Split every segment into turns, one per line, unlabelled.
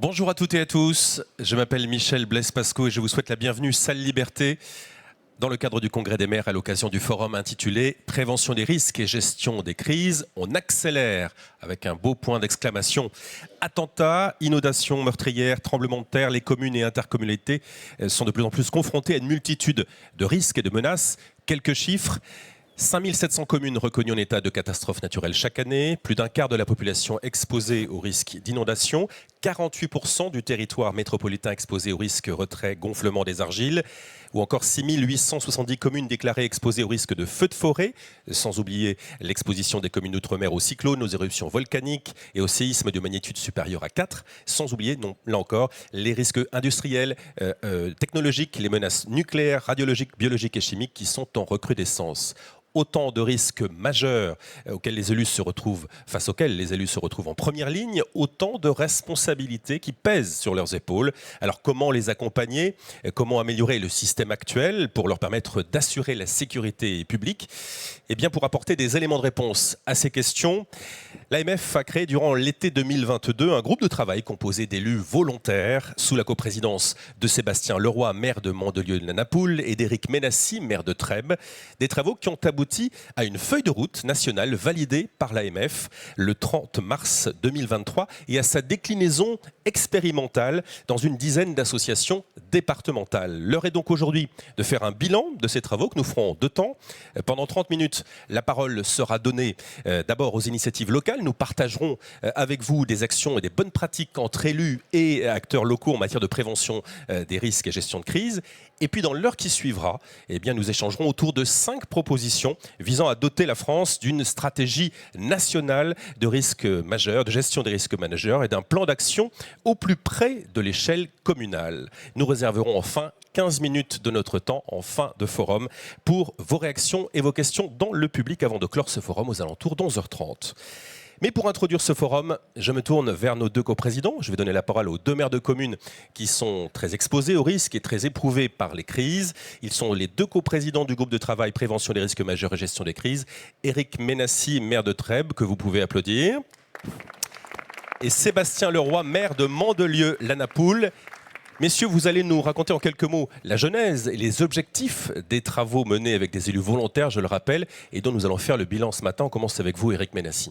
Bonjour à toutes et à tous, je m'appelle Michel Blaise-Pascaud et je vous souhaite la bienvenue Salle Liberté dans le cadre du Congrès des maires à l'occasion du forum intitulé « Prévention des risques et gestion des crises, on accélère » avec un beau point d'exclamation. Attentats, inondations meurtrières, tremblements de terre, les communes et intercommunalités sont de plus en plus confrontées à une multitude de risques et de menaces. Quelques chiffres. 5 700 communes reconnues en état de catastrophe naturelle chaque année, plus d'un quart de la population exposée au risque d'inondation, 48% du territoire métropolitain exposé au risque retrait gonflement des argiles, ou encore 6 870 communes déclarées exposées au risque de feux de forêt, sans oublier l'exposition des communes d'outre-mer aux cyclones, aux éruptions volcaniques et aux séismes de magnitude supérieure à 4, sans oublier, non, là encore, les risques industriels, technologiques, les menaces nucléaires, radiologiques, biologiques et chimiques qui sont en recrudescence. Autant de risques majeurs face auxquels les élus se retrouvent en première ligne, autant de responsabilités qui pèsent sur leurs épaules. Alors comment les accompagner? Comment améliorer le système actuel pour leur permettre d'assurer la sécurité publique? Eh bien, pour apporter des éléments de réponse à ces questions, l'AMF a créé durant l'été 2022 un groupe de travail composé d'élus volontaires sous la coprésidence de Sébastien Leroy, maire de Mandelieu-la-Napoule, et d'Éric Ménassi, maire de Trèbes. Des travaux qui ont abouti à une feuille de route nationale validée par l'AMF le 30 mars 2023 et à sa déclinaison expérimentale dans une dizaine d'associations départementales. L'heure est donc aujourd'hui de faire un bilan de ces travaux que nous ferons en 2 temps. Pendant 30 minutes, la parole sera donnée d'abord aux initiatives locales. Nous partagerons avec vous des actions et des bonnes pratiques entre élus et acteurs locaux en matière de prévention des risques et gestion de crise. Et puis dans l'heure qui suivra, eh bien, nous échangerons autour de 5 propositions visant à doter la France d'une stratégie nationale de risques majeurs, de gestion des risques majeurs et d'un plan d'action au plus près de l'échelle communale. Nous réserverons enfin 15 minutes de notre temps en fin de forum pour vos réactions et vos questions dans le public avant de clore ce forum aux alentours d'11h30. Mais pour introduire ce forum, je me tourne vers nos 2 coprésidents. Je vais donner la parole aux 2 maires de communes qui sont très exposés aux risques et très éprouvés par les crises. Ils sont les 2 coprésidents du groupe de travail Prévention des risques majeurs et gestion des crises. Éric Ménassi, maire de Trèbes, que vous pouvez applaudir. Et Sébastien Leroy, maire de Mandelieu-la-Napoule. Messieurs, vous allez nous raconter en quelques mots la genèse et les objectifs des travaux menés avec des élus volontaires, je le rappelle, et dont nous allons faire le bilan ce matin. On commence avec vous, Éric Ménassi.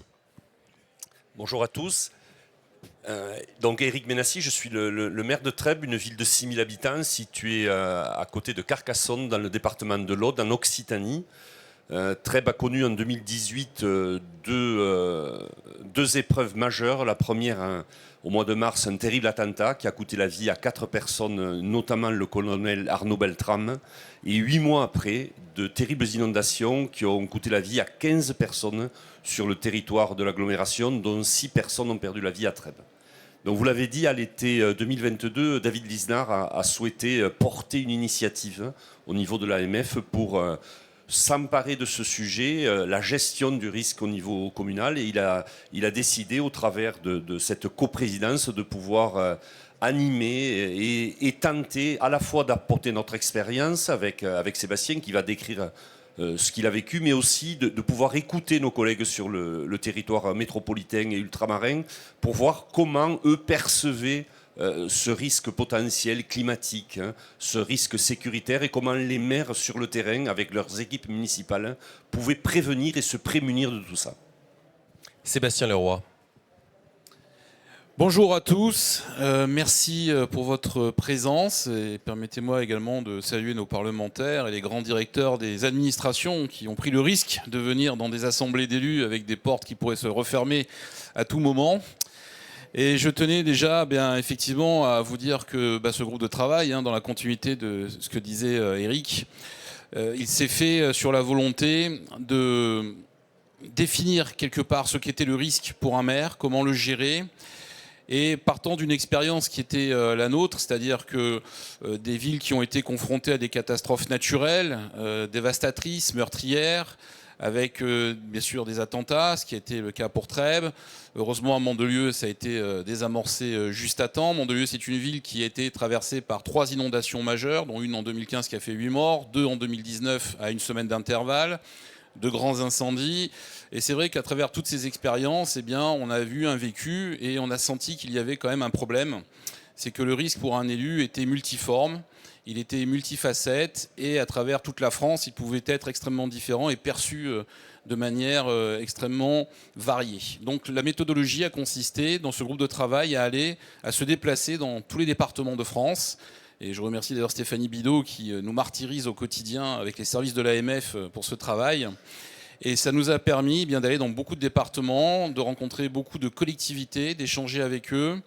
Bonjour à tous. Donc Éric Ménassi, je suis le maire de Trèbes, une ville de 6 000 habitants située à côté de Carcassonne, dans le département de l'Aude, en Occitanie. Trèbes a connu en 2018 deux épreuves majeures. La première, au mois de mars, un terrible attentat qui a coûté la vie à 4 personnes, notamment le colonel Arnaud Beltrame. Et 8 mois après, de terribles inondations qui ont coûté la vie à 15 personnes sur le territoire de l'agglomération, dont 6 personnes ont perdu la vie à Trèbes. Donc vous l'avez dit, à l'été 2022, David Lisnard a souhaité porter une initiative au niveau de l'AMF pour s'emparer de ce sujet, la gestion du risque au niveau communal. Et il a décidé, au travers de cette coprésidence, de pouvoir animer et tenter à la fois d'apporter notre expérience avec Sébastien, qui va décrire ce qu'il a vécu, mais aussi de pouvoir écouter nos collègues sur le territoire métropolitain et ultramarin pour voir comment eux percevaient ce risque potentiel climatique, ce risque sécuritaire, et comment les maires sur le terrain, avec leurs équipes municipales, pouvaient prévenir et se prémunir de tout ça.
Sébastien Leroy.
Bonjour à tous, merci pour votre présence et permettez-moi également de saluer nos parlementaires et les grands directeurs des administrations qui ont pris le risque de venir dans des assemblées d'élus avec des portes qui pourraient se refermer à tout moment. Et je tenais déjà effectivement à vous dire que ce groupe de travail, dans la continuité de ce que disait Éric, il s'est fait sur la volonté de définir quelque part ce qu'était le risque pour un maire, comment le gérer. Et partant d'une expérience qui était la nôtre, c'est-à-dire que des villes qui ont été confrontées à des catastrophes naturelles, dévastatrices, meurtrières, avec bien sûr des attentats, ce qui a été le cas pour Trèbes. Heureusement, à Mandelieu, ça a été désamorcé juste à temps. Mandelieu, c'est une ville qui a été traversée par 3 inondations majeures, dont une en 2015 qui a fait 8 morts, 2 en 2019 à une semaine d'intervalle, de grands incendies. Et c'est vrai qu'à travers toutes ces expériences, eh bien, on a vu un vécu et on a senti qu'il y avait quand même un problème. C'est que le risque pour un élu était multiforme, il était multifacette et à travers toute la France, il pouvait être extrêmement différent et perçu de manière extrêmement variée. Donc la méthodologie a consisté dans ce groupe de travail à se déplacer dans tous les départements de France. Et je remercie d'ailleurs Stéphanie Bidot qui nous martyrise au quotidien avec les services de l'AMF pour ce travail. Et ça nous a permis d'aller dans beaucoup de départements, de rencontrer beaucoup de collectivités, d'échanger avec eux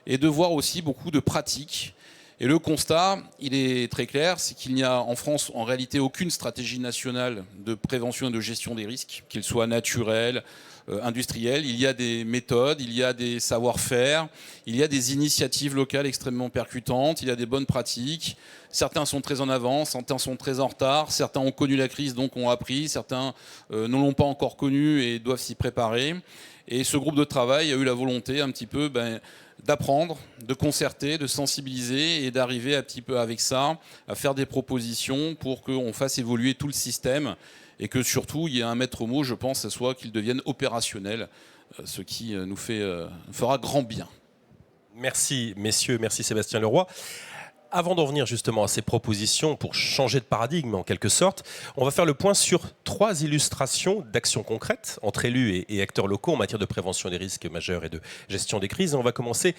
et de voir aussi beaucoup de pratiques. Et le constat, il est très clair, c'est qu'il n'y a en France en réalité aucune stratégie nationale de prévention et de gestion des risques, qu'ils soient naturels, industriels. Il y a des méthodes, il y a des savoir-faire, il y a des initiatives locales extrêmement percutantes, il y a des bonnes pratiques. Certains sont très en avance, certains sont très en retard, certains ont connu la crise donc ont appris, certains ne l'ont pas encore connue et doivent s'y préparer. Et ce groupe de travail a eu la volonté un petit peu d'apprendre, de concerter, de sensibiliser et d'arriver un petit peu avec ça à faire des propositions pour qu'on fasse évoluer tout le système et que surtout il y ait un maître mot, je pense, ce soit qu'il devienne opérationnel, ce qui nous fera grand bien.
Merci messieurs, merci Sébastien Leroy. Avant d'en venir justement à ces propositions pour changer de paradigme en quelque sorte, on va faire le point sur 3 illustrations d'actions concrètes entre élus et acteurs locaux en matière de prévention des risques majeurs et de gestion des crises. On va commencer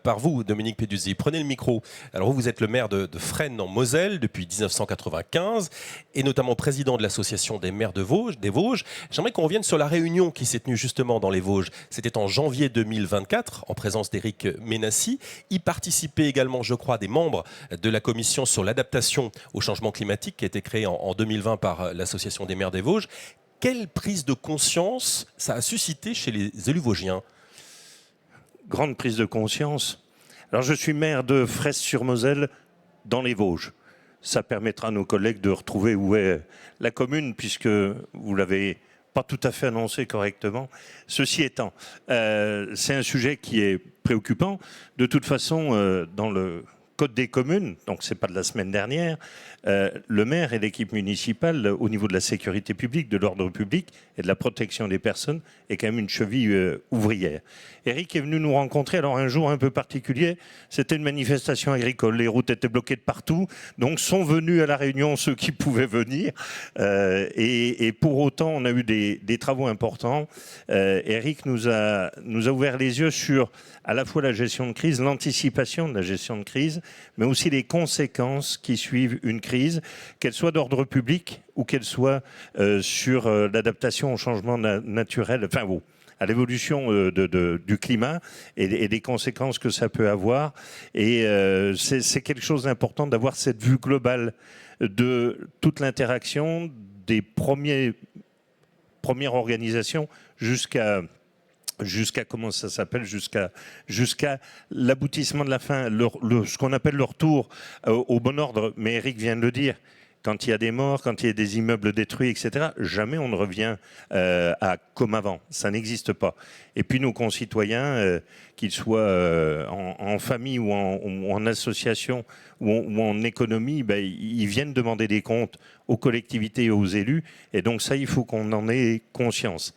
par vous, Dominique Peduzzi. Prenez le micro. Alors vous êtes le maire de Fresnes en Moselle depuis 1995 et notamment président de l'association des maires des Vosges. J'aimerais qu'on revienne sur la réunion qui s'est tenue justement dans les Vosges. C'était en janvier 2024 en présence d'Éric Ménassi. Y participaient également, je crois, des membres de la commission sur l'adaptation au changement climatique qui a été créée en 2020 par l'association des maires des Vosges. Quelle prise de conscience ça a suscité chez les élus vosgiens?
Grande prise de conscience. Alors je suis maire de Fresnes-sur-Moselle dans les Vosges. Ça permettra à nos collègues de retrouver où est la commune puisque vous l'avez pas tout à fait annoncé correctement. Ceci étant, c'est un sujet qui est préoccupant. De toute façon, dans le Code des communes, donc c'est pas de la semaine dernière, le maire et l'équipe municipale au niveau de la sécurité publique, de l'ordre public et de la protection des personnes est quand même une cheville ouvrière. Eric est venu nous rencontrer, alors un jour un peu particulier, c'était une manifestation agricole, les routes étaient bloquées de partout, donc sont venus à la réunion ceux qui pouvaient venir et pour autant on a eu des travaux importants. Eric nous a ouvert les yeux sur à la fois la gestion de crise, l'anticipation de la gestion de crise, mais aussi les conséquences qui suivent une crise, qu'elle soit d'ordre public ou qu'elle soit sur l'adaptation au changement naturel, enfin bon, à l'évolution du climat et des conséquences que ça peut avoir. Et c'est quelque chose d'important d'avoir cette vue globale de toute l'interaction des premières organisations jusqu'à comment ça s'appelle, jusqu'à l'aboutissement de la fin, ce qu'on appelle le retour au bon ordre. Mais Eric vient de le dire, quand il y a des morts, quand il y a des immeubles détruits, etc., jamais on ne revient à comme avant. Ça n'existe pas. Et puis nos concitoyens, qu'ils soient en famille ou en association ou en économie, ils viennent demander des comptes aux collectivités et aux élus. Et donc ça, il faut qu'on en ait conscience.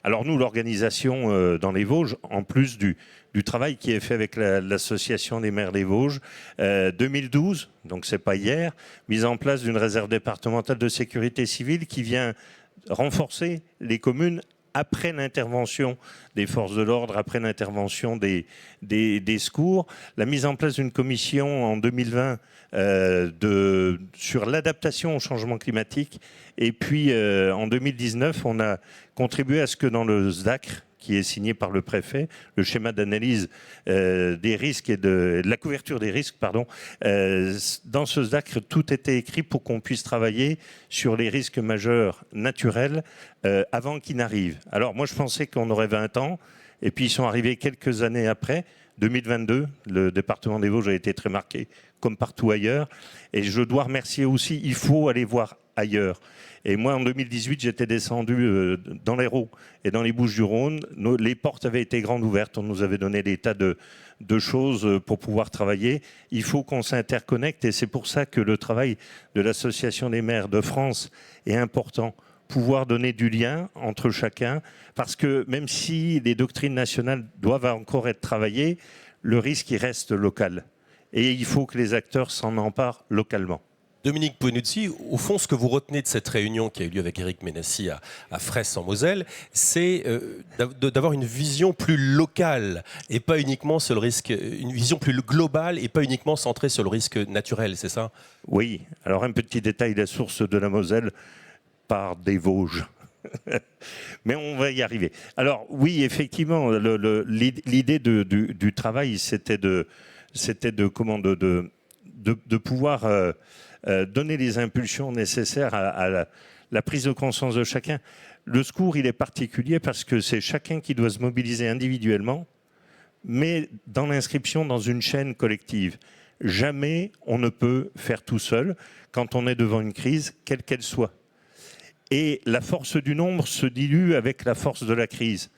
Alors nous, l'organisation dans les Vosges, en plus du travail qui est fait avec l'association des maires des Vosges, 2012, donc c'est pas hier, mise en place d'une réserve départementale de sécurité civile qui vient renforcer les communes après l'intervention des forces de l'ordre, après l'intervention des secours, la mise en place d'une commission en 2020 sur l'adaptation au changement climatique. Et puis en 2019, on a contribué à ce que dans le SDACR, qui est signé par le préfet, le schéma d'analyse des risques et de la couverture des risques, pardon. Dans ce SDACR, tout était écrit pour qu'on puisse travailler sur les risques majeurs naturels avant qu'ils n'arrivent. Alors moi, je pensais qu'on aurait 20 ans, et puis ils sont arrivés quelques années après. 2022, le département des Vosges a été très marqué, comme partout ailleurs. Et je dois remercier aussi, il faut aller voir ailleurs. Et moi, en 2018, j'étais descendu dans l'Hérault et dans les Bouches-du-Rhône. Les portes avaient été grandes ouvertes. On nous avait donné des tas de choses pour pouvoir travailler. Il faut qu'on s'interconnecte et c'est pour ça que le travail de l'Association des maires de France est important pouvoir donner du lien entre chacun, parce que même si les doctrines nationales doivent encore être travaillées, le risque il reste local. Et il faut que les acteurs s'en emparent localement.
Dominique Ponuzzi, au fond, ce que vous retenez de cette réunion qui a eu lieu avec Éric Ménassi à Fraisse en Moselle, c'est d'avoir une vision plus locale et pas uniquement sur le risque, une vision plus globale et pas uniquement centrée sur le risque naturel, c'est ça?
Oui, alors un petit détail, la source de la Moselle part des Vosges. Mais on va y arriver. Alors oui, effectivement, l'idée du travail, c'était de pouvoir donner les impulsions nécessaires à la prise de conscience de chacun. Le secours, il est particulier parce que c'est chacun qui doit se mobiliser individuellement, mais dans l'inscription dans une chaîne collective. Jamais on ne peut faire tout seul quand on est devant une crise, quelle qu'elle soit. Et la force du nombre se dilue avec la force de la crise.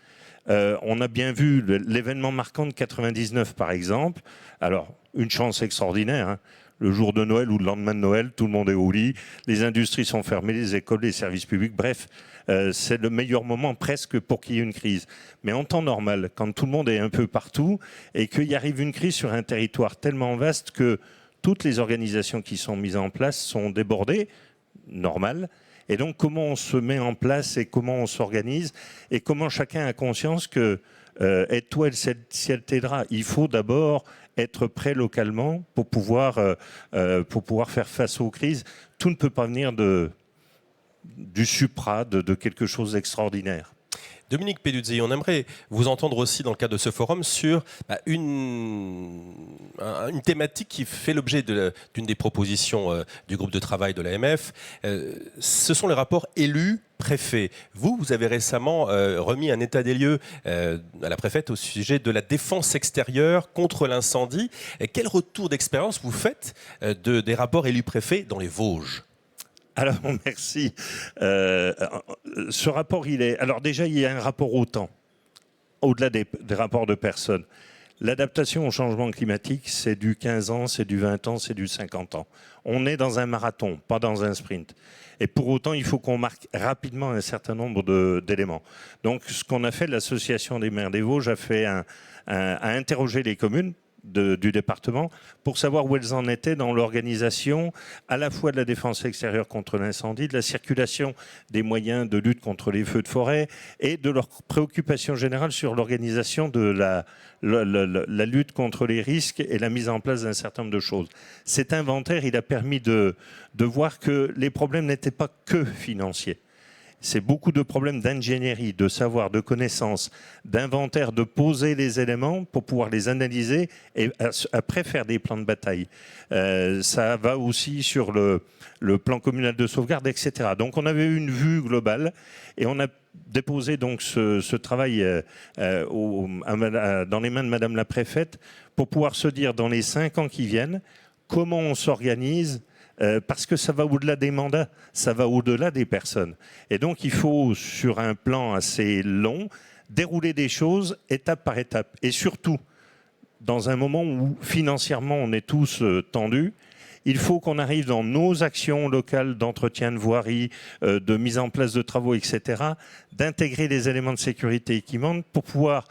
On a bien vu l'événement marquant de 99, par exemple. Alors, une chance extraordinaire, hein. Le jour de Noël ou le lendemain de Noël, tout le monde est au lit, les industries sont fermées, les écoles, les services publics, bref, c'est le meilleur moment presque pour qu'il y ait une crise. Mais en temps normal, quand tout le monde est un peu partout et qu'il y arrive une crise sur un territoire tellement vaste que toutes les organisations qui sont mises en place sont débordées, normal. Et donc, comment on se met en place et comment on s'organise et comment chacun a conscience que aide-toi si elle t'aidera. Il faut d'abord être prêt localement pour pouvoir faire face aux crises. Tout ne peut pas venir du supra, de quelque chose d'extraordinaire.
Dominique Peduzzi, on aimerait vous entendre aussi dans le cadre de ce forum sur une thématique qui fait l'objet d'une des propositions du groupe de travail de l'AMF. Ce sont les rapports élus-préfets. Vous avez récemment remis un état des lieux à la préfète au sujet de la défense extérieure contre l'incendie. Quel retour d'expérience vous faites des rapports élus-préfets dans les Vosges ?
Alors, merci. Ce rapport, alors déjà, il y a un rapport au temps, au-delà des rapports de personnes. L'adaptation au changement climatique, c'est du 15 ans, c'est du 20 ans, c'est du 50 ans. On est dans un marathon, pas dans un sprint. Et pour autant, il faut qu'on marque rapidement un certain nombre d'éléments. Donc, ce qu'on a fait, l'Association des maires des Vosges a interrogé les communes du département pour savoir où elles en étaient dans l'organisation à la fois de la défense extérieure contre l'incendie, de la circulation des moyens de lutte contre les feux de forêt et de leur préoccupation générale sur l'organisation de la lutte contre les risques et la mise en place d'un certain nombre de choses. Cet inventaire, il a permis de voir que les problèmes n'étaient pas que financiers. C'est beaucoup de problèmes d'ingénierie, de savoir, de connaissance, d'inventaire, de poser les éléments pour pouvoir les analyser et après faire des plans de bataille. Ça va aussi sur le plan communal de sauvegarde, etc. Donc on avait une vue globale et on a déposé donc ce travail dans les mains de Madame la préfète pour pouvoir se dire dans les 5 ans qui viennent comment on s'organise. Parce que ça va au-delà des mandats, ça va au-delà des personnes. Et donc il faut, sur un plan assez long, dérouler des choses étape par étape. Et surtout, dans un moment où financièrement on est tous tendus, il faut qu'on arrive dans nos actions locales d'entretien de voirie, de mise en place de travaux, etc., d'intégrer les éléments de sécurité qui manquent pour pouvoir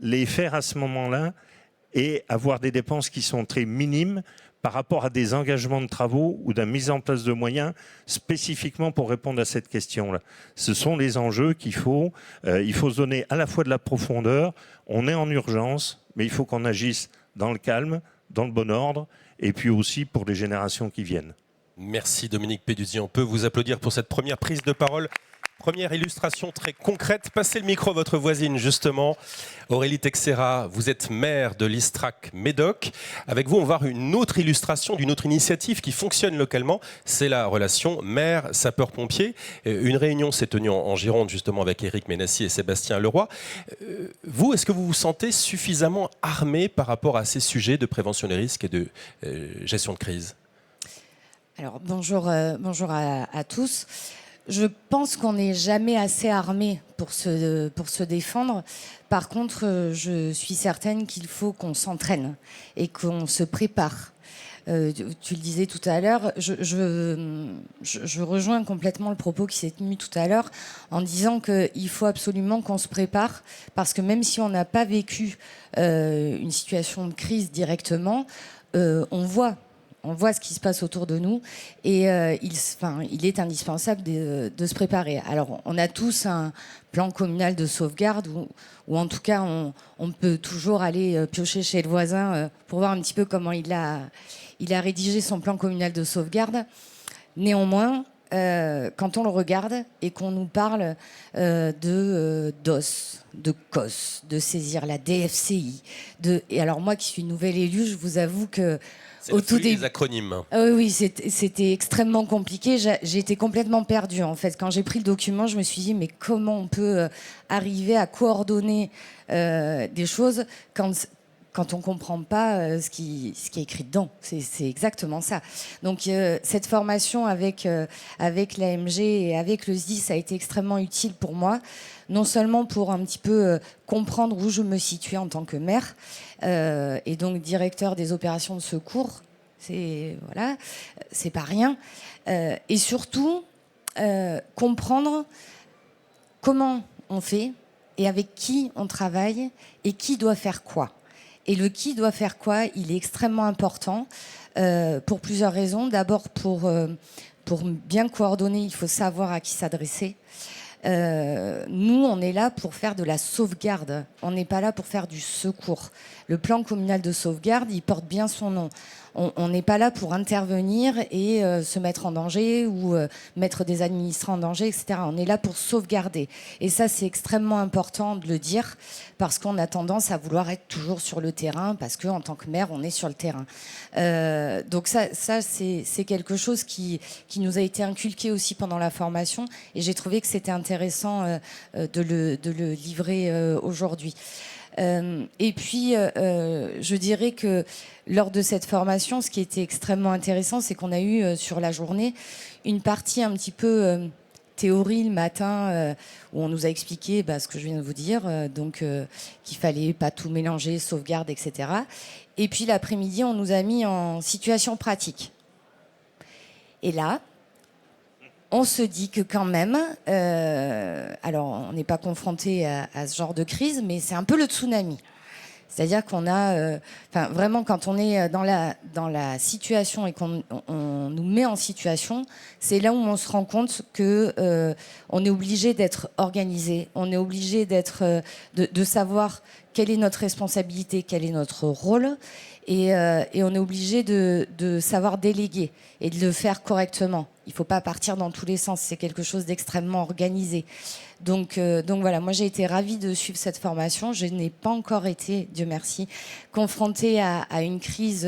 les faire à ce moment-là et avoir des dépenses qui sont très minimes par rapport à des engagements de travaux ou d'une mise en place de moyens spécifiquement pour répondre à cette question-là. Ce sont les enjeux qu'il faut. Il faut se donner à la fois de la profondeur. On est en urgence, mais il faut qu'on agisse dans le calme, dans le bon ordre, et puis aussi pour les générations qui viennent.
Merci Dominique Peduzzi. On peut vous applaudir pour cette première prise de parole. Première illustration très concrète. Passez le micro à votre voisine, justement. Aurélie Texera, vous êtes maire de l'Istrac Médoc. Avec vous, on va voir une autre illustration d'une autre initiative qui fonctionne localement. C'est la relation maire-sapeur-pompier. Une réunion s'est tenue en Gironde, justement, avec Éric Ménassi et Sébastien Leroy. Vous, est-ce que vous vous sentez suffisamment armé par rapport à ces sujets de prévention des risques et de gestion de crise ?
Alors, bonjour à tous. Je pense qu'on n'est jamais assez armé pour se défendre. Par contre, je suis certaine qu'il faut qu'on s'entraîne et qu'on se prépare. tu le disais tout à l'heure, je rejoins complètement le propos qui s'est tenu tout à l'heure en disant qu'il faut absolument qu'on se prépare, parce que même si on n'a pas vécu une situation de crise directement, on voit ce qui se passe autour de nous, et il est indispensable de se préparer. Alors, on a tous un plan communal de sauvegarde, ou en tout cas, on peut toujours aller piocher chez le voisin pour voir un petit peu comment il a rédigé son plan communal de sauvegarde. Néanmoins, quand on le regarde et qu'on nous parle de DOS, de COS, de saisir la DFCI, et alors moi qui suis nouvelle élue, je vous avoue que
C'est au tout début des acronymes.
Oui, c'était extrêmement compliqué. J'ai été complètement perdue en fait. Quand j'ai pris le document, je me suis dit mais comment on peut arriver à coordonner des choses quand on ne comprend pas ce qui est écrit dedans. C'est exactement ça. Donc cette formation avec l'AMG et avec le SDIS a été extrêmement utile pour moi, non seulement pour un petit peu comprendre où je me situais en tant que maire, et donc directeur des opérations de secours, c'est pas rien, et surtout comprendre comment on fait et avec qui on travaille et qui doit faire quoi. Et le qui doit faire quoi, il est extrêmement important pour plusieurs raisons. D'abord, pour bien coordonner, il faut savoir à qui s'adresser. Nous, on est là pour faire de la sauvegarde. On n'est pas là pour faire du secours. Le plan communal de sauvegarde, il porte bien son nom. On n'est pas là pour intervenir et se mettre en danger ou mettre des administrés en danger, etc. On est là pour sauvegarder. Et ça, c'est extrêmement important de le dire, parce qu'on a tendance à vouloir être toujours sur le terrain, parce qu'en tant que maire, on est sur le terrain. Donc ça c'est quelque chose qui nous a été inculqué aussi pendant la formation, et j'ai trouvé que c'était intéressant de le livrer aujourd'hui. Et puis, je dirais que lors de cette formation, ce qui était extrêmement intéressant, c'est qu'on a eu sur la journée une partie un petit peu théorie le matin, où on nous a expliqué ce que je viens de vous dire, donc qu'il fallait pas tout mélanger, sauvegarde, etc. Et puis l'après-midi, on nous a mis en situation pratique. Et là, on se dit que quand même, alors on n'est pas confronté à ce genre de crise, mais c'est un peu le tsunami. C'est-à-dire qu'on a, vraiment, quand on est dans la situation et qu'on nous met en situation, c'est là où on se rend compte que on est obligé d'être organisé, on est obligé de savoir quelle est notre responsabilité, quel est notre rôle, et on est obligé de savoir déléguer et de le faire correctement. Il ne faut pas partir dans tous les sens, c'est quelque chose d'extrêmement organisé. Donc voilà, moi j'ai été ravie de suivre cette formation. Je n'ai pas encore été, Dieu merci, confrontée à une crise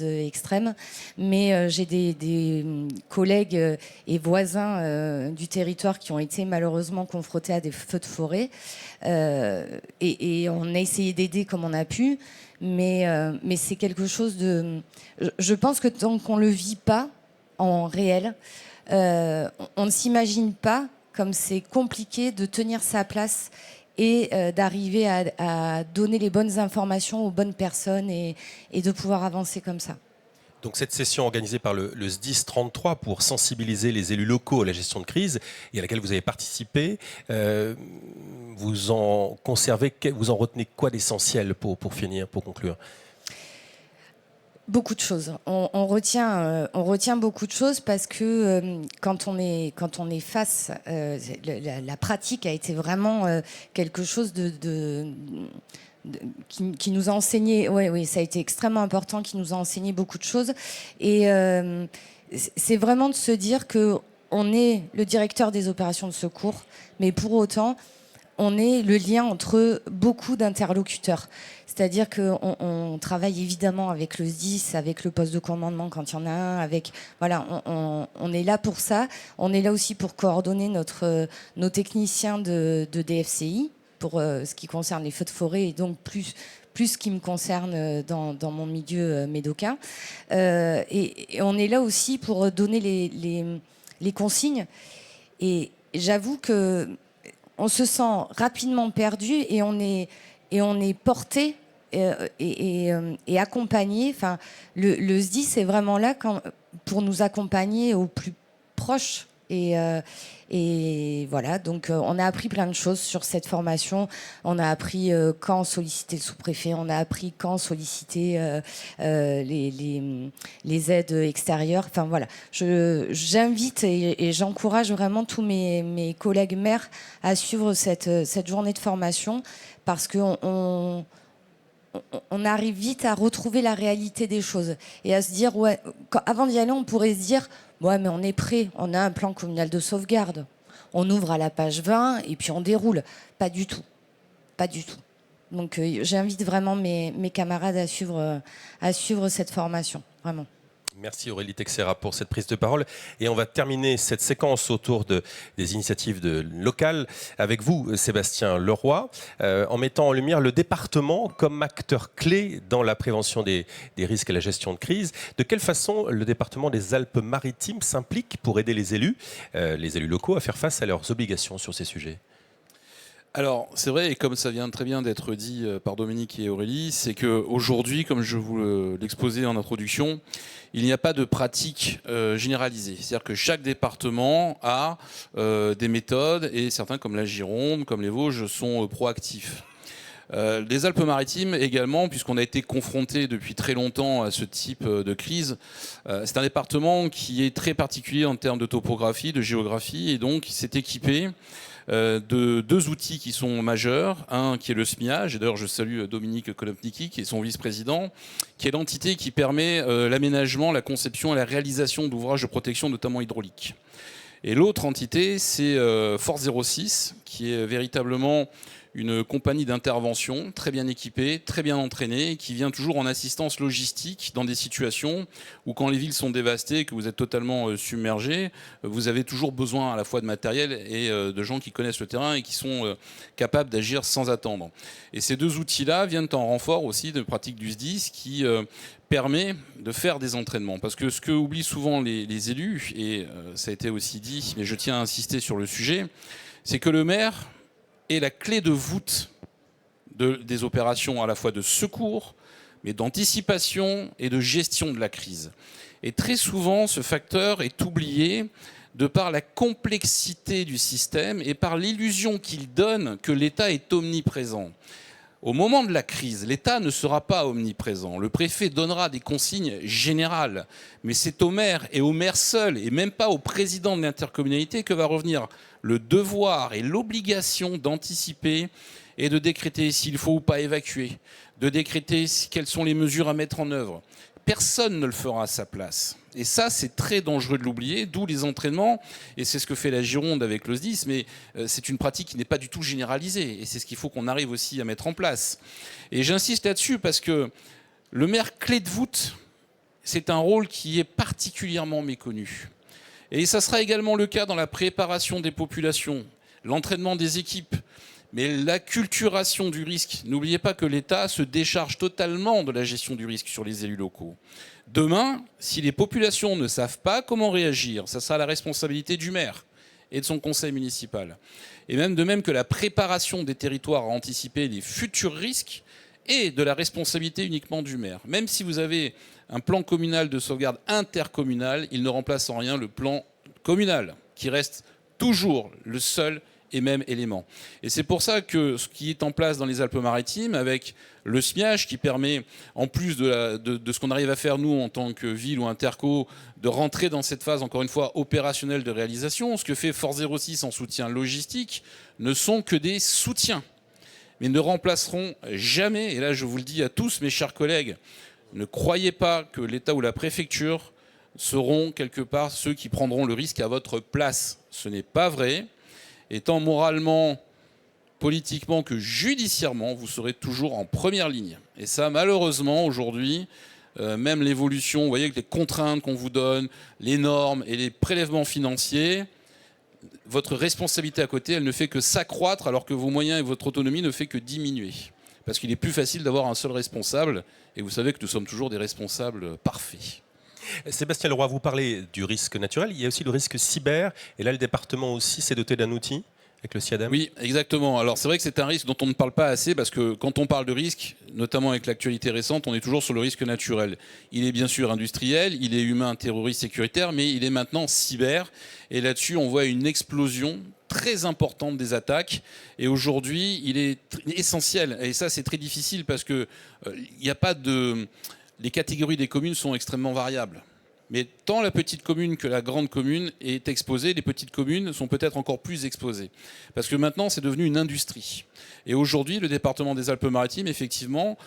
extrême, mais j'ai des collègues et voisins du territoire qui ont été malheureusement confrontés à des feux de forêt, et on a essayé d'aider comme on a pu, mais c'est quelque chose de... Je pense que tant qu'on ne le vit pas en réel, on ne s'imagine pas comme c'est compliqué de tenir sa place et d'arriver à donner les bonnes informations aux bonnes personnes et de pouvoir avancer comme ça.
Donc cette session organisée par le SDIS 33 pour sensibiliser les élus locaux à la gestion de crise, et à laquelle vous avez participé, vous en retenez quoi d'essentiel pour finir, pour conclure ?
Beaucoup de choses. On retient beaucoup de choses, parce que quand on est face, la pratique a été vraiment quelque chose qui nous a enseigné. Oui, ça a été extrêmement important, qui nous a enseigné beaucoup de choses. Et c'est vraiment de se dire que on est le directeur des opérations de secours, mais pour autant, on est le lien entre beaucoup d'interlocuteurs. C'est-à-dire qu'on travaille évidemment avec le SDIS, avec le poste de commandement quand il y en a un, on est là pour ça. On est là aussi pour coordonner nos techniciens de DFCI pour ce qui concerne les feux de forêt, et donc plus ce qui me concerne dans mon milieu médocain. Et on est là aussi pour donner les consignes. Et j'avoue que on se sent rapidement perdu, et on est porté et accompagner. Enfin, le SDIS est vraiment là pour nous accompagner au plus proche. Et voilà, donc on a appris plein de choses sur cette formation. On a appris quand solliciter le sous-préfet, on a appris quand solliciter les aides extérieures. Enfin voilà, j'invite et j'encourage vraiment tous mes collègues maires à suivre cette journée de formation parce qu'on arrive vite à retrouver la réalité des choses et à se dire, ouais, avant d'y aller, on pourrait se dire, ouais, mais on est prêt, on a un plan communal de sauvegarde. On ouvre à la page 20 et puis on déroule. Pas du tout. Pas du tout. Donc j'invite vraiment mes camarades à suivre cette formation, vraiment.
Merci Aurélie Texera pour cette prise de parole. Et on va terminer cette séquence autour des initiatives locales avec vous, Sébastien Leroy, en mettant en lumière le département comme acteur clé dans la prévention des risques et la gestion de crise. De quelle façon le département des Alpes-Maritimes s'implique pour aider les élus locaux à faire face à leurs obligations sur ces sujets ?
Alors, c'est vrai, et comme ça vient très bien d'être dit par Dominique et Aurélie, c'est qu'aujourd'hui, comme je vous l'exposais en introduction, il n'y a pas de pratique généralisée. C'est-à-dire que chaque département a des méthodes, et certains, comme la Gironde, comme les Vosges, sont proactifs. Les Alpes-Maritimes également, puisqu'on a été confronté depuis très longtemps à ce type de crise, c'est un département qui est très particulier en termes de topographie, de géographie, et donc il s'est équipé de deux outils qui sont majeurs. Un qui est le SMIAGE, et d'ailleurs je salue Dominique Konopnicki qui est son vice-président, qui est l'entité qui permet l'aménagement, la conception et la réalisation d'ouvrages de protection, notamment hydrauliques. Et l'autre entité, c'est Force 06, qui est véritablement une compagnie d'intervention très bien équipée, très bien entraînée, qui vient toujours en assistance logistique dans des situations où quand les villes sont dévastées, que vous êtes totalement submergés, vous avez toujours besoin à la fois de matériel et de gens qui connaissent le terrain et qui sont capables d'agir sans attendre. Et ces deux outils-là viennent en renfort aussi de pratique du SDIS qui permet de faire des entraînements. Parce que ce que oublient souvent les élus, et ça a été aussi dit, mais je tiens à insister sur le sujet, c'est que le maire est la clé de voûte des opérations à la fois de secours, mais d'anticipation et de gestion de la crise. Et très souvent, ce facteur est oublié de par la complexité du système et par l'illusion qu'il donne que l'État est omniprésent. Au moment de la crise, l'État ne sera pas omniprésent. Le préfet donnera des consignes générales, mais c'est au maire et au maire seul, et même pas au président de l'intercommunalité, que va revenir le devoir et l'obligation d'anticiper et de décréter s'il faut ou pas évacuer, de décréter quelles sont les mesures à mettre en œuvre. Personne ne le fera à sa place. Et ça, c'est très dangereux de l'oublier, d'où les entraînements. Et c'est ce que fait la Gironde avec le SDIS, mais c'est une pratique qui n'est pas du tout généralisée. Et c'est ce qu'il faut qu'on arrive aussi à mettre en place. Et j'insiste là-dessus parce que le maire clé de voûte, c'est un rôle qui est particulièrement méconnu. Et ça sera également le cas dans la préparation des populations, l'entraînement des équipes, mais l'acculturation du risque. N'oubliez pas que l'État se décharge totalement de la gestion du risque sur les élus locaux. Demain, si les populations ne savent pas comment réagir, ça sera la responsabilité du maire et de son conseil municipal. Et même de même que la préparation des territoires à anticiper les futurs risques est de la responsabilité uniquement du maire. Même si vous avez un plan communal de sauvegarde intercommunal, il ne remplace en rien le plan communal, qui reste toujours le seul et même élément. Et c'est pour ça que ce qui est en place dans les Alpes-Maritimes, avec le SMIAGE qui permet, en plus de ce qu'on arrive à faire nous en tant que ville ou interco, de rentrer dans cette phase, encore une fois, opérationnelle de réalisation, ce que fait Force 06 en soutien logistique, ne sont que des soutiens, mais ne remplaceront jamais, et là je vous le dis à tous mes chers collègues, ne croyez pas que l'État ou la préfecture seront quelque part ceux qui prendront le risque à votre place. Ce n'est pas vrai. Et tant moralement, politiquement que judiciairement, vous serez toujours en première ligne. Et ça, malheureusement, aujourd'hui, même l'évolution, vous voyez, avec les contraintes qu'on vous donne, les normes et les prélèvements financiers, votre responsabilité à côté, elle ne fait que s'accroître, alors que vos moyens et votre autonomie ne fait que diminuer. Parce qu'il est plus facile d'avoir un seul responsable, et vous savez que nous sommes toujours des responsables parfaits.
Sébastien Leroy, vous parlez du risque naturel, il y a aussi le risque cyber, et là le département aussi s'est doté d'un outil avec le CIADEM?
Oui, exactement. Alors c'est vrai que c'est un risque dont on ne parle pas assez parce que quand on parle de risque, notamment avec l'actualité récente, on est toujours sur le risque naturel. Il est bien sûr industriel, il est humain, terroriste, sécuritaire, mais il est maintenant cyber. Et là-dessus, on voit une explosion très importante des attaques. Et aujourd'hui, il est essentiel. Et ça, c'est très difficile parce que il n'y a pas de... Les catégories des communes sont extrêmement variables. Mais tant la petite commune que la grande commune est exposée, les petites communes sont peut-être encore plus exposées. Parce que maintenant, c'est devenu une industrie. Et aujourd'hui, le département des Alpes-Maritimes, effectivement,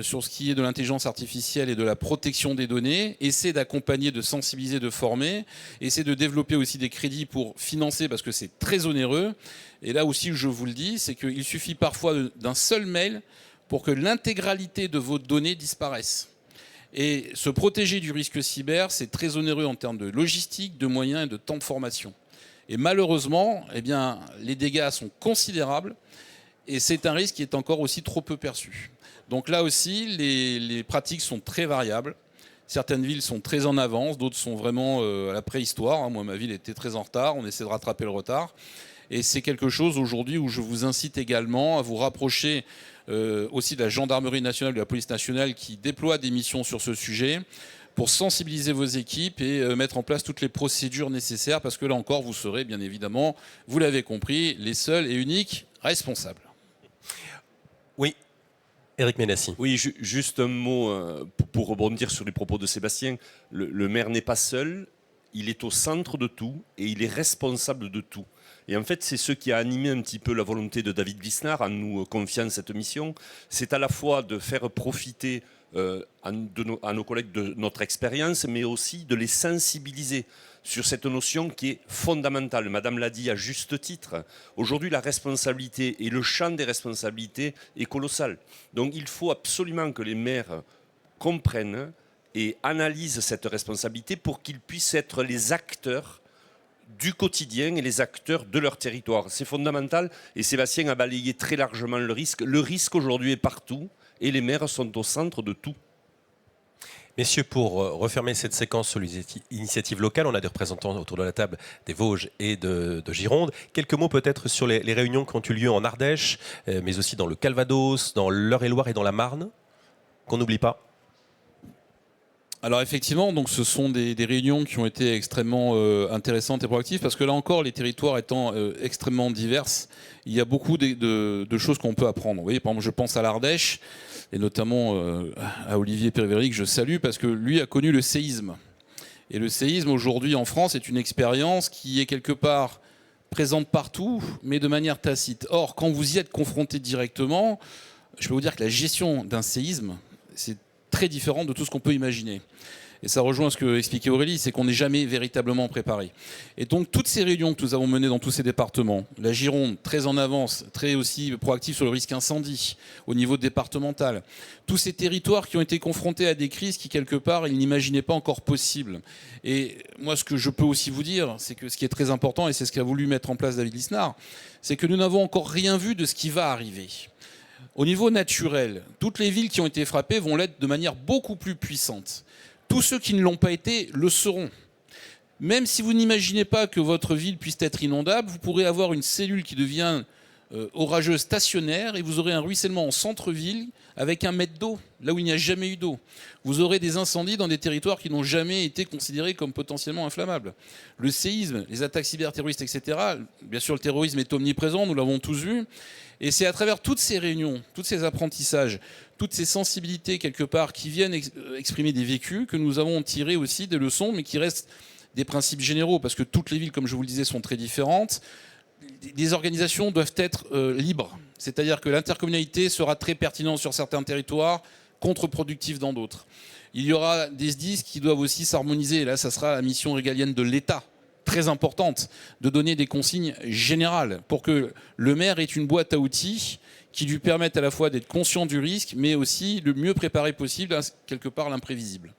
sur ce qui est de l'intelligence artificielle et de la protection des données, essaie d'accompagner, de sensibiliser, de former, essaie de développer aussi des crédits pour financer, parce que c'est très onéreux. Et là aussi, je vous le dis, c'est qu'il suffit parfois d'un seul mail pour que l'intégralité de vos données disparaissent. Et se protéger du risque cyber, c'est très onéreux en termes de logistique, de moyens et de temps de formation. Et malheureusement, eh bien, les dégâts sont considérables et c'est un risque qui est encore aussi trop peu perçu. Donc là aussi, les pratiques sont très variables. Certaines villes sont très en avance, d'autres sont vraiment à la préhistoire. Moi, ma ville était très en retard, on essaie de rattraper le retard. Et c'est quelque chose aujourd'hui où je vous incite également à vous rapprocher aussi de la gendarmerie nationale, de la police nationale qui déploie des missions sur ce sujet pour sensibiliser vos équipes et mettre en place toutes les procédures nécessaires parce que là encore, vous serez bien évidemment, vous l'avez compris, les seuls et uniques responsables.
Oui, Éric Ménassi.
Oui, juste un mot pour rebondir sur les propos de Sébastien. Le maire n'est pas seul, il est au centre de tout et il est responsable de tout. Et en fait, c'est ce qui a animé un petit peu la volonté de David Lisnard en nous confiant cette mission. C'est à la fois de faire profiter à nos collègues de notre expérience, mais aussi de les sensibiliser sur cette notion qui est fondamentale. Madame l'a dit à juste titre. Aujourd'hui, la responsabilité et le champ des responsabilités est colossal. Donc il faut absolument que les maires comprennent et analysent cette responsabilité pour qu'ils puissent être les acteurs du quotidien et les acteurs de leur territoire. C'est fondamental et Sébastien a balayé très largement le risque. Le risque aujourd'hui est partout et les maires sont au centre de tout.
Messieurs, pour refermer cette séquence sur les initiatives locales, on a des représentants autour de la table des Vosges et de Gironde. Quelques mots peut-être sur les réunions qui ont eu lieu en Ardèche, mais aussi dans le Calvados, dans l'Eure-et-Loir et dans la Marne, qu'on n'oublie pas.
Alors effectivement, donc ce sont des réunions qui ont été extrêmement intéressantes et proactives parce que là encore, les territoires étant extrêmement divers, il y a beaucoup de choses qu'on peut apprendre. Vous voyez, par exemple, je pense à l'Ardèche et notamment à Olivier Pervéry que je salue parce que lui a connu le séisme. Et le séisme aujourd'hui en France est une expérience qui est quelque part présente partout, mais de manière tacite. Or, quand vous y êtes confronté directement, je peux vous dire que la gestion d'un séisme, c'est très différent de tout ce qu'on peut imaginer. Et ça rejoint ce que expliquait Aurélie, c'est qu'on n'est jamais véritablement préparé. Et donc toutes ces réunions que nous avons menées dans tous ces départements, la Gironde très en avance, très aussi proactive sur le risque incendie au niveau départemental, tous ces territoires qui ont été confrontés à des crises qui quelque part ils n'imaginaient pas encore possibles. Et moi ce que je peux aussi vous dire, c'est que ce qui est très important, et c'est ce qu'a voulu mettre en place David Lisnard, c'est que nous n'avons encore rien vu de ce qui va arriver. Au niveau naturel, toutes les villes qui ont été frappées vont l'être de manière beaucoup plus puissante. Tous ceux qui ne l'ont pas été le seront. Même si vous n'imaginez pas que votre ville puisse être inondable, vous pourrez avoir une cellule qui devient orageuse stationnaire et vous aurez un ruissellement en centre-ville avec 1 mètre d'eau, là où il n'y a jamais eu d'eau. Vous aurez des incendies dans des territoires qui n'ont jamais été considérés comme potentiellement inflammables. Le séisme, les attaques cyberterroristes, etc., bien sûr le terrorisme est omniprésent, nous l'avons tous vu. Et c'est à travers toutes ces réunions, tous ces apprentissages, toutes ces sensibilités quelque part qui viennent exprimer des vécus que nous avons tiré aussi des leçons, mais qui restent des principes généraux, parce que toutes les villes, comme je vous le disais, sont très différentes. Les organisations doivent être libres, c'est-à-dire que l'intercommunalité sera très pertinente sur certains territoires, contre-productive dans d'autres. Il y aura des SDIS qui doivent aussi s'harmoniser, et là ça sera la mission régalienne de l'État, très importante, de donner des consignes générales pour que le maire ait une boîte à outils qui lui permette à la fois d'être conscient du risque, mais aussi le mieux préparé possible à quelque part l'imprévisible.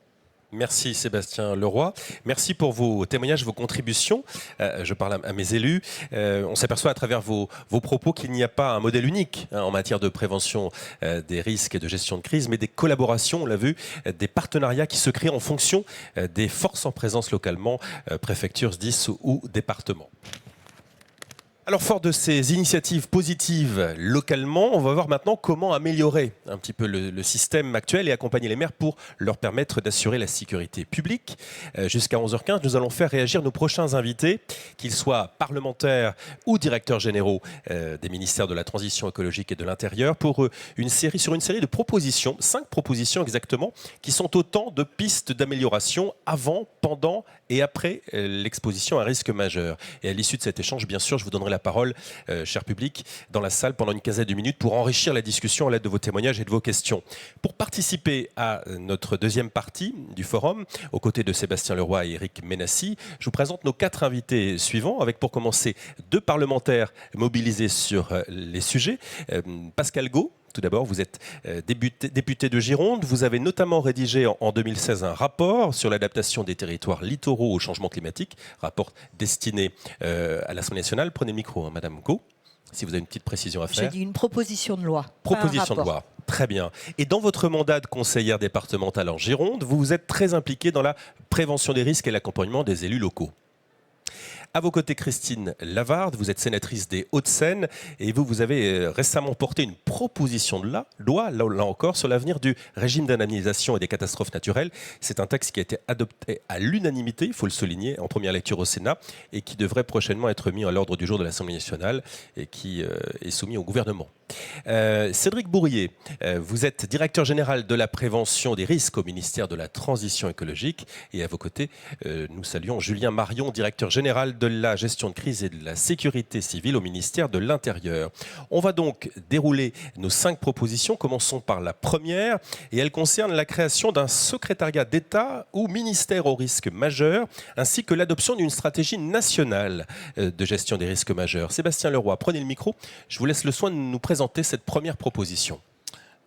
Merci Sébastien Leroy. Merci pour vos témoignages, vos contributions. Je parle à mes élus. On s'aperçoit à travers vos propos qu'il n'y a pas un modèle unique en matière de prévention des risques et de gestion de crise, mais des collaborations, on l'a vu, des partenariats qui se créent en fonction des forces en présence localement, préfectures, SDIS ou départements. Alors, fort de ces initiatives positives localement, on va voir maintenant comment améliorer un petit peu le système actuel et accompagner les maires pour leur permettre d'assurer la sécurité publique. Jusqu'à 11h15, nous allons faire réagir nos prochains invités, qu'ils soient parlementaires ou directeurs généraux des ministères de la Transition écologique et de l'Intérieur, sur une série de propositions, 5 propositions exactement, qui sont autant de pistes d'amélioration avant, pendant et après l'exposition à risque majeur. Et à l'issue de cet échange, bien sûr, je vous donnerai la parole, cher public, dans la salle pendant une quinzaine de minutes pour enrichir la discussion à l'aide de vos témoignages et de vos questions. Pour participer à notre deuxième partie du forum, aux côtés de Sébastien Leroy et Éric Ménassi, je vous présente nos 4 invités suivants, avec pour commencer 2 parlementaires mobilisés sur les sujets. Pascal Gaud. Tout d'abord, vous êtes député de Gironde. Vous avez notamment rédigé en 2016 un rapport sur l'adaptation des territoires littoraux au changement climatique, rapport destiné à l'Assemblée nationale. Prenez le micro, hein, Madame Gaud, si vous avez une petite précision à faire.
J'ai dit une proposition de loi.
Proposition de loi, très bien. Et dans votre mandat de conseillère départementale en Gironde, vous vous êtes très impliquée dans la prévention des risques et l'accompagnement des élus locaux. À vos côtés, Christine Lavarde, vous êtes sénatrice des Hauts-de-Seine et vous avez récemment porté une proposition de loi, là encore, sur l'avenir du régime d'indemnisation et des catastrophes naturelles. C'est un texte qui a été adopté à l'unanimité, il faut le souligner, en première lecture au Sénat et qui devrait prochainement être mis à l'ordre du jour de l'Assemblée nationale et qui est soumis au gouvernement. Cédric Bourrier, vous êtes directeur général de la prévention des risques au ministère de la Transition écologique. Et à vos côtés, nous saluons Julien Marion, directeur général de la gestion de crise et de la sécurité civile au ministère de l'Intérieur. On va donc dérouler nos 5 propositions. Commençons par la première. Et elle concerne la création d'un secrétariat d'État ou ministère aux risques majeurs, ainsi que l'adoption d'une stratégie nationale de gestion des risques majeurs. Sébastien Leroy, prenez le micro. Je vous laisse le soin de nous présenter cette première proposition.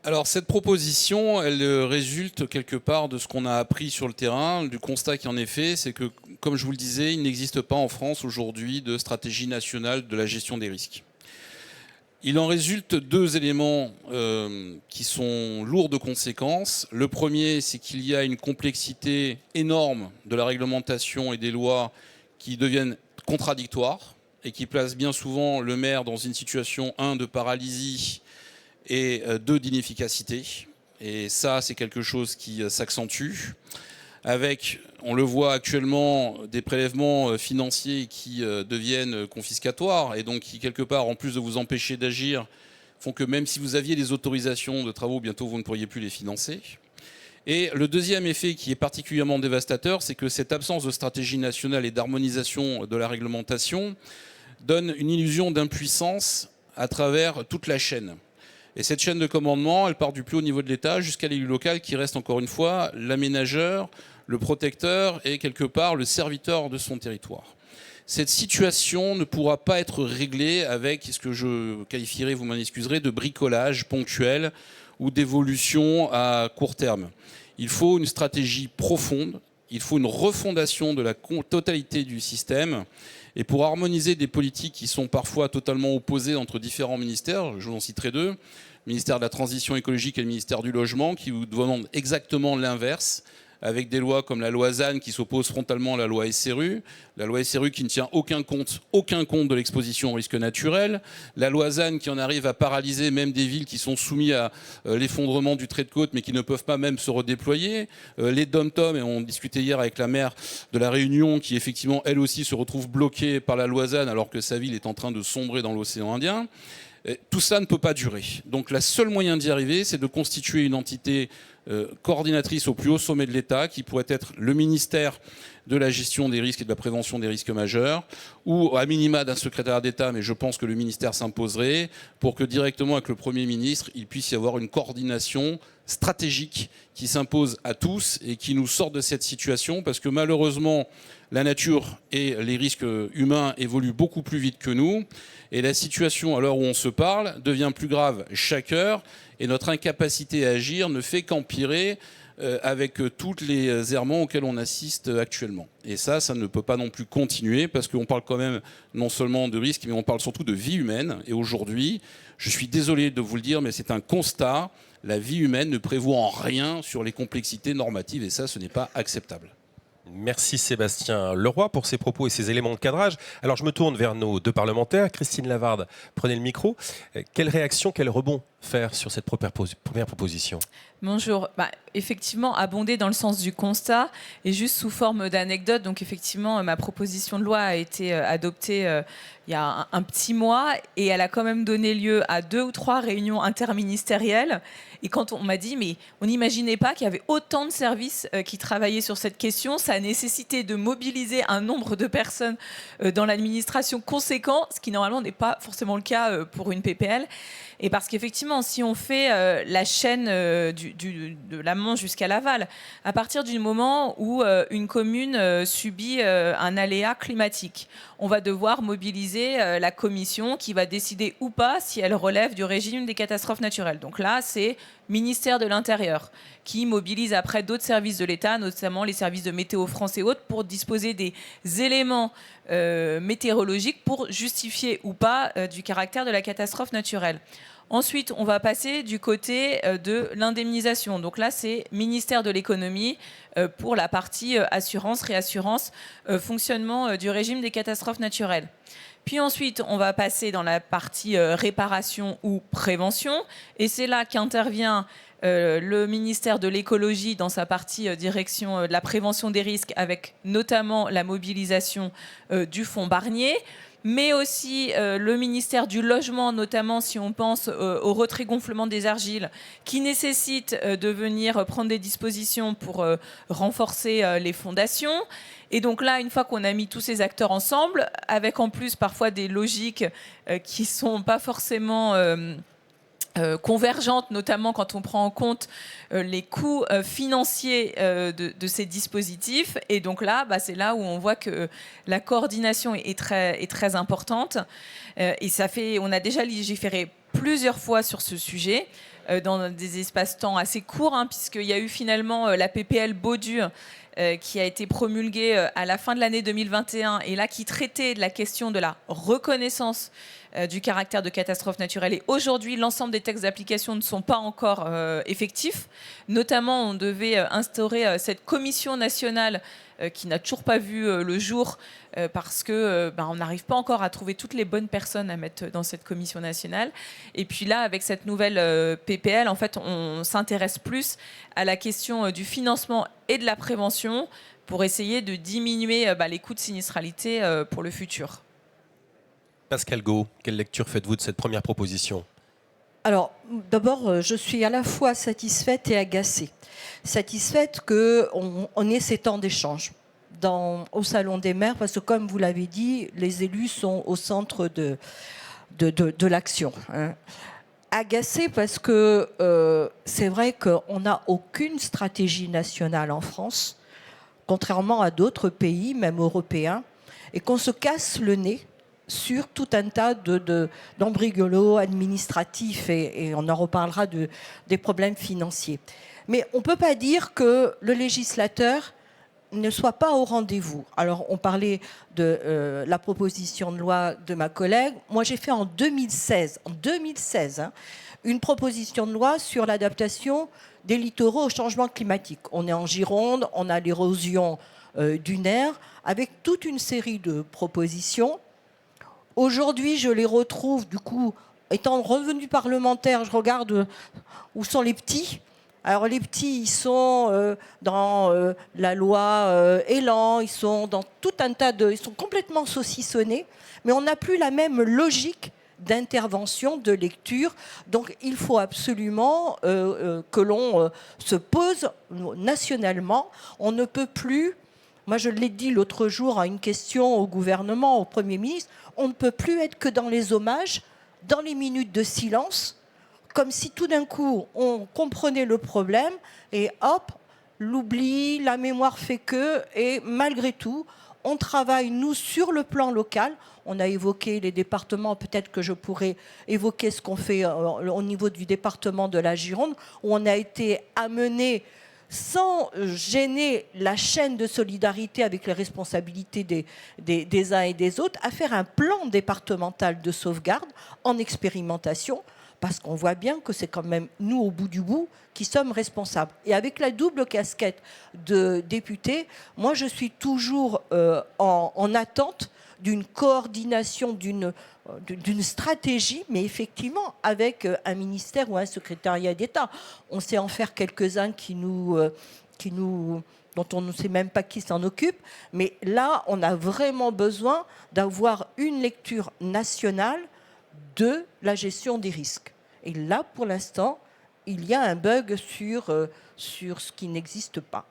Alors cette proposition, elle résulte quelque part de ce qu'on a appris sur le terrain, du constat qui en est fait, c'est que, comme je vous le disais, il n'existe pas en France aujourd'hui de stratégie nationale de la gestion des risques. Il en résulte 2 éléments qui sont lourds de conséquences. Le premier, c'est qu'il y a une complexité énorme de la réglementation et des lois qui deviennent contradictoires et qui placent bien souvent le maire dans une situation, 1, de paralysie et 2, d'inefficacité. Et ça, c'est quelque chose qui s'accentue. Avec, on le voit actuellement, des prélèvements financiers qui deviennent confiscatoires et donc qui, quelque part, en plus de vous empêcher d'agir, font que même si vous aviez des autorisations de travaux, bientôt vous ne pourriez plus les financer. Et le deuxième effet qui est particulièrement dévastateur, c'est que cette absence de stratégie nationale et d'harmonisation de la réglementation donne une illusion d'impuissance à travers toute la chaîne. Et cette chaîne de commandement, elle part du plus haut niveau de l'État jusqu'à l'élu local qui reste encore une fois l'aménageur, le protecteur et quelque part le serviteur de son territoire. Cette situation ne pourra pas être réglée avec ce que je qualifierais, vous m'en excuserez, de bricolage ponctuel ou d'évolution à court terme. Il faut une stratégie profonde, il faut une refondation de la totalité du système. Et pour harmoniser des politiques qui sont parfois totalement opposées entre différents ministères, je vous en citerai 2, le ministère de la Transition écologique et le ministère du Logement, qui vous demandent exactement l'inverse, avec des lois comme la loi ZAN qui s'oppose frontalement à la loi SRU qui ne tient aucun compte de l'exposition au risque naturel, la loi ZAN qui en arrive à paralyser même des villes qui sont soumises à l'effondrement du trait de côte mais qui ne peuvent pas même se redéployer, les DOM-TOM, et on discutait hier avec la maire de la Réunion qui effectivement elle aussi se retrouve bloquée par la loi ZAN alors que sa ville est en train de sombrer dans l'océan Indien. Tout ça ne peut pas durer. Donc le seul moyen d'y arriver, c'est de constituer une entité coordinatrice au plus haut sommet de l'État, qui pourrait être le ministère de la gestion des risques et de la prévention des risques majeurs, ou à minima d'un secrétaire d'État, mais je pense que le ministère s'imposerait, pour que directement avec le Premier ministre, il puisse y avoir une coordination stratégique qui s'impose à tous et qui nous sorte de cette situation, parce que malheureusement, la nature et les risques humains évoluent beaucoup plus vite que nous, et la situation, à l'heure où on se parle, devient plus grave chaque heure, et notre incapacité à agir ne fait qu'empirer avec tous les errements auxquels on assiste actuellement. Et ça ne peut pas non plus continuer, parce qu'on parle quand même non seulement de risques, mais on parle surtout de vie humaine. Et aujourd'hui, je suis désolé de vous le dire, mais c'est un constat, la vie humaine ne prévaut en rien sur les complexités normatives, et ça, ce n'est pas acceptable.
Merci Sébastien Leroy pour ses propos et ses éléments de cadrage. Alors je me tourne vers nos deux parlementaires. Christine Lavarde, prenez le micro. Quelle réaction, quel rebond faire sur cette première proposition ?
Bonjour. Effectivement, abonder dans le sens du constat et juste sous forme d'anecdote. Donc effectivement, ma proposition de loi a été adoptée il y a un petit mois et elle a quand même donné lieu à 2 ou 3 réunions interministérielles. Et quand on m'a dit, mais on n'imaginait pas qu'il y avait autant de services qui travaillaient sur cette question, ça a nécessité de mobiliser un nombre de personnes dans l'administration conséquent, ce qui normalement n'est pas forcément le cas pour une PPL. Et parce qu'effectivement, si on fait la chaîne de l'amont jusqu'à l'aval, à partir du moment où une commune subit un aléa climatique, on va devoir mobiliser la commission qui va décider ou pas si elle relève du régime des catastrophes naturelles. Donc là, c'est ministère de l'Intérieur qui mobilise après d'autres services de l'État, notamment les services de Météo France et autres, pour disposer des éléments météorologiques pour justifier ou pas du caractère de la catastrophe naturelle. Ensuite, on va passer du côté de l'indemnisation. Donc là, c'est ministère de l'économie pour la partie assurance, réassurance, fonctionnement du régime des catastrophes naturelles. Puis ensuite, on va passer dans la partie réparation ou prévention. Et c'est là qu'intervient le ministère de l'écologie dans sa partie direction de la prévention des risques, avec notamment la mobilisation du fonds Barnier, mais aussi le ministère du logement, notamment si on pense au retrait-gonflement des argiles, qui nécessite de venir prendre des dispositions pour renforcer les fondations. Et donc là, une fois qu'on a mis tous ces acteurs ensemble, avec en plus parfois des logiques qui ne sont pas forcément convergentes, notamment quand on prend en compte les coûts financiers de ces dispositifs. Et donc là, c'est là où on voit que la coordination est très importante. Et on a déjà légiféré plusieurs fois sur ce sujet, dans des espaces-temps assez courts, puisqu'il y a eu finalement la PPL Baudu, qui a été promulguée à la fin de l'année 2021 et là qui traitait de la question de la reconnaissance du caractère de catastrophe naturelle. Et aujourd'hui, l'ensemble des textes d'application ne sont pas encore effectifs. Notamment, on devait instaurer cette commission nationale qui n'a toujours pas vu le jour parce que on n'arrive pas encore à trouver toutes les bonnes personnes à mettre dans cette commission nationale. Et puis là, avec cette nouvelle PPL, en fait, on s'intéresse plus à la question du financement et de la prévention pour essayer de diminuer les coûts de sinistralité pour le futur.
Pascal Gaud, quelle lecture faites-vous de cette première proposition ?
Alors, d'abord, je suis à la fois satisfaite et agacée. Satisfaite qu'on ait ces temps d'échange au Salon des maires, parce que comme vous l'avez dit, les élus sont au centre de l'action. Agacée parce que c'est vrai qu'on n'a aucune stratégie nationale en France, contrairement à d'autres pays, même européens, et qu'on se casse le nez sur tout un tas d'embrigolos administratifs, et on en reparlera des problèmes financiers. Mais on ne peut pas dire que le législateur ne soit pas au rendez-vous. Alors, on parlait de la proposition de loi de ma collègue. Moi, j'ai fait en 2016, une proposition de loi sur l'adaptation des littoraux au changement climatique. On est en Gironde, on a l'érosion dunaire, avec toute une série de propositions. Aujourd'hui, je les retrouve, du coup, étant revenu parlementaire, je regarde où sont les petits. Alors, les petits, ils sont dans la loi Elan, ils sont dans tout un tas ils sont complètement saucissonnés, mais on n'a plus la même logique d'intervention, de lecture. Donc, il faut absolument que l'on se pose nationalement. On ne peut plus... Moi, je l'ai dit l'autre jour à une question au gouvernement, au Premier ministre, on ne peut plus être que dans les hommages, dans les minutes de silence, comme si tout d'un coup, on comprenait le problème et hop, l'oubli, la mémoire fait que, et malgré tout, on travaille, nous, sur le plan local. On a évoqué les départements, peut-être que je pourrais évoquer ce qu'on fait au niveau du département de la Gironde, où on a été amené, sans gêner la chaîne de solidarité avec les responsabilités des uns et des autres, à faire un plan départemental de sauvegarde en expérimentation parce qu'on voit bien que c'est quand même nous, au bout du bout, qui sommes responsables. Et avec la double casquette de député, moi, je suis toujours en attente d'une coordination, d'une stratégie, mais effectivement avec un ministère ou un secrétariat d'État. On sait en faire quelques-uns dont on ne sait même pas qui s'en occupe, mais là, on a vraiment besoin d'avoir une lecture nationale de la gestion des risques. Et là, pour l'instant, il y a un bug sur ce qui n'existe pas.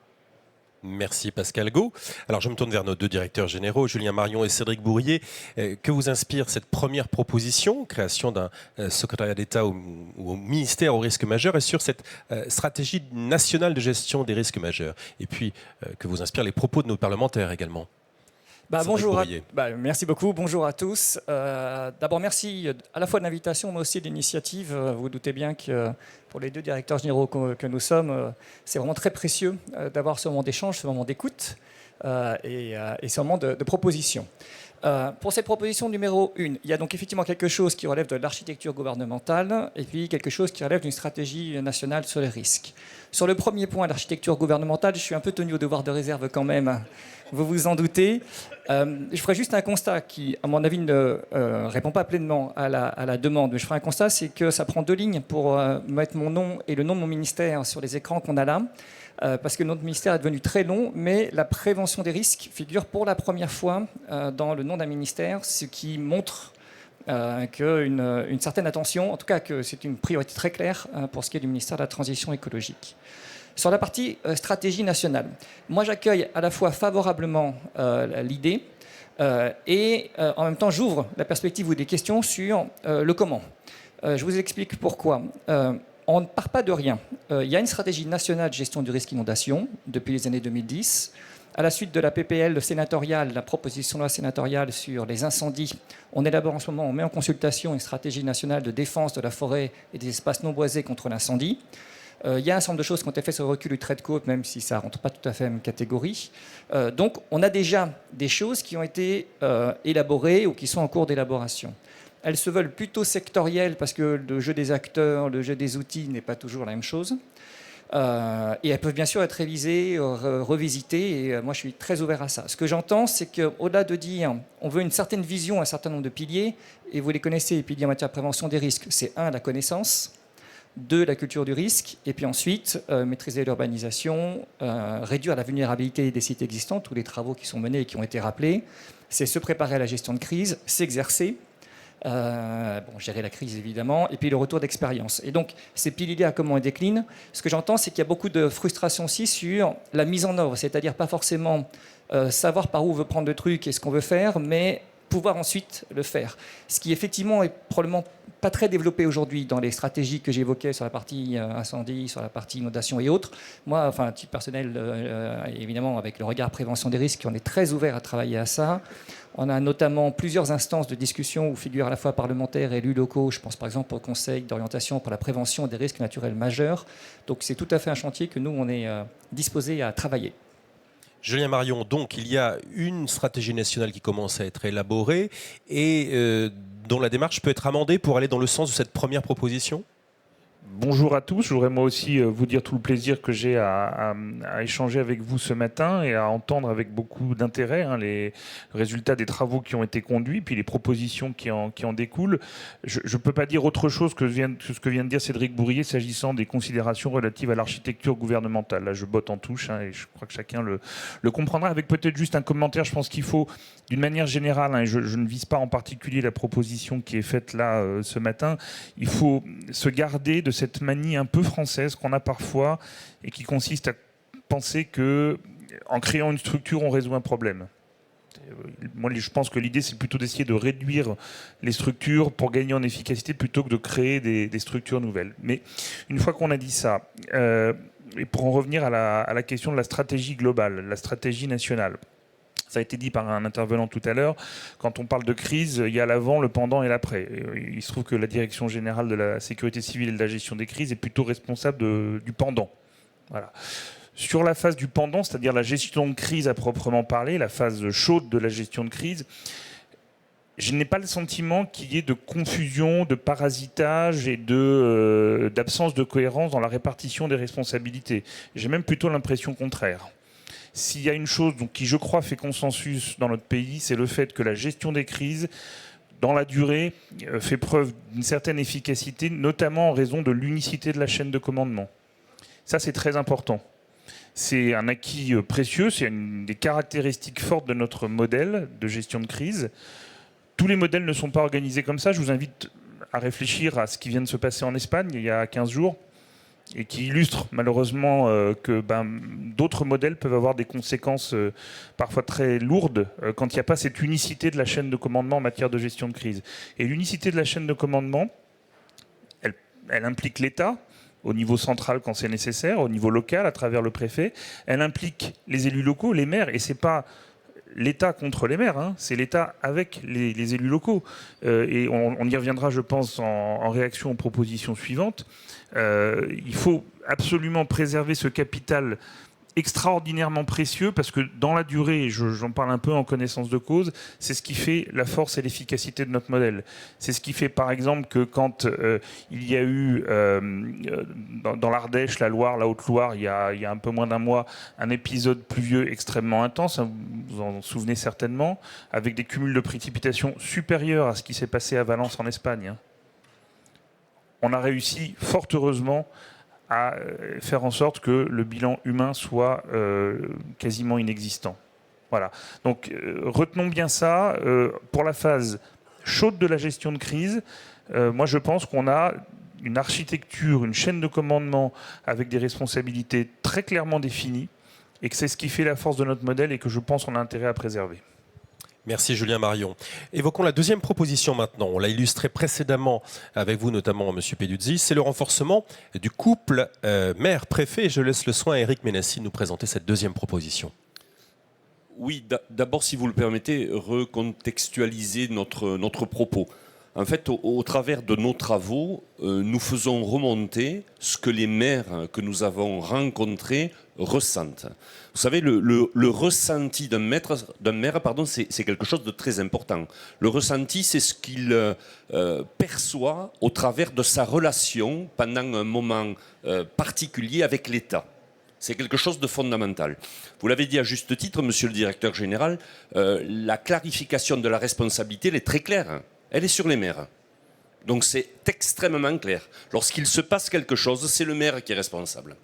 Merci Pascal Gaud. Alors je me tourne vers nos deux directeurs généraux, Julien Marion et Cédric Bourrier. Que vous inspire cette première proposition, création d'un secrétariat d'État au ministère aux risques majeurs, et sur cette stratégie nationale de gestion des risques majeurs? Et puis, que vous inspirent les propos de nos parlementaires également?
Bonjour, merci beaucoup, bonjour à tous. D'abord, merci à la fois de l'invitation, mais aussi de l'initiative. Vous vous doutez bien que pour les deux directeurs généraux que nous sommes, c'est vraiment très précieux d'avoir ce moment d'échange, ce moment d'écoute et ce moment de proposition. Pour cette proposition numéro 1, il y a donc effectivement quelque chose qui relève de l'architecture gouvernementale et puis quelque chose qui relève d'une stratégie nationale sur les risques. Sur le premier point, l'architecture gouvernementale, je suis un peu tenu au devoir de réserve quand même, vous vous en doutez. Je ferai juste un constat qui, à mon avis, ne répond pas pleinement à la demande. Mais je ferai un constat, c'est que ça prend 2 lignes pour mettre mon nom et le nom de mon ministère sur les écrans qu'on a là. Parce que notre ministère est devenu très long, mais la prévention des risques figure pour la première fois dans le nom d'un ministère, ce qui montre qu'une certaine attention, en tout cas que c'est une priorité très claire pour ce qui est du ministère de la Transition écologique. Sur la partie stratégie nationale, moi j'accueille à la fois favorablement l'idée et en même temps j'ouvre la perspective ou des questions sur le comment. Je vous explique pourquoi. On ne part pas de rien. Il y a une stratégie nationale de gestion du risque inondation depuis les années 2010. À la suite de la PPL sénatoriale, la proposition de loi sénatoriale sur les incendies, on élabore en ce moment, on met en consultation une stratégie nationale de défense de la forêt et des espaces non boisés contre l'incendie. Il y a un certain nombre de choses qui ont été faites sur le recul du trait de côte, même si ça ne rentre pas tout à fait dans la même catégorie. Donc on a déjà des choses qui ont été élaborées ou qui sont en cours d'élaboration. Elles se veulent plutôt sectorielles parce que le jeu des acteurs, le jeu des outils n'est pas toujours la même chose. Et elles peuvent bien sûr être révisées, revisitées, et moi je suis très ouvert à ça. Ce que j'entends, c'est qu'au-delà de dire on veut une certaine vision, un certain nombre de piliers, et vous les connaissez, les piliers en matière de prévention des risques, c'est 1, la connaissance, 2, la culture du risque, et puis ensuite maîtriser l'urbanisation, réduire la vulnérabilité des sites existants, tous les travaux qui sont menés et qui ont été rappelés, c'est se préparer à la gestion de crise, s'exercer, gérer la crise évidemment, et puis le retour d'expérience. Et donc ces piliers-là, comment on décline, ce que j'entends, c'est qu'il y a beaucoup de frustration aussi sur la mise en œuvre, c'est-à-dire pas forcément savoir par où on veut prendre le truc et ce qu'on veut faire, mais pouvoir ensuite le faire. Ce qui effectivement est probablement pas très développé aujourd'hui dans les stratégies que j'évoquais sur la partie incendie, sur la partie inondation et autres. Moi, enfin, à titre personnel, évidemment, avec le regard prévention des risques, on est très ouvert à travailler à ça. On a notamment plusieurs instances de discussion où figurent à la fois parlementaires et élus locaux. Je pense par exemple au Conseil d'orientation pour la prévention des risques naturels majeurs. Donc c'est tout à fait un chantier que nous, on est disposés à travailler.
Julien Marion, donc il y a une stratégie nationale qui commence à être élaborée et dont la démarche peut être amendée pour aller dans le sens de cette première proposition ?
Bonjour à tous, je voudrais moi aussi vous dire tout le plaisir que j'ai à échanger avec vous ce matin et à entendre avec beaucoup d'intérêt les résultats des travaux qui ont été conduits, puis les propositions qui en découlent. Je ne peux pas dire autre chose que ce que vient de dire Cédric Bourrier s'agissant des considérations relatives à l'architecture gouvernementale. Là, je botte en touche et je crois que chacun le comprendra. Avec peut-être juste un commentaire, je pense qu'il faut, d'une manière générale, et je ne vise pas en particulier la proposition qui est faite là ce matin, il faut se garder de cette manie un peu française qu'on a parfois et qui consiste à penser que en créant une structure, on résout un problème. Moi, je pense que l'idée, c'est plutôt d'essayer de réduire les structures pour gagner en efficacité plutôt que de créer des structures nouvelles. Mais une fois qu'on a dit ça, et pour en revenir à la question de la stratégie globale, la stratégie nationale, ça a été dit par un intervenant tout à l'heure, quand on parle de crise, il y a l'avant, le pendant et l'après. Il se trouve que la Direction générale de la sécurité civile et de la gestion des crises est plutôt responsable du pendant. Voilà. Sur la phase du pendant, c'est-à-dire la gestion de crise à proprement parler, la phase chaude de la gestion de crise, je n'ai pas le sentiment qu'il y ait de confusion, de parasitage et d'absence de cohérence dans la répartition des responsabilités. J'ai même plutôt l'impression contraire. S'il y a une chose qui, je crois, fait consensus dans notre pays, c'est le fait que la gestion des crises, dans la durée, fait preuve d'une certaine efficacité, notamment en raison de l'unicité de la chaîne de commandement. Ça, c'est très important. C'est un acquis précieux, c'est une des caractéristiques fortes de notre modèle de gestion de crise. Tous les modèles ne sont pas organisés comme ça. Je vous invite à réfléchir à ce qui vient de se passer en Espagne il y a 15 jours et qui illustre malheureusement que d'autres modèles peuvent avoir des conséquences parfois très lourdes quand il n'y a pas cette unicité de la chaîne de commandement en matière de gestion de crise. Et l'unicité de la chaîne de commandement, elle implique l'État, au niveau central quand c'est nécessaire, au niveau local à travers le préfet. Elle implique les élus locaux, les maires, et c'est pas l'État contre les maires, c'est l'État avec les élus locaux. Et on y reviendra, je pense, en réaction aux propositions suivantes. Il faut absolument préserver ce capital extraordinairement précieux parce que dans la durée, j'en parle un peu en connaissance de cause, c'est ce qui fait la force et l'efficacité de notre modèle. C'est ce qui fait par exemple que quand il y a eu dans l'Ardèche, la Loire, la Haute-Loire, il y a un peu moins d'un mois, un épisode pluvieux extrêmement intense, vous vous en souvenez certainement, avec des cumuls de précipitations supérieurs à ce qui s'est passé à Valence en Espagne. On a réussi fort heureusement à faire en sorte que le bilan humain soit quasiment inexistant. Voilà. Donc retenons bien ça. Pour la phase chaude de la gestion de crise, moi je pense qu'on a une architecture, une chaîne de commandement avec des responsabilités très clairement définies et que c'est ce qui fait la force de notre modèle et que je pense qu'on a intérêt à préserver.
Merci Julien Marion. Évoquons la deuxième proposition maintenant. On l'a illustré précédemment avec vous, notamment M. Peduzzi. C'est le renforcement du couple maire-préfet. Je laisse le soin à Éric Ménassi de nous présenter cette deuxième proposition.
Oui, d'abord, si vous le permettez, recontextualiser notre propos. En fait, au travers de nos travaux, nous faisons remonter ce que les maires que nous avons rencontrés ressentent. Vous savez, le ressenti d'un maire, c'est quelque chose de très important. Le ressenti, c'est ce qu'il perçoit au travers de sa relation pendant un moment particulier avec l'État. C'est quelque chose de fondamental. Vous l'avez dit à juste titre, monsieur le directeur général, la clarification de la responsabilité, elle est très claire. Elle est sur les maires. Donc c'est extrêmement clair. Lorsqu'il se passe quelque chose, c'est le maire qui est responsable.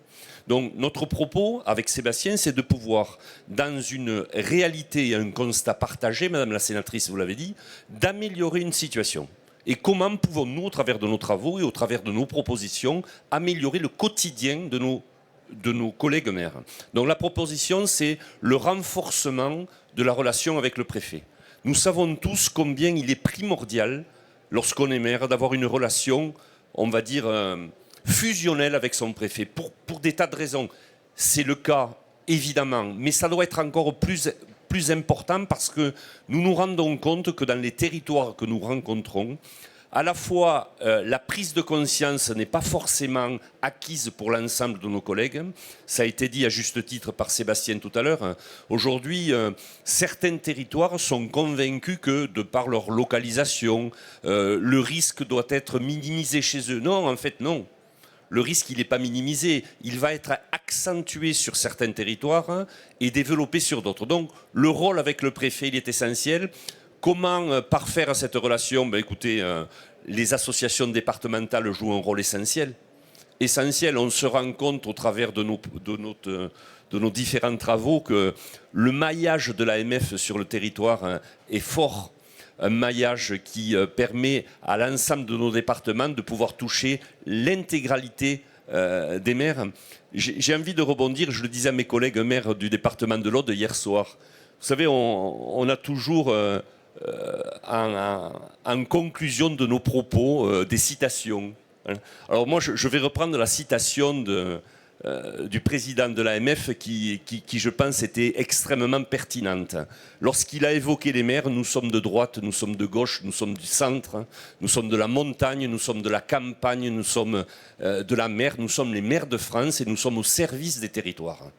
Donc notre propos avec Sébastien, c'est de pouvoir, dans une réalité et un constat partagé, Madame la sénatrice, vous l'avez dit, d'améliorer une situation. Et comment pouvons-nous, au travers de nos travaux et au travers de nos propositions, améliorer le quotidien de nos collègues maires. Donc la proposition, c'est le renforcement de la relation avec le préfet. Nous savons tous combien il est primordial, lorsqu'on est maire, d'avoir une relation, on va dire, fusionnelle avec son préfet, pour des tas de raisons. C'est le cas, évidemment, mais ça doit être encore plus important parce que nous nous rendons compte que dans les territoires que nous rencontrons, à la fois, la prise de conscience n'est pas forcément acquise pour l'ensemble de nos collègues. Ça a été dit à juste titre par Sébastien tout à l'heure. Aujourd'hui, certains territoires sont convaincus que, de par leur localisation, le risque doit être minimisé chez eux. Non, en fait, non. Le risque, il n'est pas minimisé. Il va être accentué sur certains territoires et développé sur d'autres. Donc, le rôle avec le préfet, il est essentiel. Comment parfaire cette relation ? Écoutez, les associations départementales jouent un rôle essentiel. Essentiel, on se rend compte au travers de nos différents travaux que le maillage de l'AMF sur le territoire est fort. Un maillage qui permet à l'ensemble de nos départements de pouvoir toucher l'intégralité des maires. J'ai envie de rebondir, je le disais à mes collègues maires du département de l'Aude hier soir. Vous savez, on a toujours... en conclusion de nos propos, des citations. Alors moi, je vais reprendre la citation du président de l'AMF qui, je pense, était extrêmement pertinente. Lorsqu'il a évoqué les maires, nous sommes de droite, nous sommes de gauche, nous sommes du centre, nous sommes de la montagne, nous sommes de la campagne, nous sommes de la mer, nous sommes les maires de France et nous sommes au service des territoires.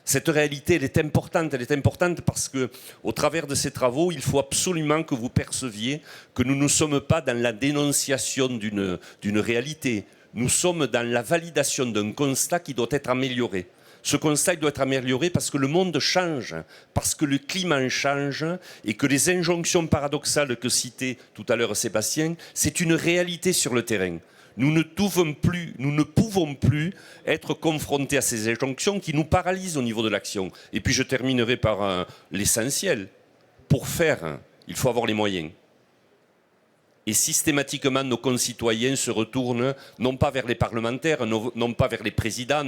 Cette réalité, elle est importante. Elle est importante parce que, au travers de ces travaux, il faut absolument que vous perceviez que nous ne sommes pas dans la dénonciation d'une réalité. Nous sommes dans la validation d'un constat qui doit être amélioré. Ce constat doit être amélioré parce que le monde change, parce que le climat change et que les injonctions paradoxales que citait tout à l'heure Sébastien, c'est une réalité sur le terrain. Nous ne pouvons plus être confrontés à ces injonctions qui nous paralysent au niveau de l'action. Et puis je terminerai par l'essentiel. Pour faire, il faut avoir les moyens. Et systématiquement, nos concitoyens se retournent non pas vers les parlementaires, non pas vers les présidents,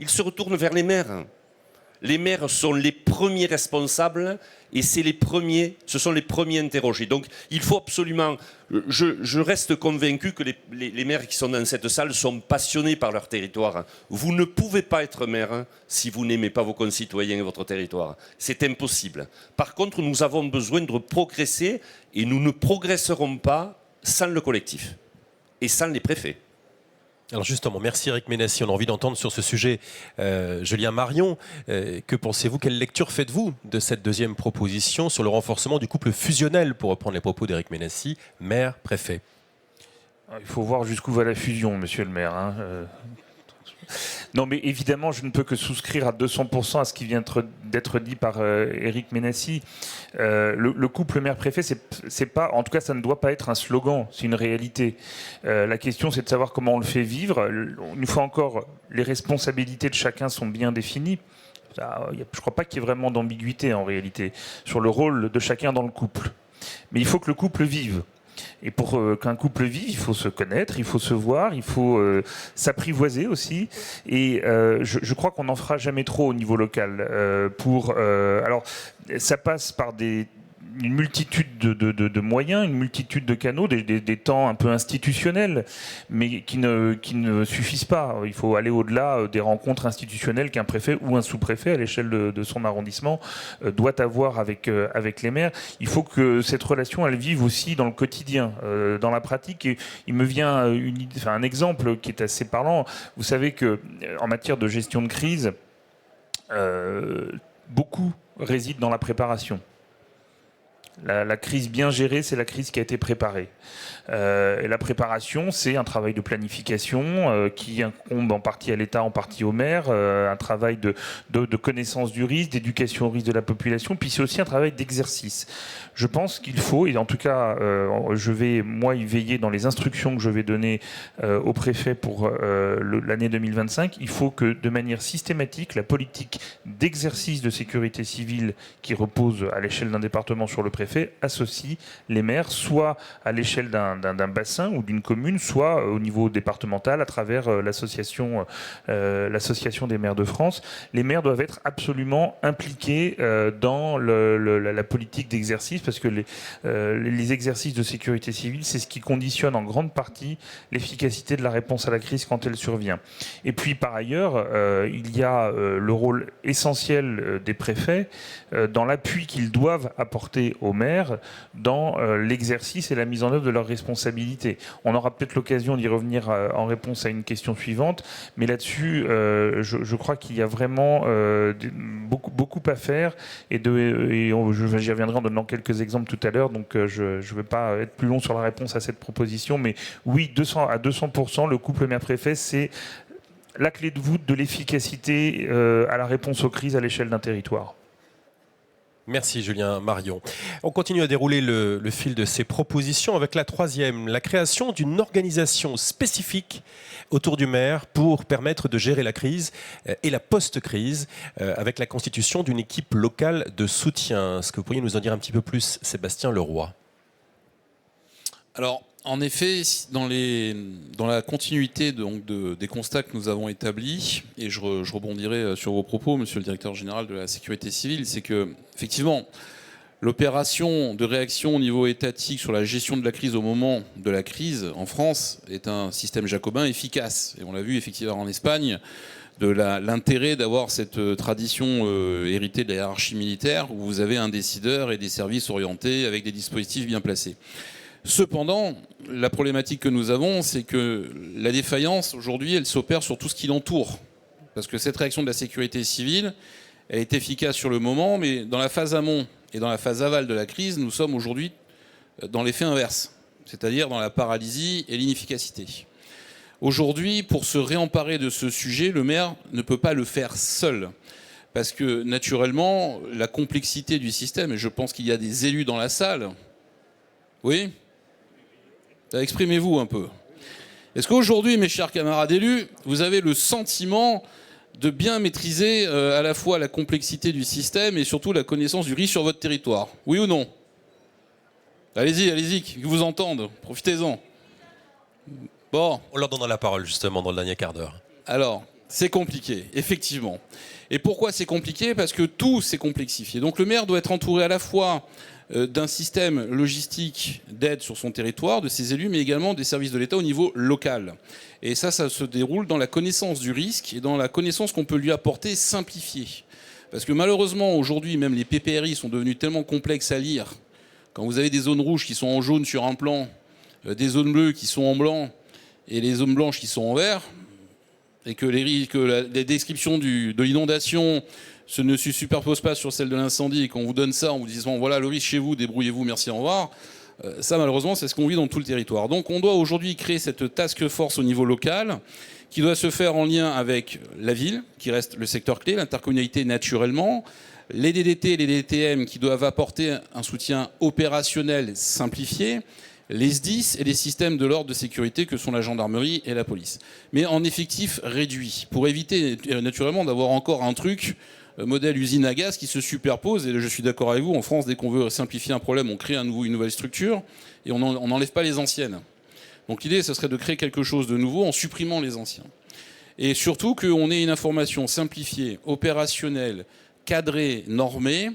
ils se retournent vers les maires. Les maires sont les premiers responsables et ce sont les premiers interrogés. Donc il faut absolument... Je reste convaincu que les maires qui sont dans cette salle sont passionnés par leur territoire. Vous ne pouvez pas être maire si vous n'aimez pas vos concitoyens et votre territoire. C'est impossible. Par contre, nous avons besoin de progresser et nous ne progresserons pas sans le collectif et sans les préfets.
Alors justement, merci Eric Ménassi. On a envie d'entendre sur ce sujet Julien Marion. Que pensez-vous, quelle lecture faites-vous de cette deuxième proposition sur le renforcement du couple fusionnel, pour reprendre les propos d'Eric Ménassi, maire-préfet?
Il faut voir jusqu'où va la fusion, monsieur le maire. Non, mais évidemment, je ne peux que souscrire à 200% à ce qui vient d'être dit par Eric Ménassi. Le couple maire-préfet, c'est pas, en tout cas, ça ne doit pas être un slogan, c'est une réalité. La question, c'est de savoir comment on le fait vivre. Une fois encore, les responsabilités de chacun sont bien définies. Je ne crois pas qu'il y ait vraiment d'ambiguïté, en réalité, sur le rôle de chacun dans le couple. Mais il faut que le couple vive. Et pour qu'un couple vive, il faut se connaître, il faut se voir, il faut s'apprivoiser aussi. Et je crois qu'on n'en fera jamais trop au niveau local. Alors, ça passe par une multitude de moyens, une multitude de canaux, des temps un peu institutionnels, mais qui ne suffisent pas. Il faut aller au-delà des rencontres institutionnelles qu'un préfet ou un sous-préfet à l'échelle de son arrondissement doit avoir avec les maires. Il faut que cette relation, elle vive aussi dans le quotidien, dans la pratique. Et il me vient un exemple qui est assez parlant. Vous savez qu'en matière de gestion de crise, beaucoup réside dans la préparation. La crise bien gérée, c'est la crise qui a été préparée. Et la préparation, c'est un travail de planification qui incombe en partie à l'État, en partie au maire, un travail de connaissance du risque, d'éducation au risque de la population, puis c'est aussi un travail d'exercice. Je pense qu'il faut, et en tout cas, je vais, moi, y veiller dans les instructions que je vais donner au préfet pour l'année 2025, il faut que, de manière systématique, la politique d'exercice de sécurité civile qui repose à l'échelle d'un département sur le préfet associe les maires, soit à l'échelle d'un bassin ou d'une commune, soit au niveau départemental à travers l'association des maires de France. Les maires doivent être absolument impliqués dans la politique d'exercice, parce que les exercices de sécurité civile, c'est ce qui conditionne en grande partie l'efficacité de la réponse à la crise quand elle survient. Et puis par ailleurs, il y a le rôle essentiel des préfets dans l'appui qu'ils doivent apporter aux maires dans l'exercice et la mise en œuvre de leurs responsabilités. On aura peut-être l'occasion d'y revenir en réponse à une question suivante, mais là-dessus, je crois qu'il y a vraiment beaucoup à faire, et j'y reviendrai en donnant quelques exemples tout à l'heure, donc je ne vais pas être plus long sur la réponse à cette proposition, mais oui, à 200%, le couple maire-préfet, c'est la clé de voûte de l'efficacité à la réponse aux crises à l'échelle d'un territoire.
Merci Julien Marion. On continue à dérouler le fil de ces propositions avec la troisième, la création d'une organisation spécifique autour du maire pour permettre de gérer la crise et la post-crise avec la constitution d'une équipe locale de soutien. Est-ce que vous pourriez nous en dire un petit peu plus, Sébastien Leroy?
Alors, en effet, dans la continuité des constats que nous avons établis, et je rebondirai sur vos propos, monsieur le directeur général de la sécurité civile, c'est que, effectivement, l'opération de réaction au niveau étatique sur la gestion de la crise au moment de la crise en France est un système jacobin efficace. Et on l'a vu effectivement en Espagne, de l'intérêt d'avoir cette tradition héritée de la hiérarchie militaire, où vous avez un décideur et des services orientés avec des dispositifs bien placés. Cependant, la problématique que nous avons, c'est que la défaillance, aujourd'hui, elle s'opère sur tout ce qui l'entoure. parce que cette réaction de la sécurité civile, elle est efficace sur le moment, mais dans la phase amont et dans la phase aval de la crise, nous sommes aujourd'hui dans l'effet inverse, c'est-à-dire dans la paralysie et l'inefficacité. Aujourd'hui, pour se réemparer de ce sujet, le maire ne peut pas le faire seul. Parce que, naturellement, la complexité du système, et je pense qu'il y a des élus dans la salle. Oui ? Exprimez-vous un peu. Est-ce qu'aujourd'hui, mes chers camarades élus, vous avez le sentiment de bien maîtriser à la fois la complexité du système et surtout la connaissance du risque sur votre territoire ? Oui ou non ? Allez-y, qu'ils vous entendent. Profitez-en. Bon.
On leur donnera la parole justement dans le dernier quart d'heure.
Alors, c'est compliqué, effectivement. Et pourquoi c'est compliqué ? Parce que tout s'est complexifié. Donc le maire doit être entouré à la fois d'un système logistique d'aide sur son territoire, de ses élus, mais également des services de l'État au niveau local. Et ça se déroule dans la connaissance du risque et dans la connaissance qu'on peut lui apporter simplifiée. Parce que malheureusement, aujourd'hui, même les PPRI sont devenus tellement complexes à lire. Quand vous avez des zones rouges qui sont en jaune sur un plan, des zones bleues qui sont en blanc, et les zones blanches qui sont en vert, et que les descriptions de l'inondation ne se superposent pas sur celles de l'incendie, et qu'on vous donne ça en vous disant voilà le risque chez vous, débrouillez-vous, merci, au revoir, ça malheureusement c'est ce qu'on vit dans tout le territoire. Donc on doit aujourd'hui créer cette task force au niveau local, qui doit se faire en lien avec la ville, qui reste le secteur clé, l'intercommunalité naturellement, les DDT et les DTM qui doivent apporter un soutien opérationnel simplifié, les SDIS et les systèmes de l'ordre de sécurité que sont la gendarmerie et la police. Mais en effectif réduit, pour éviter naturellement d'avoir encore un truc, modèle usine à gaz, qui se superpose. Et je suis d'accord avec vous, en France, dès qu'on veut simplifier un problème, on crée une nouvelle structure et on n'enlève pas les anciennes. Donc l'idée, ce serait de créer quelque chose de nouveau en supprimant les anciens. Et surtout qu'on ait une information simplifiée, opérationnelle, cadrée, normée,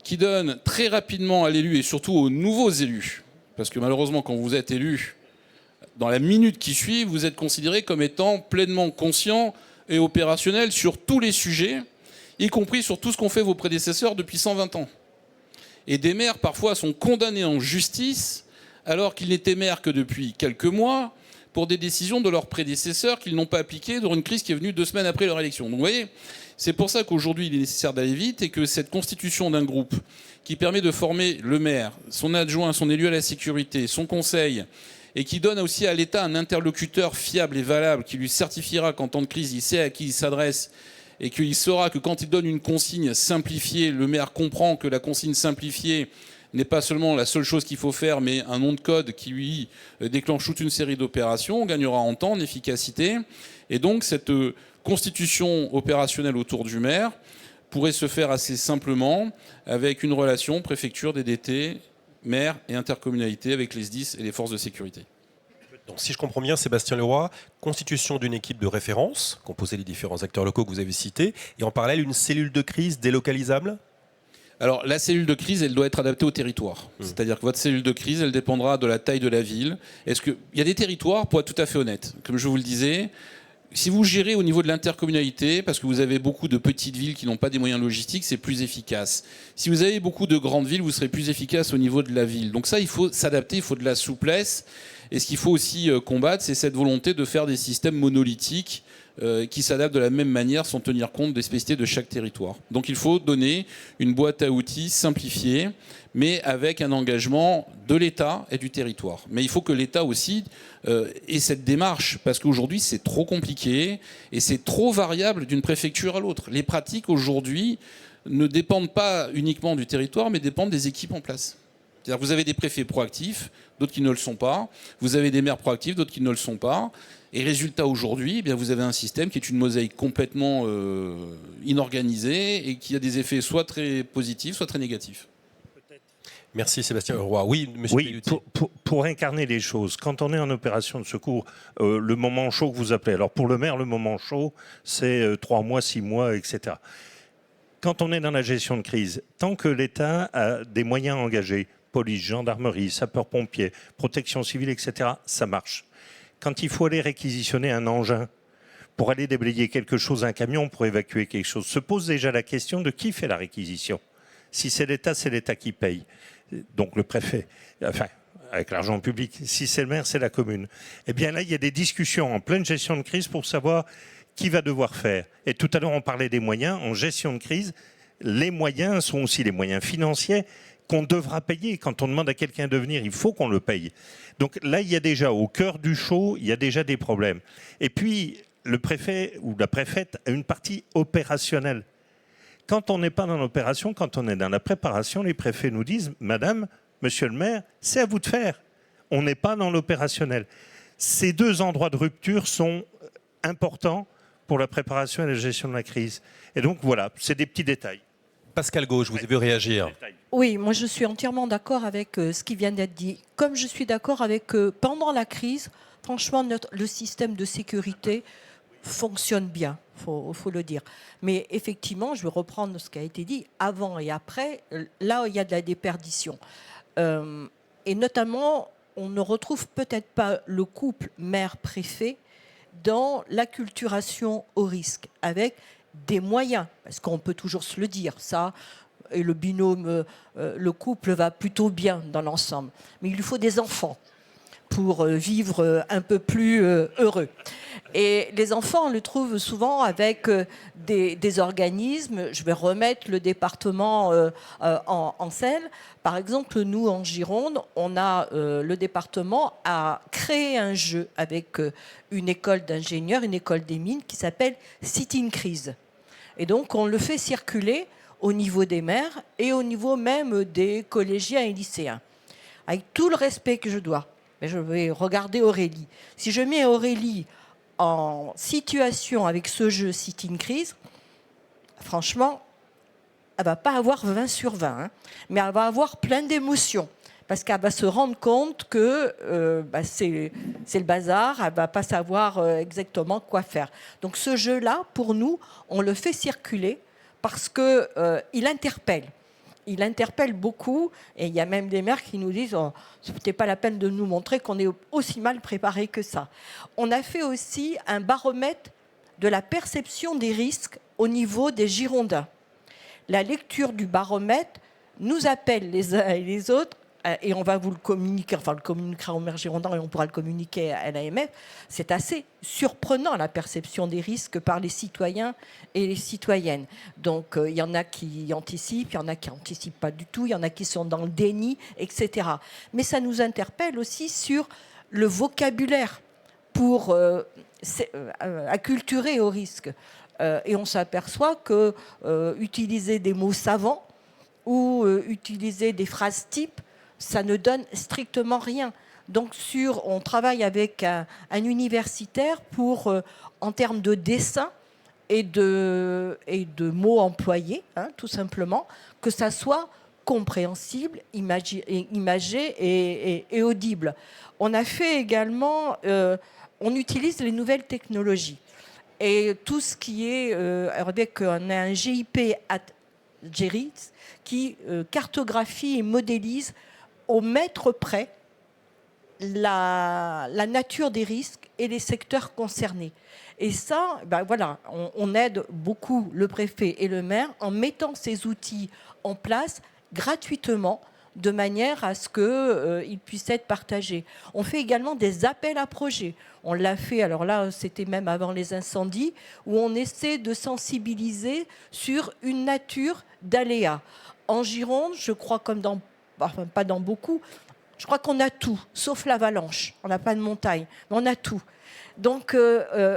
qui donne très rapidement à l'élu et surtout aux nouveaux élus. Parce que malheureusement, quand vous êtes élu, dans la minute qui suit, vous êtes considéré comme étant pleinement conscient et opérationnel sur tous les sujets, y compris sur tout ce qu'ont fait vos prédécesseurs depuis 120 ans. Et des maires, parfois, sont condamnés en justice, alors qu'ils n'étaient maires que depuis quelques mois, pour des décisions de leurs prédécesseurs qu'ils n'ont pas appliquées dans une crise qui est venue 2 semaines après leur élection. Donc vous voyez, c'est pour ça qu'aujourd'hui, il est nécessaire d'aller vite et que cette constitution d'un groupe qui permet de former le maire, son adjoint, son élu à la sécurité, son conseil, et qui donne aussi à l'État un interlocuteur fiable et valable qui lui certifiera qu'en temps de crise, il sait à qui il s'adresse et qu'il saura que quand il donne une consigne simplifiée, le maire comprend que la consigne simplifiée n'est pas seulement la seule chose qu'il faut faire, mais un nom de code qui lui déclenche toute une série d'opérations. On gagnera en temps, en efficacité. Et donc cette constitution opérationnelle autour du maire pourrait se faire assez simplement avec une relation préfecture, DDT, maire et intercommunalité avec les SDIS et les forces de sécurité.
Donc, si je comprends bien, Sébastien Leroy, constitution d'une équipe de référence, composée des différents acteurs locaux que vous avez cités, et en parallèle une cellule de crise délocalisable ?
Alors la cellule de crise, elle doit être adaptée au territoire. C'est-à-dire que votre cellule de crise, elle dépendra de la taille de la ville. Il y a des territoires, pour être tout à fait honnête, comme je vous le disais, si vous gérez au niveau de l'intercommunalité, parce que vous avez beaucoup de petites villes qui n'ont pas des moyens logistiques, c'est plus efficace. Si vous avez beaucoup de grandes villes, vous serez plus efficace au niveau de la ville. Donc ça, il faut s'adapter, il faut de la souplesse. Et ce qu'il faut aussi combattre, c'est cette volonté de faire des systèmes monolithiques qui s'adaptent de la même manière sans tenir compte des spécificités de chaque territoire. Donc il faut donner une boîte à outils simplifiée, mais avec un engagement de l'État et du territoire. Mais il faut que l'État aussi ait cette démarche, parce qu'aujourd'hui c'est trop compliqué et c'est trop variable d'une préfecture à l'autre. Les pratiques aujourd'hui ne dépendent pas uniquement du territoire, mais dépendent des équipes en place. C'est-à-dire que vous avez des préfets proactifs, d'autres qui ne le sont pas. Vous avez des maires proactifs, d'autres qui ne le sont pas. Et résultat, aujourd'hui, eh bien, vous avez un système qui est une mosaïque complètement inorganisée et qui a des effets soit très positifs, soit très négatifs.
Merci Sébastien Leroy. Oui, monsieur Pelluti.
Pour incarner les choses, quand on est en opération de secours, le moment chaud que vous appelez, alors pour le maire, le moment chaud, c'est 3 mois, 6 mois, etc. Quand on est dans la gestion de crise, tant que l'État a des moyens engagés, police, gendarmerie, sapeurs-pompiers, protection civile, etc., ça marche. Quand il faut aller réquisitionner un engin pour aller déblayer quelque chose, un camion pour évacuer quelque chose, se pose déjà la question de qui fait la réquisition. Si c'est l'État qui paye, donc le préfet, enfin, avec l'argent public. Si c'est le maire, c'est la commune. Eh bien là, il y a des discussions en pleine gestion de crise pour savoir qui va devoir faire? Et tout à l'heure, on parlait des moyens. En gestion de crise, les moyens sont aussi les moyens financiers qu'on devra payer. Quand on demande à quelqu'un de venir, il faut qu'on le paye. Donc là, il y a déjà, au cœur du show, il y a déjà des problèmes. Et puis, le préfet ou la préfète a une partie opérationnelle. Quand on n'est pas dans l'opération, quand on est dans la préparation, les préfets nous disent « Madame, Monsieur le maire, c'est à vous de faire ». On n'est pas dans l'opérationnel. Ces deux endroits de rupture sont importants pour la préparation et la gestion de la crise. Et donc voilà, c'est des petits détails.
Pascal Gauche, vous avez réagir.
Oui, moi je suis entièrement d'accord avec ce qui vient d'être dit. Comme je suis d'accord avec pendant la crise, franchement, le système de sécurité fonctionne bien, faut le dire. Mais effectivement, je vais reprendre ce qui a été dit, avant et après, là il y a de la déperdition. Et notamment, on ne retrouve peut-être pas le couple maire-préfet dans l'acculturation au risque, avec des moyens, parce qu'on peut toujours se le dire, ça, et le binôme, le couple va plutôt bien dans l'ensemble. Mais il lui faut des enfants pour vivre un peu plus heureux. Et les enfants, on le trouve souvent avec des organismes. Je vais remettre le département en scène. Par exemple, nous, en Gironde, on a le département a créé un jeu avec une école d'ingénieurs, une école des mines qui s'appelle City in Crise. Et donc, on le fait circuler au niveau des maires et au niveau même des collégiens et lycéens. Avec tout le respect que je dois. Mais je vais regarder Aurélie. Si je mets Aurélie en situation avec ce jeu City in Crise, franchement, elle ne va pas avoir 20 sur 20, hein, mais elle va avoir plein d'émotions. Parce qu'elle va se rendre compte que c'est le bazar, elle ne va pas savoir exactement quoi faire. Donc ce jeu-là, pour nous, on le fait circuler parce qu'il interpelle. Il interpelle beaucoup, et il y a même des maires qui nous disent oh, « ce n'était pas la peine de nous montrer qu'on est aussi mal préparé que ça ». On a fait aussi un baromètre de la perception des risques au niveau des Girondins. La lecture du baromètre nous appelle les uns et les autres, et on va vous le communiquer, enfin on le communiquera au maire Girondin et on pourra le communiquer à l'AMF. C'est assez surprenant la perception des risques par les citoyens et les citoyennes. Donc il y en a qui anticipent, il y en a qui n'anticipent pas du tout, il y en a qui sont dans le déni, etc. Mais ça nous interpelle aussi sur le vocabulaire pour acculturer au risque. Et on s'aperçoit que utiliser des mots savants ou utiliser des phrases types, ça ne donne strictement rien. Donc on travaille avec un universitaire pour, en termes de dessin et de mots employés, hein, tout simplement, que ça soit compréhensible, imagé et audible. On a fait également, on utilise les nouvelles technologies. Et tout ce qui est, on a un GIP Gerit qui cartographie et modélise au mètre près la nature des risques et les secteurs concernés. Et ça, voilà, on aide beaucoup le préfet et le maire en mettant ces outils en place gratuitement de manière à ce qu'ils puissent être partagés. On fait également des appels à projets. On l'a fait, alors là, c'était même avant les incendies, où on essaie de sensibiliser sur une nature d'aléas. En Gironde, je crois comme pas dans beaucoup, je crois qu'on a tout, sauf l'avalanche. On n'a pas de montagne, mais on a tout. Donc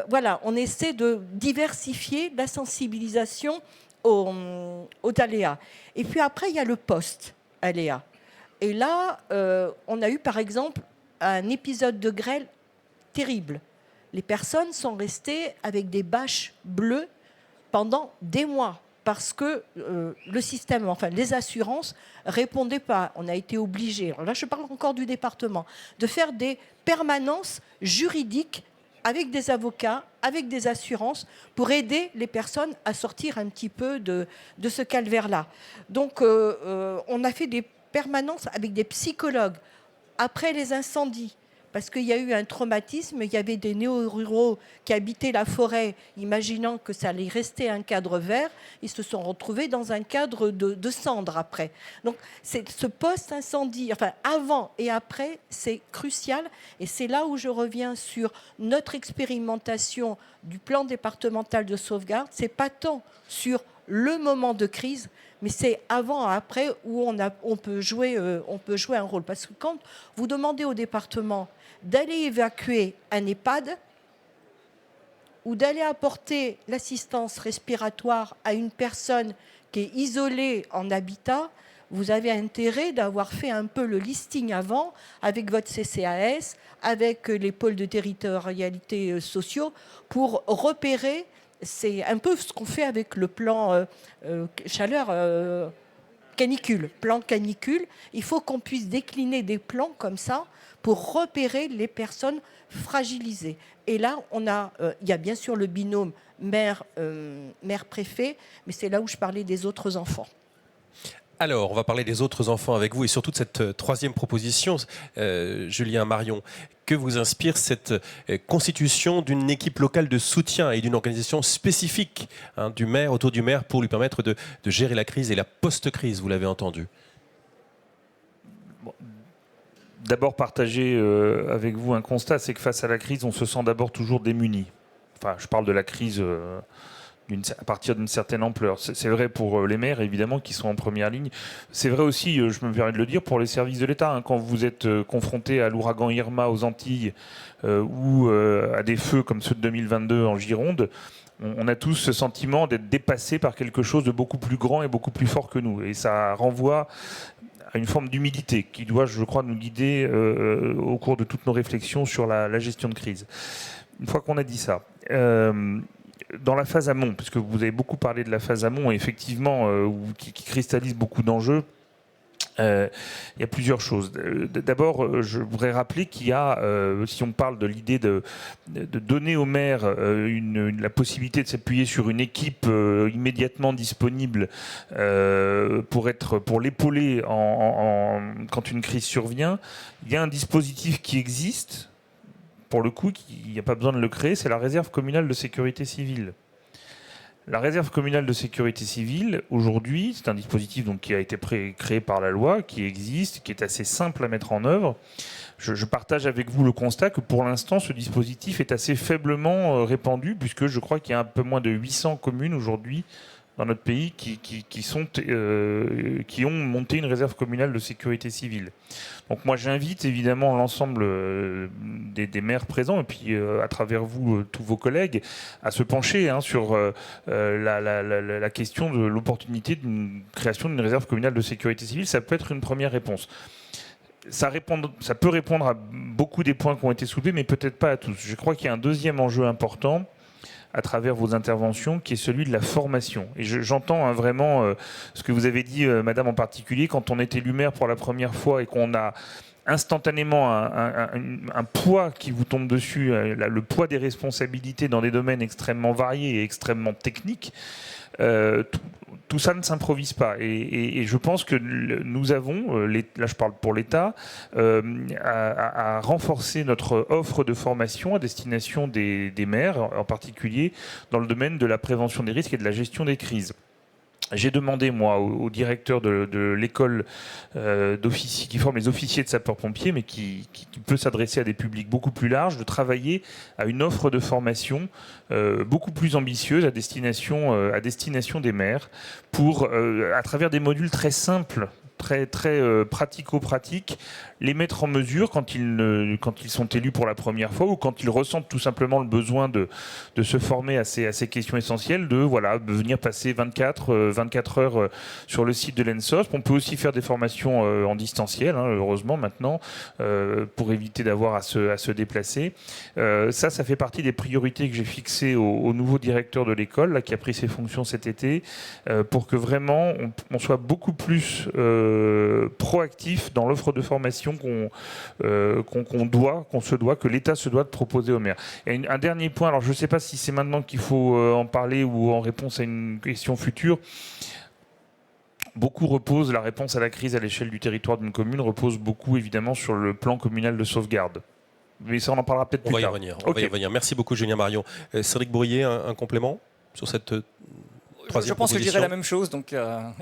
voilà, on essaie de diversifier la sensibilisation aux aléas. Et puis après, il y a le post-aléa. Et là, on a eu par exemple un épisode de grêle terrible. Les personnes sont restées avec des bâches bleues pendant des mois parce que le système, enfin les assurances, ne répondaient pas. On a été obligés, là je parle encore du département, de faire des permanences juridiques avec des avocats, avec des assurances, pour aider les personnes à sortir un petit peu de ce calvaire-là. Donc on a fait des permanences avec des psychologues après les incendies, parce qu'il y a eu un traumatisme. Il y avait des néo-ruraux qui habitaient la forêt, imaginant que ça allait rester un cadre vert. Ils se sont retrouvés dans un cadre de cendres après. Donc, c'est ce post-incendie, enfin avant et après, c'est crucial. Et c'est là où je reviens sur notre expérimentation du plan départemental de sauvegarde. C'est pas tant sur le moment de crise, mais c'est avant et après où on peut jouer un rôle. Parce que quand vous demandez au département d'aller évacuer un EHPAD ou d'aller apporter l'assistance respiratoire à une personne qui est isolée en habitat, vous avez intérêt d'avoir fait un peu le listing avant avec votre CCAS, avec les pôles de territorialité sociaux, pour repérer. C'est un peu ce qu'on fait avec le plan chaleur canicule. Plan canicule, il faut qu'on puisse décliner des plans comme ça pour repérer les personnes fragilisées. Et là, il y a bien sûr le binôme maire-préfet, mais c'est là où je parlais des autres enfants.
Alors, on va parler des autres enfants avec vous et surtout de cette troisième proposition, Julien Marion. Que vous inspire cette constitution d'une équipe locale de soutien et d'une organisation spécifique du maire, autour du maire, pour lui permettre de gérer la crise et la post-crise, vous l'avez entendu?
D'abord, partager avec vous un constat, c'est que face à la crise, on se sent d'abord toujours démuni. Enfin, je parle de la crise à partir d'une certaine ampleur. C'est vrai pour les maires, évidemment, qui sont en première ligne. C'est vrai aussi, je me permets de le dire, pour les services de l'État. Quand vous êtes confronté à l'ouragan Irma aux Antilles ou à des feux comme ceux de 2022 en Gironde, on a tous ce sentiment d'être dépassé par quelque chose de beaucoup plus grand et beaucoup plus fort que nous. Et ça renvoie à une forme d'humilité qui doit, je crois, nous guider au cours de toutes nos réflexions sur la gestion de crise. Une fois qu'on a dit ça, dans la phase amont, puisque vous avez beaucoup parlé de la phase amont, effectivement, qui cristallise beaucoup d'enjeux, il y a plusieurs choses. D'abord, je voudrais rappeler qu'il y a, si on parle de l'idée de donner aux maires la possibilité de s'appuyer sur une équipe immédiatement disponible pour l'épauler quand une crise survient, il y a un dispositif qui existe. Pour le coup, il n'y a pas besoin de le créer, c'est la réserve communale de sécurité civile. La réserve communale de sécurité civile, aujourd'hui, c'est un dispositif qui a été créé par la loi, qui existe, qui est assez simple à mettre en œuvre. Je partage avec vous le constat que pour l'instant, ce dispositif est assez faiblement répandu, puisque je crois qu'il y a un peu moins de 800 communes aujourd'hui dans notre pays qui ont monté une réserve communale de sécurité civile. Donc moi j'invite évidemment l'ensemble des maires présents et puis à travers vous tous vos collègues à se pencher sur la question de l'opportunité d'une création d'une réserve communale de sécurité civile. Ça peut être une première réponse. Ça peut répondre à beaucoup des points qui ont été soulevés, mais peut-être pas à tous. Je crois qu'il y a un deuxième enjeu important à travers vos interventions, qui est celui de la formation. Et j'entends vraiment ce que vous avez dit, madame en particulier, quand on est élu maire pour la première fois et qu'on a instantanément un poids qui vous tombe dessus, le poids des responsabilités dans des domaines extrêmement variés et extrêmement techniques. Tout ça ne s'improvise pas. Et je pense que nous avons, là je parle pour l'État, à renforcer notre offre de formation à destination des maires, en particulier dans le domaine de la prévention des risques et de la gestion des crises. J'ai demandé, moi, au directeur de l'école d'officiers, qui forme les officiers de sapeurs-pompiers, mais qui peut s'adresser à des publics beaucoup plus larges, de travailler à une offre de formation beaucoup plus ambitieuse à destination des maires, pour, à travers des modules très simples, très pratico-pratiques, les mettre en mesure quand ils sont élus pour la première fois ou quand ils ressentent tout simplement le besoin de se former à ces questions essentielles, de venir passer 24 heures sur le site de l'ENSOSP. On peut aussi faire des formations en distanciel, heureusement maintenant, pour éviter d'avoir à se déplacer. Ça fait partie des priorités que j'ai fixées au nouveau directeur de l'école, qui a pris ses fonctions cet été, pour que vraiment on soit beaucoup plus proactif dans l'offre de formation que l'État se doit de proposer aux maires. Et un dernier point, alors je ne sais pas si c'est maintenant qu'il faut en parler ou en réponse à une question future. La réponse à la crise à l'échelle du territoire d'une commune repose beaucoup évidemment sur le plan communal de sauvegarde. Mais ça, on en parlera peut-être plus tard.
On va y revenir. Merci beaucoup, Julien Marion. Cédric Brouillet, un complément sur cette troisième
Je pense que je
proposition?
dirais la même chose, donc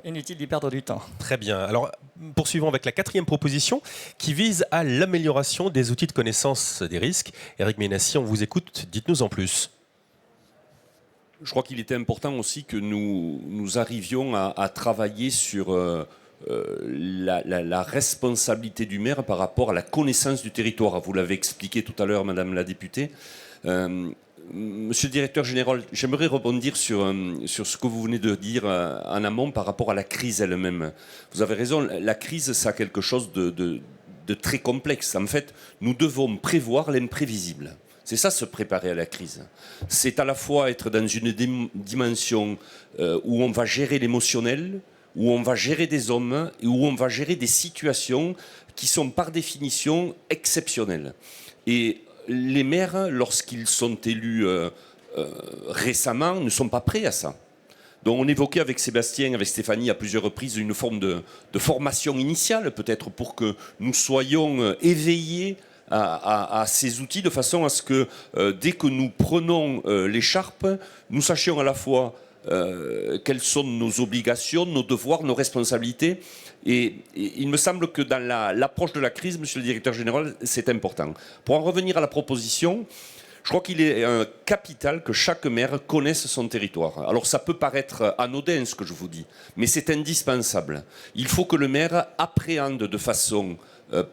inutile d'y perdre du temps.
Très bien. Alors, poursuivons avec la quatrième proposition qui vise à l'amélioration des outils de connaissance des risques. Éric Ménassi, on vous écoute. Dites-nous en plus.
Je crois qu'il était important aussi que nous arrivions à travailler sur la responsabilité du maire par rapport à la connaissance du territoire. Vous l'avez expliqué tout à l'heure, Madame la députée. Monsieur le directeur général, j'aimerais rebondir sur ce que vous venez de dire en amont par rapport à la crise elle-même. Vous avez raison, la crise, ça a quelque chose de très complexe. En fait, nous devons prévoir l'imprévisible. C'est ça, se préparer à la crise. C'est à la fois être dans une dimension où on va gérer l'émotionnel, où on va gérer des hommes et où on va gérer des situations qui sont par définition exceptionnelles. Et les maires, lorsqu'ils sont élus récemment, ne sont pas prêts à ça. Donc on évoquait avec Sébastien, avec Stéphanie à plusieurs reprises une forme de formation initiale, peut-être pour que nous soyons éveillés à ces outils, de façon à ce que dès que nous prenons l'écharpe, nous sachions à la fois quelles sont nos obligations, nos devoirs, nos responsabilités. Et il me semble que dans l'approche de la crise, monsieur le directeur général, c'est important. Pour en revenir à la proposition, je crois qu'il est capital que chaque maire connaisse son territoire. Alors ça peut paraître anodin ce que je vous dis, mais c'est indispensable. Il faut que le maire appréhende de façon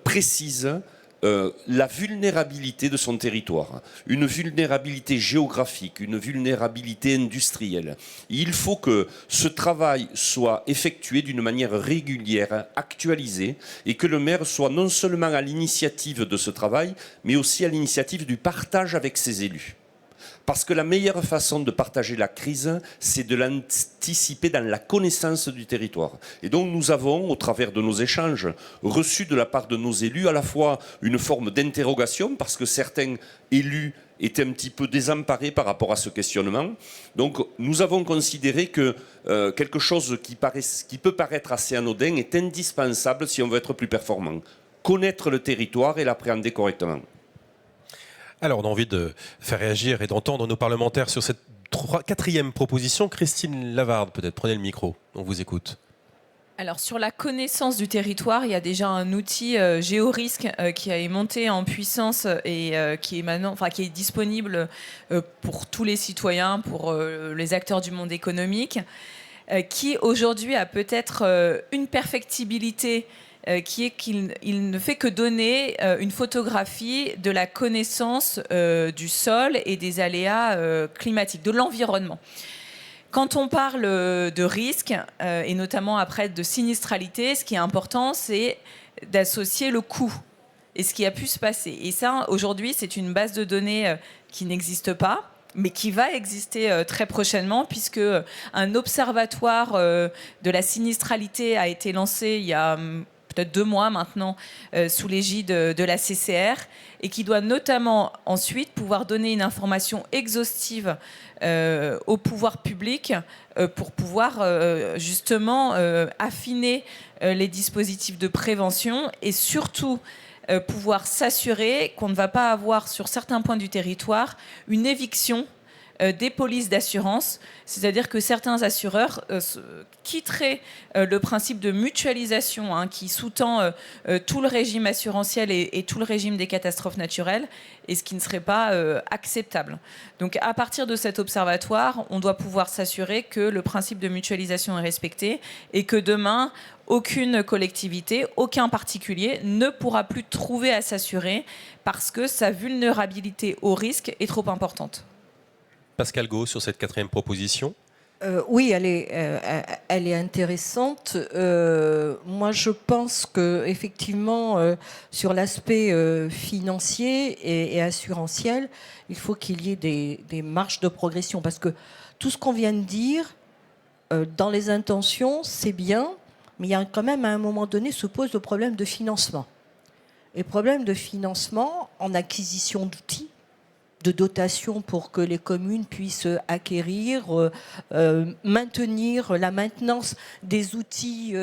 précise la vulnérabilité de son territoire, une vulnérabilité géographique, une vulnérabilité industrielle. Il faut que ce travail soit effectué d'une manière régulière, actualisée, et que le maire soit non seulement à l'initiative de ce travail, mais aussi à l'initiative du partage avec ses élus. Parce que la meilleure façon de partager la crise, c'est de l'anticiper dans la connaissance du territoire. Et donc nous avons, au travers de nos échanges, reçu de la part de nos élus à la fois une forme d'interrogation, parce que certains élus étaient un petit peu désemparés par rapport à ce questionnement. Donc nous avons considéré que quelque chose qui peut paraître assez anodin est indispensable si on veut être plus performant. Connaître le territoire et l'appréhender correctement.
Alors, on a envie de faire réagir et d'entendre nos parlementaires sur cette quatrième proposition. Christine Lavarde, peut-être, prenez le micro, on vous écoute.
Alors, sur la connaissance du territoire, il y a déjà un outil géorisque qui est monté en puissance et qui est maintenant, qui est disponible pour tous les citoyens, pour les acteurs du monde économique, qui aujourd'hui a peut-être une perfectibilité qui est qu'il ne fait que donner une photographie de la connaissance du sol et des aléas climatiques, de l'environnement. Quand on parle de risque, et notamment après de sinistralité, ce qui est important, c'est d'associer le coût et ce qui a pu se passer. Et ça, aujourd'hui, c'est une base de données qui n'existe pas, mais qui va exister très prochainement, puisque un observatoire de la sinistralité a été lancé il y a peut-être 2 mois maintenant, sous l'égide de la CCR, et qui doit notamment ensuite pouvoir donner une information exhaustive au pouvoir public pour pouvoir justement affiner les dispositifs de prévention et surtout pouvoir s'assurer qu'on ne va pas avoir sur certains points du territoire une éviction des polices d'assurance, c'est-à-dire que certains assureurs quitteraient le principe de mutualisation qui sous-tend tout le régime assurantiel et tout le régime des catastrophes naturelles, et ce qui ne serait pas acceptable. Donc à partir de cet observatoire, on doit pouvoir s'assurer que le principe de mutualisation est respecté et que demain, aucune collectivité, aucun particulier ne pourra plus trouver à s'assurer parce que sa vulnérabilité au risque est trop importante.
Pascal Gau, sur cette quatrième proposition.
Oui, elle est intéressante. Moi, je pense que effectivement, sur l'aspect financier et assurantiel, il faut qu'il y ait des marges de progression, parce que tout ce qu'on vient de dire, dans les intentions, c'est bien, mais il y a quand même, à un moment donné, se pose le problème de financement. Et le problème de financement en acquisition d'outils, de dotation pour que les communes puissent acquérir, maintenir la maintenance des outils,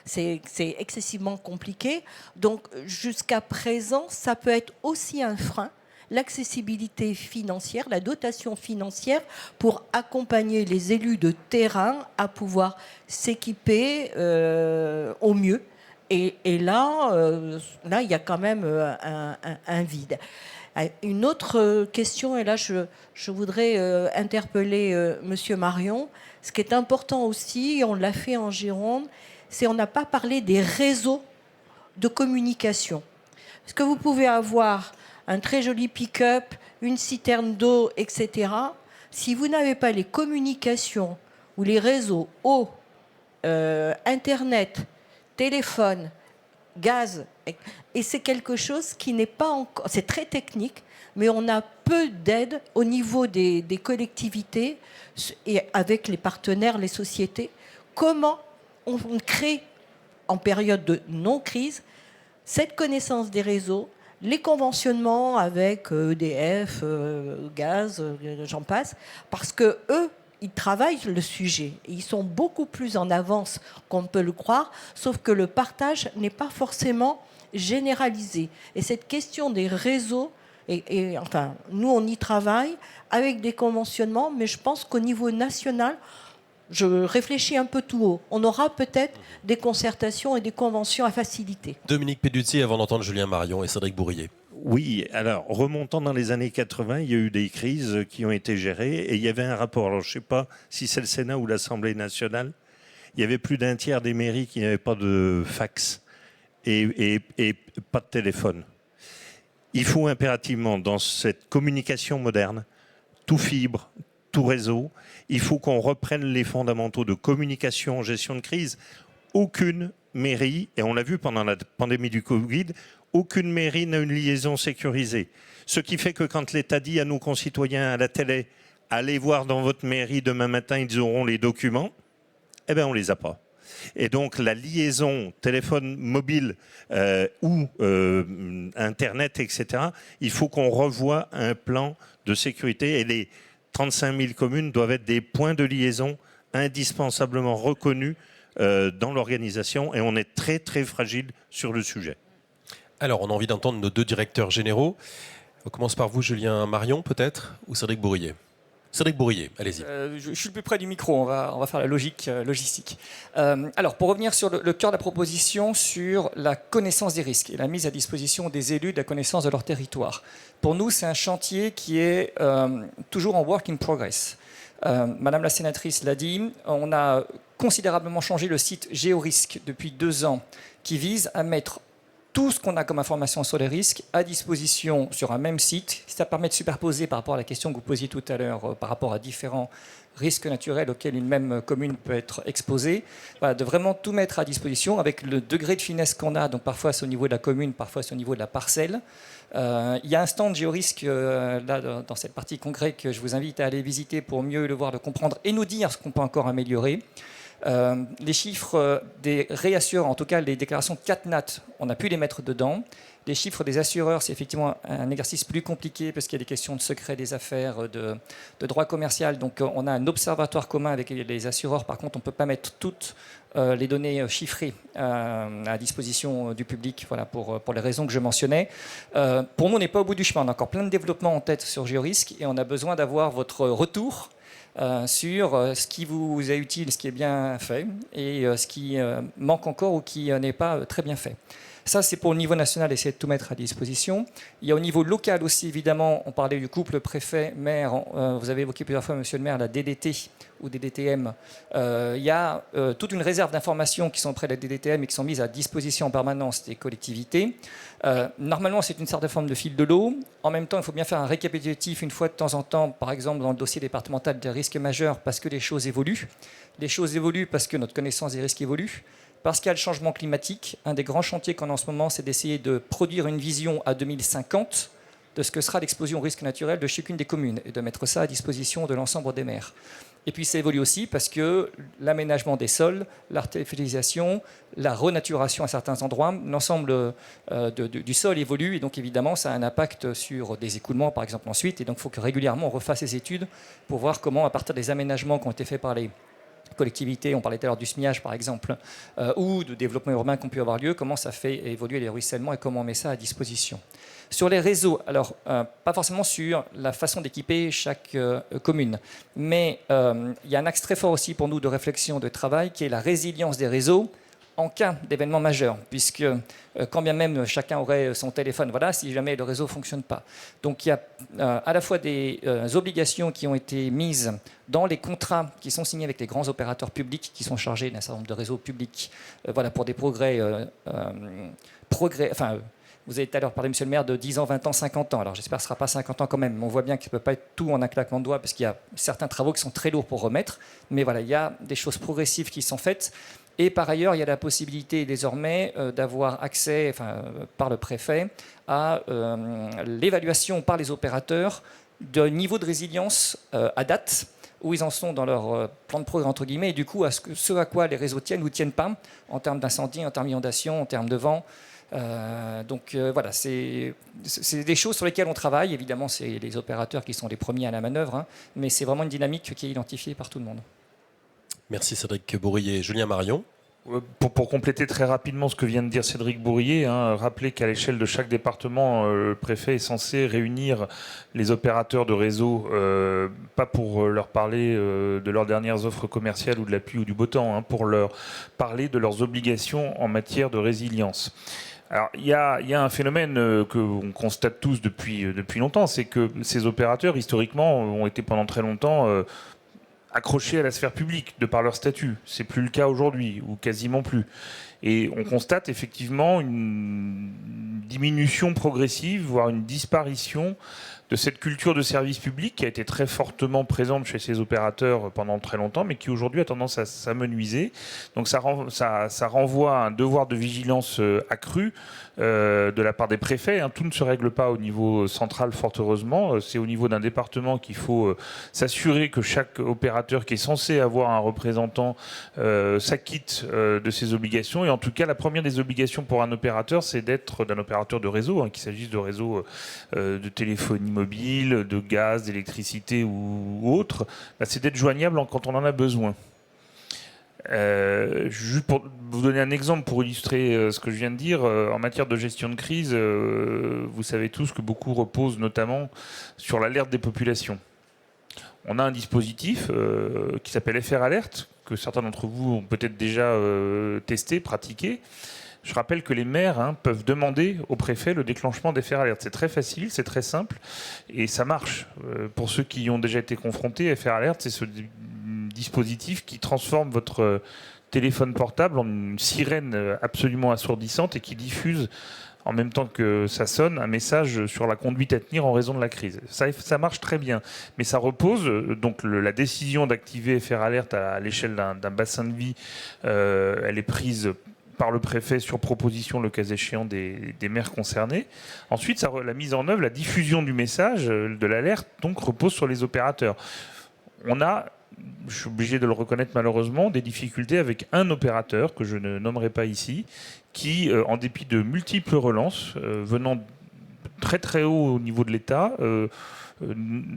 c'est excessivement compliqué. Donc jusqu'à présent, ça peut être aussi un frein, l'accessibilité financière, la dotation financière pour accompagner les élus de terrain à pouvoir s'équiper au mieux. Et là, il y a quand même un vide. Une autre question, et là je voudrais interpeller Monsieur Marion. Ce qui est important aussi, on l'a fait en Gironde, c'est on n'a pas parlé des réseaux de communication. Parce que vous pouvez avoir un très joli pick-up, une citerne d'eau, etc. Si vous n'avez pas les communications ou les réseaux eau, Internet, téléphone, gaz, et c'est quelque chose qui n'est pas encore... C'est très technique, mais on a peu d'aide au niveau des collectivités et avec les partenaires, les sociétés. Comment on crée, en période de non-crise, cette connaissance des réseaux, les conventionnements avec EDF, gaz, j'en passe, parce que eux, ils travaillent le sujet. Ils sont beaucoup plus en avance qu'on ne peut le croire, sauf que le partage n'est pas forcément généralisé. Et cette question des réseaux, enfin, nous, on y travaille avec des conventionnements, mais je pense qu'au niveau national, je réfléchis un peu tout haut. On aura peut-être des concertations et des conventions à faciliter.
Dominique Peduzzi, avant d'entendre Julien Marion et Cédric Bourrier.
Oui, alors remontant dans les années 80, il y a eu des crises qui ont été gérées et il y avait un rapport. Alors je ne sais pas si c'est le Sénat ou l'Assemblée nationale. Il y avait plus d'un tiers des mairies qui n'avaient pas de fax et pas de téléphone. Il faut impérativement, dans cette communication moderne, tout fibre, tout réseau, il faut qu'on reprenne les fondamentaux de communication en gestion de crise. Aucune mairie, et on l'a vu pendant la pandémie du Covid, aucune mairie n'a une liaison sécurisée. Ce qui fait que quand l'État dit à nos concitoyens à la télé, allez voir dans votre mairie demain matin, ils auront les documents, eh bien on ne les a pas. Et donc la liaison téléphone mobile ou Internet, etc., il faut qu'on revoie un plan de sécurité et les 35 000 communes doivent être des points de liaison indispensablement reconnus dans l'organisation et on est très très fragile sur le sujet.
Alors, on a envie d'entendre nos deux directeurs généraux. On commence par vous, Julien Marion, peut-être, ou Cédric Bourrier. Cédric Bourrier, allez-y.
Je suis le plus près du micro, on va faire la logique logistique. Alors, pour revenir sur le cœur de la proposition, sur la connaissance des risques et la mise à disposition des élus de la connaissance de leur territoire. Pour nous, c'est un chantier qui est toujours en work in progress. Madame la sénatrice l'a dit, on a considérablement changé le site GeoRisque depuis 2 ans, qui vise à mettre tout ce qu'on a comme information sur les risques à disposition sur un même site. Ça permet de superposer par rapport à la question que vous posiez tout à l'heure, par rapport à différents risques naturels auxquels une même commune peut être exposée. Voilà, de vraiment tout mettre à disposition avec le degré de finesse qu'on a. Donc parfois c'est au niveau de la commune, parfois c'est au niveau de la parcelle. Il y a un stand GeoRisque là, dans cette partie congrès que je vous invite à aller visiter pour mieux le voir, le comprendre et nous dire ce qu'on peut encore améliorer. Les chiffres des réassureurs, en tout cas les déclarations de CatNat, on a pu les mettre dedans. Les chiffres des assureurs, c'est effectivement un exercice plus compliqué parce qu'il y a des questions de secret des affaires, de droit commercial. Donc on a un observatoire commun avec les assureurs. Par contre, on ne peut pas mettre toutes les données chiffrées à disposition du public, voilà, pour les raisons que je mentionnais. Pour nous, on n'est pas au bout du chemin. On a encore plein de développements en tête sur GeoRisque et on a besoin d'avoir votre retour sur ce qui vous est utile, ce qui est bien fait et ce qui manque encore ou qui n'est pas très bien fait. Ça, c'est pour le niveau national, essayer de tout mettre à disposition. Il y a au niveau local aussi, évidemment, on parlait du couple préfet-maire. Vous avez évoqué plusieurs fois, monsieur le maire, la DDT ou DDTM. Il y a toute une réserve d'informations qui sont près de la DDTM et qui sont mises à disposition en permanence des collectivités. Normalement, c'est une certaine forme de fil de l'eau. En même temps, il faut bien faire un récapitulatif une fois de temps en temps, par exemple dans le dossier départemental des risques majeurs, parce que les choses évoluent. Les choses évoluent parce que notre connaissance des risques évolue. Parce qu'il y a le changement climatique. Un des grands chantiers qu'on a en ce moment, c'est d'essayer de produire une vision à 2050 de ce que sera l'exposition au risque naturel de chacune des communes et de mettre ça à disposition de l'ensemble des maires. Et puis ça évolue aussi parce que l'aménagement des sols, l'artificialisation, la renaturation à certains endroits, l'ensemble du sol évolue et donc évidemment ça a un impact sur des écoulements par exemple ensuite. Et donc il faut que régulièrement on refasse ces études pour voir comment à partir des aménagements qui ont été faits par les collectivités, on parlait tout à l'heure du SMIAGE par exemple, ou de développement urbain qui ont pu avoir lieu, comment ça fait évoluer les ruissellements et comment on met ça à disposition. Sur les réseaux, alors pas forcément sur la façon d'équiper chaque commune, mais il y a un axe très fort aussi pour nous de réflexion, de travail, qui est la résilience des réseaux en cas d'événement majeur, puisque quand bien même chacun aurait son téléphone, voilà, si jamais le réseau ne fonctionne pas. Donc il y a à la fois des obligations qui ont été mises dans les contrats qui sont signés avec les grands opérateurs publics qui sont chargés d'un certain nombre de réseaux publics, voilà, pour des progrès, vous avez tout à l'heure parlé, monsieur le maire, de 10 ans, 20 ans, 50 ans. Alors j'espère que ce ne sera pas 50 ans quand même, mais on voit bien qu'il ne peut pas être tout en un claquement de doigts, parce qu'il y a certains travaux qui sont très lourds pour remettre. Mais voilà, il y a des choses progressives qui sont faites. Et par ailleurs, il y a la possibilité désormais d'avoir accès, par le préfet, à l'évaluation par les opérateurs d'un niveau de résilience à date, où ils en sont dans leur plan de progrès, entre guillemets, et du coup, ce à quoi les réseaux tiennent ou ne tiennent pas, en termes d'incendie, en termes d'inondation, en termes de vent. Voilà, c'est des choses sur lesquelles on travaille. Évidemment, c'est les opérateurs qui sont les premiers à la manœuvre, hein, mais c'est vraiment une dynamique qui est identifiée par tout le monde.
Merci Cédric Bourrier. Julien Marion.
Pour compléter très rapidement ce que vient de dire Cédric Bourrier, rappelez qu'à l'échelle de chaque département, le préfet est censé réunir les opérateurs de réseau, pas pour leur parler de leurs dernières offres commerciales ou de la pluie ou du beau temps, pour leur parler de leurs obligations en matière de résilience. Alors, il y a un phénomène que l'on constate tous depuis longtemps, c'est que ces opérateurs, historiquement, ont été pendant très longtemps accrochés à la sphère publique de par leur statut. C'est plus le cas aujourd'hui, ou quasiment plus. Et on constate effectivement une diminution progressive, voire une disparition de cette culture de service public qui a été très fortement présente chez ces opérateurs pendant très longtemps, mais qui aujourd'hui a tendance à s'amenuiser. Donc ça renvoie à un devoir de vigilance accru de la part des préfets. Tout ne se règle pas au niveau central, fort heureusement. C'est au niveau d'un département qu'il faut s'assurer que chaque opérateur qui est censé avoir un représentant s'acquitte de ses obligations. Et en tout cas, la première des obligations pour un opérateur, c'est d'être d'un opérateur de réseau, qu'il s'agisse de réseau de téléphonie mobile, de gaz, d'électricité ou autre, c'est d'être joignable quand on en a besoin. Juste pour vous donner un exemple pour illustrer ce que je viens de dire, en matière de gestion de crise, vous savez tous que beaucoup repose notamment sur l'alerte des populations. On a un dispositif qui s'appelle FR Alert, que certains d'entre vous ont peut-être déjà testé, pratiqué. Je rappelle que les maires peuvent demander au préfet le déclenchement des FR Alert. C'est très facile, c'est très simple et ça marche. Pour ceux qui y ont déjà été confrontés, FR Alert, c'est ce dispositif qui transforme votre téléphone portable en une sirène absolument assourdissante et qui diffuse en même temps que ça sonne un message sur la conduite à tenir en raison de la crise. Ça marche très bien, mais ça repose, donc la décision d'activer FR Alert à l'échelle d'un bassin de vie, elle est prise par le préfet sur proposition, le cas échéant, des maires concernés. Ensuite, la mise en œuvre, la diffusion du message, de l'alerte, donc repose sur les opérateurs. On a, je suis obligé de le reconnaître malheureusement, des difficultés avec un opérateur, que je ne nommerai pas ici, qui, en dépit de multiples relances, venant très très haut au niveau de l'État,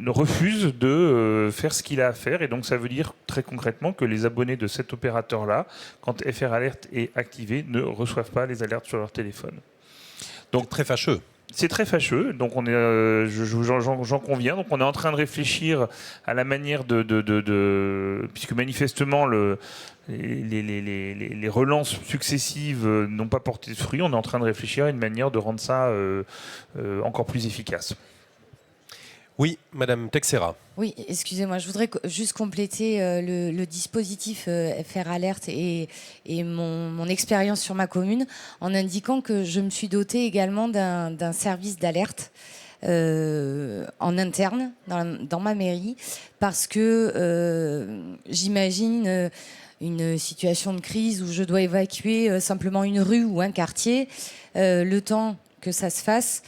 refuse de faire ce qu'il a à faire. Et donc ça veut dire très concrètement que les abonnés de cet opérateur-là, quand FR Alert est activé, ne reçoivent pas les alertes sur leur téléphone.
Donc très fâcheux.
C'est très fâcheux, donc on est, j'en conviens. Donc on est en train de réfléchir à la manière puisque manifestement les relances successives n'ont pas porté de fruits. On est en train de réfléchir à une manière de rendre ça encore plus efficace.
Oui, Madame Texera.
Oui, excusez-moi, je voudrais juste compléter le dispositif FR Alert et mon expérience sur ma commune en indiquant que je me suis dotée également d'un service d'alerte en interne dans ma mairie parce que j'imagine une situation de crise où je dois évacuer simplement une rue ou un quartier, le temps que ça se fasse.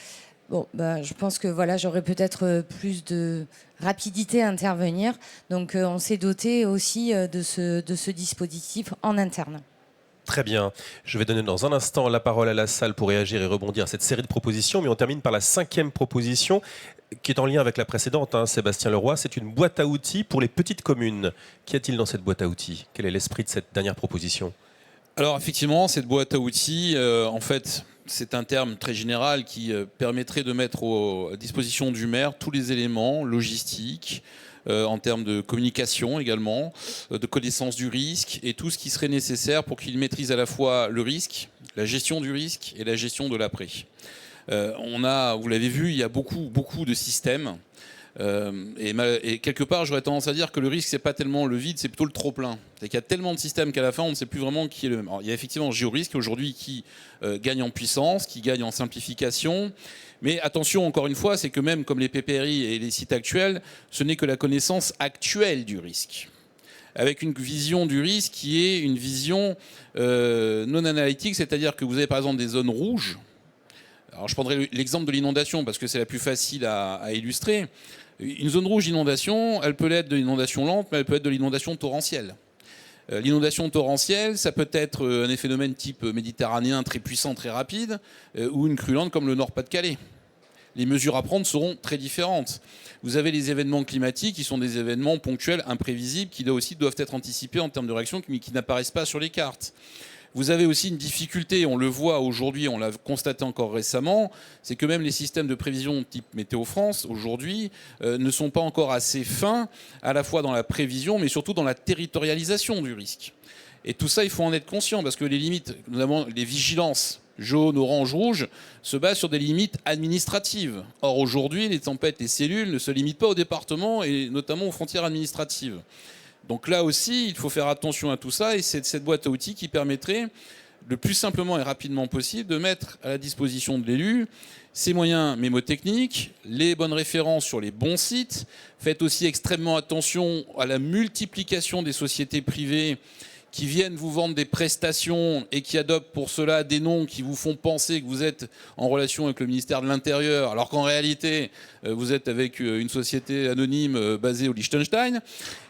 Bon, je pense que voilà, j'aurais peut-être plus de rapidité à intervenir. Donc, on s'est doté aussi de ce dispositif en interne.
Très bien. Je vais donner dans un instant la parole à la salle pour réagir et rebondir à cette série de propositions. Mais on termine par la 5e proposition qui est en lien avec la précédente, Sébastien Leroy. C'est une boîte à outils pour les petites communes. Qu'y a-t-il dans cette boîte à outils? Quel est l'esprit de cette dernière proposition?
Alors effectivement, cette boîte à outils, en fait, c'est un terme très général qui permettrait de mettre à disposition du maire tous les éléments logistiques, en termes de communication également, de connaissance du risque et tout ce qui serait nécessaire pour qu'il maîtrise à la fois le risque, la gestion du risque et la gestion de l'après. Vous l'avez vu, il y a beaucoup de systèmes. Et quelque part, j'aurais tendance à dire que le risque, c'est pas tellement le vide, c'est plutôt le trop-plein. C'est qu'il y a tellement de systèmes qu'à la fin, on ne sait plus vraiment qui est le même. Alors, il y a effectivement Géorisque aujourd'hui qui gagne en puissance, qui gagne en simplification. Mais attention, encore une fois, c'est que même comme les PPRI et les sites actuels, ce n'est que la connaissance actuelle du risque. Avec une vision du risque qui est une vision non analytique, c'est-à-dire que vous avez par exemple des zones rouges. Alors je prendrai l'exemple de l'inondation parce que c'est la plus facile à illustrer. Une zone rouge d'inondation, elle peut être de l'inondation lente, mais elle peut être de l'inondation torrentielle. L'inondation torrentielle, ça peut être un phénomène type méditerranéen très puissant, très rapide, ou une crue lente comme le Nord-Pas-de-Calais. Les mesures à prendre seront très différentes. Vous avez les événements climatiques qui sont des événements ponctuels, imprévisibles, qui là aussi doivent être anticipés en termes de réaction, mais qui n'apparaissent pas sur les cartes. Vous avez aussi une difficulté, on le voit aujourd'hui, on l'a constaté encore récemment, c'est que même les systèmes de prévision type Météo France, aujourd'hui, ne sont pas encore assez fins, à la fois dans la prévision, mais surtout dans la territorialisation du risque. Et tout ça, il faut en être conscient, parce que les limites, notamment les vigilances jaune, orange, rouge, se basent sur des limites administratives. Or, aujourd'hui, les tempêtes, les cellules ne se limitent pas au département, et notamment aux frontières administratives. Donc là aussi, il faut faire attention à tout ça et c'est cette boîte à outils qui permettrait le plus simplement et rapidement possible de mettre à la disposition de l'élu ces moyens mémotechniques, les bonnes références sur les bons sites. Faites aussi extrêmement attention à la multiplication des sociétés privées qui viennent vous vendre des prestations et qui adoptent pour cela des noms qui vous font penser que vous êtes en relation avec le ministère de l'Intérieur, alors qu'en réalité, vous êtes avec une société anonyme basée au Liechtenstein.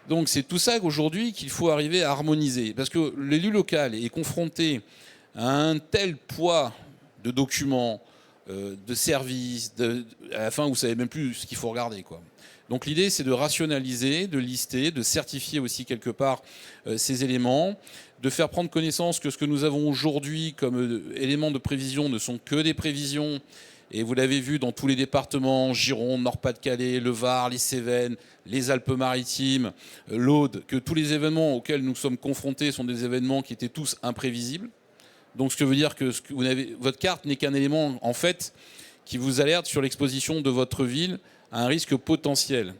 Donc c'est tout ça qu'aujourd'hui qu'il faut arriver à harmoniser. Parce que l'élu local est confronté à un tel poids de documents, de services, à la fin, vous ne savez même plus ce qu'il faut regarder, quoi. Donc l'idée, c'est de rationaliser, de lister, de certifier aussi quelque part ces éléments, de faire prendre connaissance que ce que nous avons aujourd'hui comme éléments de prévision ne sont que des prévisions. Et vous l'avez vu dans tous les départements, Gironde, Nord-Pas-de-Calais, le Var, les Cévennes, les Alpes-Maritimes, l'Aude, que tous les événements auxquels nous sommes confrontés sont des événements qui étaient tous imprévisibles. Donc ce que veut dire que votre carte n'est qu'un élément, en fait, qui vous alerte sur l'exposition de votre ville à un risque potentiel.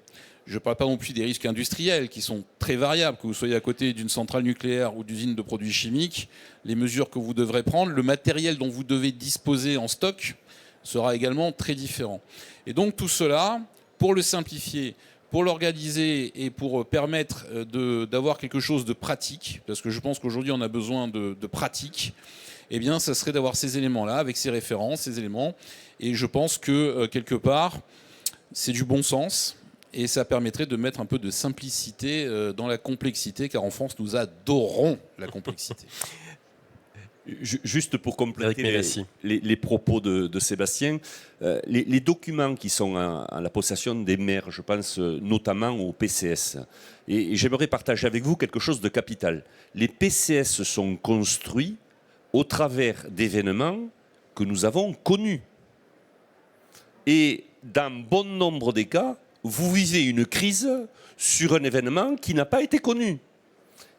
Je ne parle pas non plus des risques industriels qui sont très variables, que vous soyez à côté d'une centrale nucléaire ou d'usine de produits chimiques, les mesures que vous devrez prendre, le matériel dont vous devez disposer en stock sera également très différent. Et donc tout cela, pour le simplifier, pour l'organiser et pour permettre d'avoir quelque chose de pratique, parce que je pense qu'aujourd'hui on a besoin de pratique, eh bien ça serait d'avoir ces éléments-là, avec ces références, ces éléments, et je pense que quelque part, c'est du bon sens et ça permettrait de mettre un peu de simplicité dans la complexité, car en France, nous adorons la complexité.
Juste pour compléter les propos de Sébastien, les documents qui sont à la possession des maires, je pense notamment aux PCS, et j'aimerais partager avec vous quelque chose de capital. Les PCS sont construits au travers d'événements que nous avons connus. Et dans bon nombre des cas, vous vivez une crise sur un événement qui n'a pas été connu.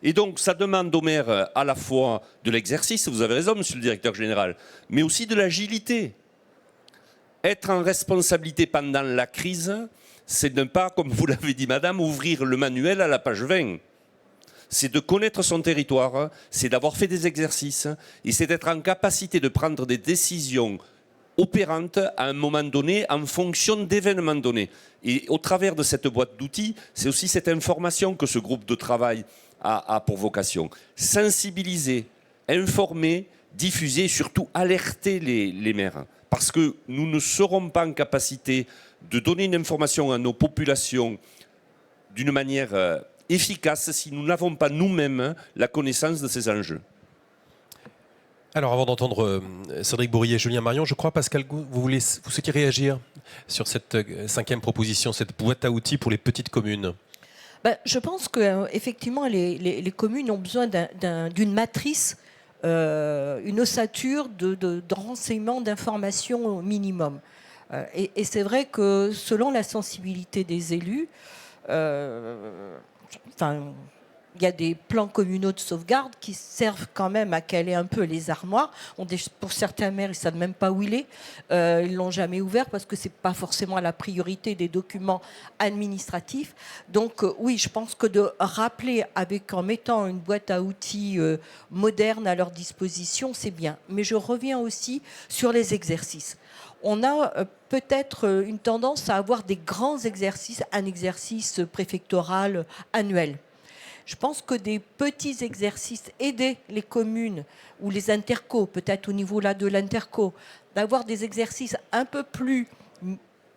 Et donc, ça demande au maire à la fois de l'exercice, vous avez raison, monsieur le directeur général, mais aussi de l'agilité. Être en responsabilité pendant la crise, c'est ne pas, comme vous l'avez dit, madame, ouvrir le manuel à la page 20. C'est de connaître son territoire, c'est d'avoir fait des exercices, et c'est d'être en capacité de prendre des décisions opérante à un moment donné en fonction d'événements donnés. Et au travers de cette boîte d'outils, c'est aussi cette information que ce groupe de travail a pour vocation. Sensibiliser, informer, diffuser et surtout alerter les maires. parce que nous ne serons pas en capacité de donner une information à nos populations d'une manière efficace si nous n'avons pas nous-mêmes la connaissance de ces enjeux.
Alors avant d'entendre Cédric Bourrier et Julien Marion, je crois Pascal Gou, vous souhaitiez réagir sur cette 5e proposition, cette boîte à outils pour les petites communes.
Je pense qu'effectivement les communes ont besoin d'une matrice, une ossature de renseignements, d'informations au minimum. Et c'est vrai que selon la sensibilité des élus, il y a des plans communaux de sauvegarde qui servent quand même à caler un peu les armoires. Pour certains maires, ils ne savent même pas où il est. Ils ne l'ont jamais ouvert parce que ce n'est pas forcément la priorité des documents administratifs. Donc oui, je pense que de rappeler en mettant une boîte à outils moderne à leur disposition, c'est bien. Mais je reviens aussi sur les exercices. On a peut-être une tendance à avoir des grands exercices, un exercice préfectoral annuel. Je pense que des petits exercices, aider les communes ou les intercos, peut-être au niveau là de l'interco, d'avoir des exercices un peu plus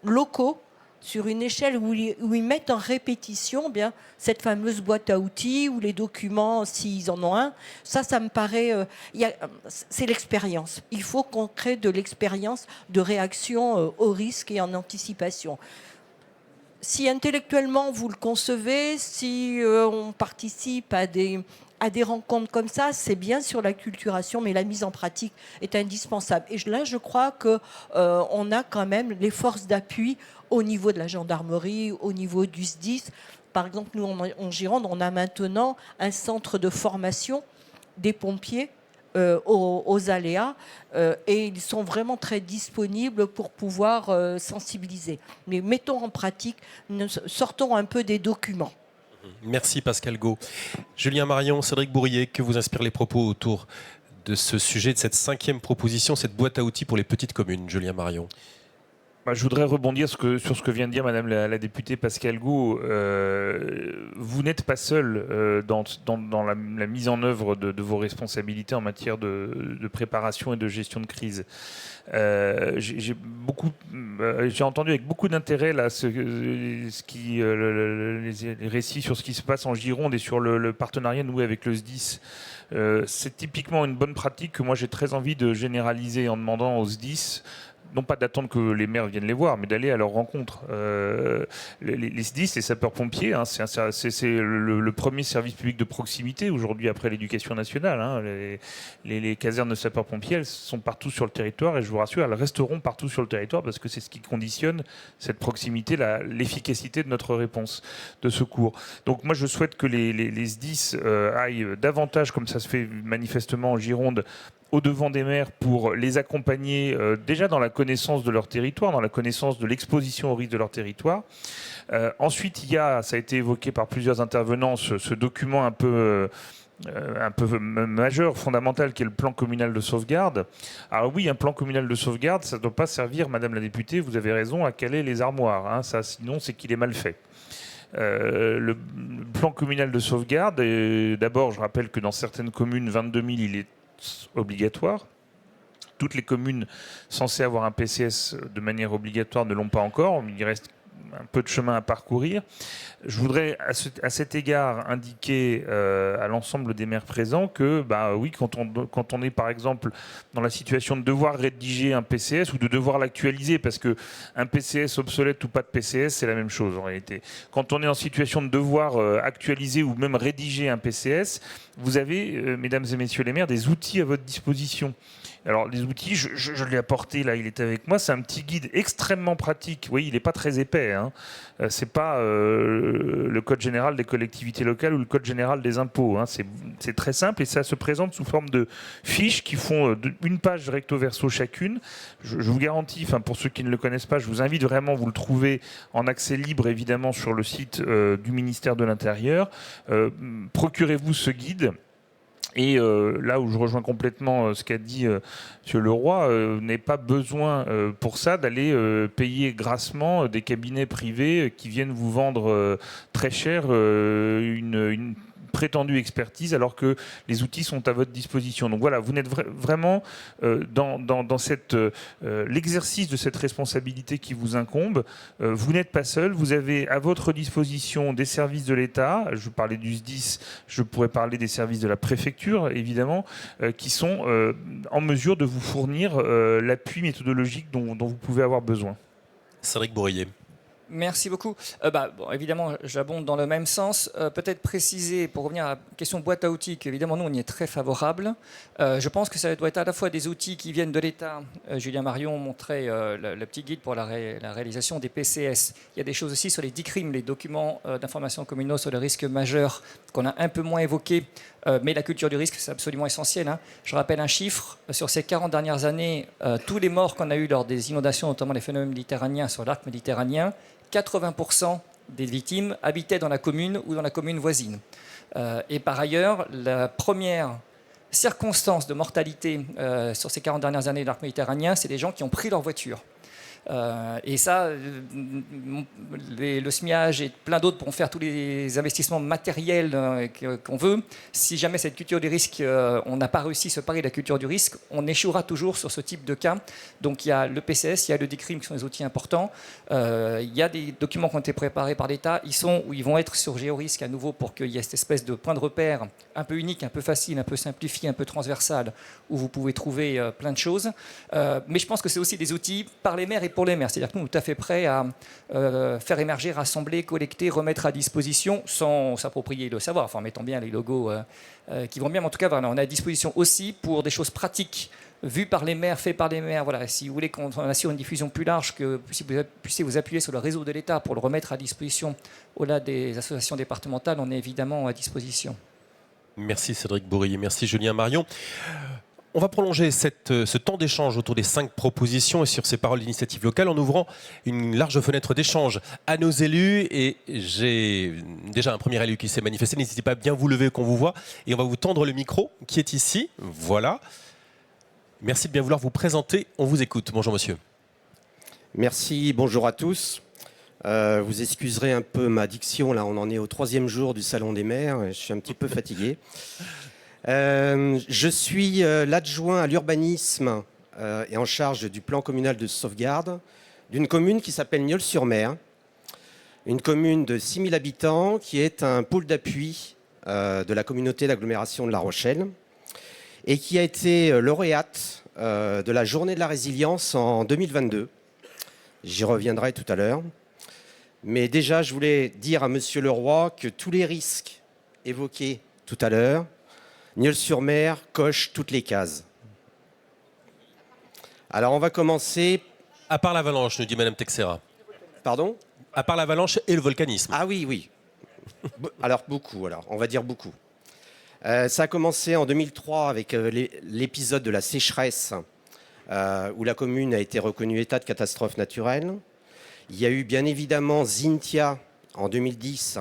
locaux, sur une échelle où ils mettent en répétition cette fameuse boîte à outils ou les documents s'ils en ont un. Ça me paraît... c'est l'expérience. Il faut qu'on crée de l'expérience de réaction au risque et en anticipation. Si intellectuellement vous le concevez, si on participe à des rencontres comme ça, c'est bien sur l'acculturation, mais la mise en pratique est indispensable. Et là, je crois qu'on a quand même les forces d'appui au niveau de la gendarmerie, au niveau du SDIS. Par exemple, nous, en Gironde, on a maintenant un centre de formation des pompiers aux aléas et ils sont vraiment très disponibles pour pouvoir sensibiliser. Mais mettons en pratique, sortons un peu des documents.
Merci Pascal Gau. Julien Marion, Cédric Bourrier, que vous inspirent les propos autour de ce sujet, de cette 5e proposition, cette boîte à outils pour les petites communes, Julien Marion?
Je voudrais rebondir sur ce que vient de dire Madame la députée Pascal Gau. Vous n'êtes pas seul dans la mise en œuvre de vos responsabilités en matière de préparation et de gestion de crise. J'ai entendu avec beaucoup d'intérêt là les récits sur ce qui se passe en Gironde et sur le partenariat noué avec le SDIS. C'est typiquement une bonne pratique que moi j'ai très envie de généraliser en demandant au SDIS non pas d'attendre que les maires viennent les voir, mais d'aller à leur rencontre. Les SDIS, les sapeurs-pompiers, c'est le premier service public de proximité aujourd'hui après l'éducation nationale. Les casernes de sapeurs-pompiers, elles sont partout sur le territoire et je vous rassure, elles resteront partout sur le territoire parce que c'est ce qui conditionne cette proximité, l'efficacité de notre réponse de secours. Donc moi, je souhaite que les SDIS aillent davantage, comme ça se fait manifestement en Gironde, au-devant des maires pour les accompagner déjà dans la connaissance de leur territoire, dans la connaissance de l'exposition au risque de leur territoire. Ensuite, il y a, ça a été évoqué par plusieurs intervenants, ce document un peu majeur, fondamental, qui est le plan communal de sauvegarde. Alors oui, un plan communal de sauvegarde, ça ne doit pas servir, Madame la députée, vous avez raison, à caler les armoires. Ça, sinon, c'est qu'il est mal fait. Le plan communal de sauvegarde, d'abord, je rappelle que dans certaines communes, 22 000, il est obligatoire. Toutes les communes censées avoir un PCS de manière obligatoire ne l'ont pas encore. Il reste un peu de chemin à parcourir. Je voudrais à cet égard indiquer à l'ensemble des maires présents que oui, quand on est par exemple dans la situation de devoir rédiger un PCS ou de devoir l'actualiser, parce que un PCS obsolète ou pas de PCS, c'est la même chose en réalité. Quand on est en situation de devoir actualiser ou même rédiger un PCS, vous avez, mesdames et messieurs les maires, des outils à votre disposition. Alors les outils, je l'ai apporté là, il est avec moi. C'est un petit guide extrêmement pratique. Oui, il n'est pas très épais. C'est pas le code général des collectivités locales ou le code général des impôts. C'est très simple et ça se présente sous forme de fiches qui font une page recto verso chacune. Je vous garantis, pour ceux qui ne le connaissent pas, je vous invite vraiment, vous le trouvez en accès libre évidemment sur le site du ministère de l'Intérieur. Procurez-vous ce guide. Et là où je rejoins complètement ce qu'a dit M. Leroy, n'est pas besoin pour ça d'aller payer grassement des cabinets privés qui viennent vous vendre très cher une prétendue expertise alors que les outils sont à votre disposition. Donc voilà, vous n'êtes vraiment dans l'exercice de cette responsabilité qui vous incombe. Vous n'êtes pas seul, vous avez à votre disposition des services de l'État, je parlais du SDIS, je pourrais parler des services de la préfecture évidemment, qui sont en mesure de vous fournir l'appui méthodologique dont vous pouvez avoir besoin.
Cédric Bourrier.
Merci beaucoup. Bon, évidemment, j'abonde dans le même sens. Peut-être préciser, pour revenir à la question boîte à outils, qu'évidemment, nous, on y est très favorable. Je pense que ça doit être à la fois des outils qui viennent de l'État. Julien Marion montrait le petit guide pour la réalisation des PCS. Il y a des choses aussi sur les DICRIM, les documents d'information communaux sur les risques majeurs, qu'on a un peu moins évoqués. Mais la culture du risque, c'est absolument essentiel. Hein. Je rappelle un chiffre. Sur ces 40 dernières années, tous les morts qu'on a eus lors des inondations, notamment les phénomènes méditerranéens sur l'arc méditerranéen, 80% des victimes habitaient dans la commune ou dans la commune voisine. Et par ailleurs, la première circonstance de mortalité sur ces 40 dernières années de l'arc méditerranéen, c'est des gens qui ont pris leur voiture. Et ça, le SMIAG et plein d'autres pourront faire tous les investissements matériels qu'on veut. Si jamais cette culture du risque, on n'a pas réussi à se parer de la culture du risque, on échouera toujours sur ce type de cas. Donc il y a le PCS, il y a le DICRIM qui sont des outils importants. Il y a des documents qui ont été préparés par l'État. Ils vont être sur GeoRisque à nouveau pour qu'il y ait cette espèce de point de repère un peu unique, un peu facile, un peu simplifié, un peu transversal, où vous pouvez trouver plein de choses. Mais je pense que c'est aussi des outils par les maires et pour les maires. C'est-à-dire que nous, tout à fait prêts à faire émerger, rassembler, collecter, remettre à disposition sans s'approprier le savoir, enfin en mettant bien les logos qui vont bien. Mais en tout cas, voilà, on est à disposition aussi pour des choses pratiques vues par les maires, faites par les maires. Voilà, si vous voulez qu'on assure une diffusion plus large, que vous puissiez vous appuyer sur le réseau de l'État pour le remettre à disposition au-delà des associations départementales, on est évidemment à disposition.
Merci Cédric Bourrier, merci Julien Marion. On va prolonger ce temps d'échange autour des 5 propositions et sur ces paroles d'initiative locale en ouvrant une large fenêtre d'échange à nos élus. Et j'ai déjà un premier élu qui s'est manifesté. N'hésitez pas à bien vous lever qu'on vous voit. Et on va vous tendre le micro qui est ici. Voilà. Merci de bien vouloir vous présenter. On vous écoute. Bonjour monsieur.
Merci, bonjour à tous. Vous excuserez un peu ma diction. Là, on en est au 3e jour du Salon des maires. Je suis un petit peu fatigué. Je suis l'adjoint à l'urbanisme et en charge du plan communal de sauvegarde d'une commune qui s'appelle Nieul-sur-Mer, une commune de 6000 habitants qui est un pôle d'appui de la communauté d'agglomération de La Rochelle et qui a été lauréate de la journée de la résilience en 2022. J'y reviendrai tout à l'heure. Mais déjà, je voulais dire à Monsieur Leroy que tous les risques évoqués tout à l'heure, Nieul-sur-Mer coche toutes les cases. Alors on va commencer...
À part l'avalanche, nous dit Madame Texera.
Pardon ?
À part l'avalanche et le volcanisme.
Ah oui, oui. Alors beaucoup, on va dire beaucoup. Ça a commencé en 2003 avec l'épisode de la sécheresse où la commune a été reconnue état de catastrophe naturelle. Il y a eu bien évidemment Xynthia en 2010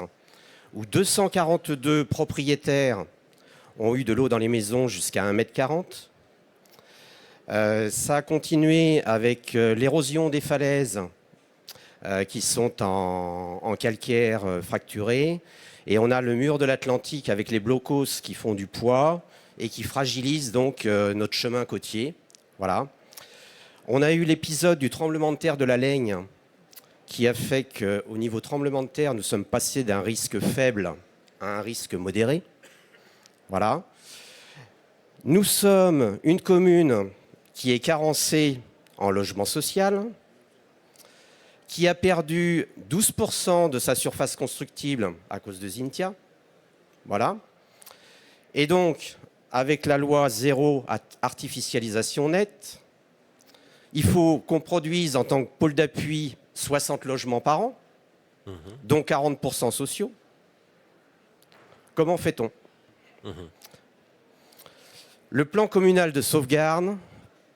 où 242 propriétaires ont eu de l'eau dans les maisons jusqu'à 1,40 m. Ça a continué avec l'érosion des falaises qui sont en calcaire fracturé. Et on a le mur de l'Atlantique avec les blocos qui font du poids et qui fragilisent donc notre chemin côtier. Voilà. On a eu l'épisode du tremblement de terre de la Laigne qui a fait qu'au niveau tremblement de terre, nous sommes passés d'un risque faible à un risque modéré. Voilà. Nous sommes une commune qui est carencée en logement social, qui a perdu 12% de sa surface constructible à cause de Xynthia. Voilà. Et donc, avec la loi zéro artificialisation nette, il faut qu'on produise en tant que pôle d'appui 60 logements par an, dont 40% sociaux. Comment fait-on ? Le plan communal de sauvegarde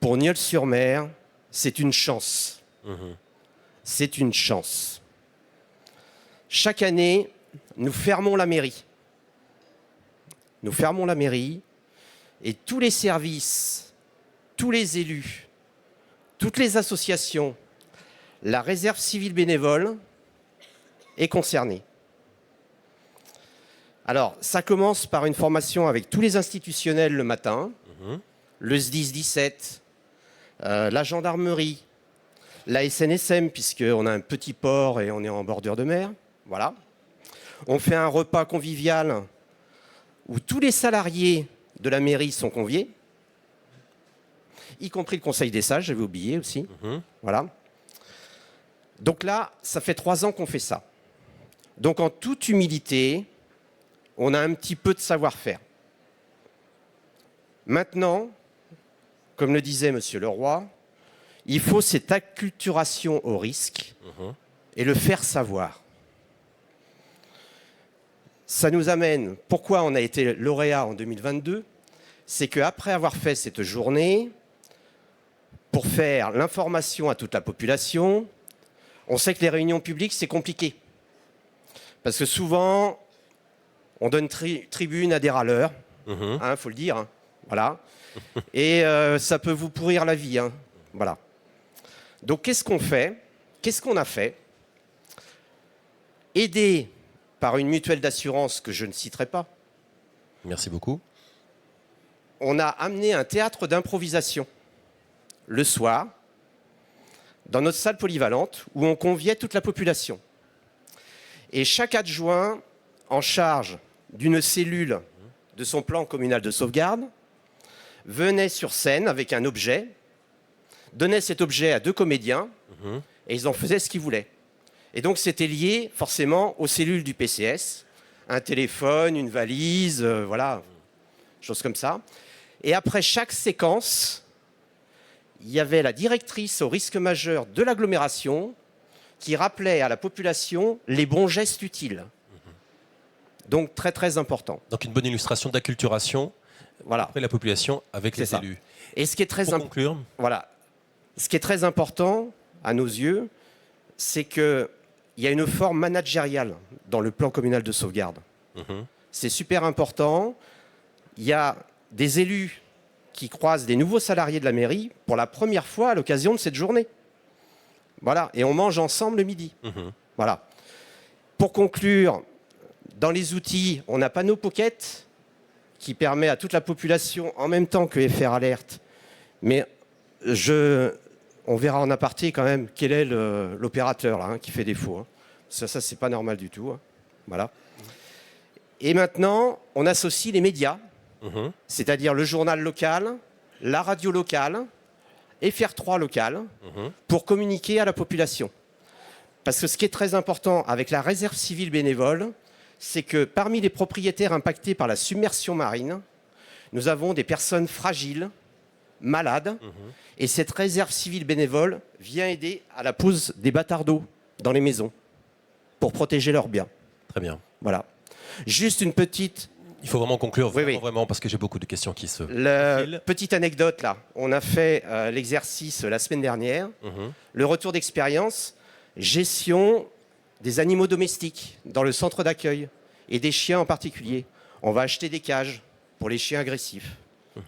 pour Nieul-sur-Mer, c'est une chance. C'est une chance. Chaque année, nous fermons la mairie. Nous fermons la mairie et tous les services, tous les élus, toutes les associations, la réserve civile bénévole est concernée. Alors, ça commence par une formation avec tous les institutionnels le matin, le SDIS 17, la gendarmerie, la SNSM, puisqu'on a un petit port et on est en bordure de mer. Voilà. On fait un repas convivial où tous les salariés de la mairie sont conviés, y compris le Conseil des sages, j'avais oublié aussi. Voilà. Donc là, ça fait 3 ans qu'on fait ça. Donc en toute humilité, on a un petit peu de savoir-faire. Maintenant, comme le disait Monsieur Leroy, il faut cette acculturation au risque et le faire savoir. Ça nous amène, pourquoi on a été lauréat en 2022, c'est qu'après avoir fait cette journée, pour faire l'information à toute la population, on sait que les réunions publiques, c'est compliqué. Parce que souvent, on donne tribune à des râleurs, faut le dire, voilà. Et ça peut vous pourrir la vie, voilà. Donc qu'est-ce qu'on fait? Qu'est-ce qu'on a fait? Aidé par une mutuelle d'assurance que je ne citerai pas.
Merci beaucoup.
On a amené un théâtre d'improvisation le soir dans notre salle polyvalente où on conviait toute la population. Et chaque adjoint en charge d'une cellule de son plan communal de sauvegarde venait sur scène avec un objet, donnait cet objet à 2 comédiens et ils en faisaient ce qu'ils voulaient. Et donc c'était lié forcément aux cellules du PCS, un téléphone, une valise, voilà, choses comme ça. Et après chaque séquence, il y avait la directrice au risque majeur de l'agglomération qui rappelait à la population les bons gestes utiles. Donc très très important.
Donc une bonne illustration d'acculturation
voilà.
Après la population avec les élus.
Et ce qui est très
conclure.
Voilà. Ce qui est très important à nos yeux, c'est qu'il y a une forme managériale dans le plan communal de sauvegarde. C'est super important. Il y a des élus qui croisent des nouveaux salariés de la mairie pour la première fois à l'occasion de cette journée. Voilà. Et on mange ensemble le midi. Voilà. Pour conclure, dans les outils, on a Panneau Pocket qui permet à toute la population, en même temps que FR Alert, mais on verra en aparté quand même quel est l'opérateur là, qui fait défaut. Ça c'est pas normal du tout. Voilà. Et maintenant, on associe les médias, c'est-à-dire le journal local, la radio locale, FR3 local, pour communiquer à la population. Parce que ce qui est très important avec la réserve civile bénévole, c'est que parmi les propriétaires impactés par la submersion marine, nous avons des personnes fragiles, malades, et cette réserve civile bénévole vient aider à la pose des bâtards d'eau dans les maisons pour protéger leurs biens.
Très bien.
Voilà. Juste une petite...
Il faut vraiment conclure, vraiment, parce que j'ai beaucoup de questions qui se...
Petite anecdote, là. On a fait l'exercice la semaine dernière. Le retour d'expérience, gestion des animaux domestiques dans le centre d'accueil et des chiens en particulier. On va acheter des cages pour les chiens agressifs.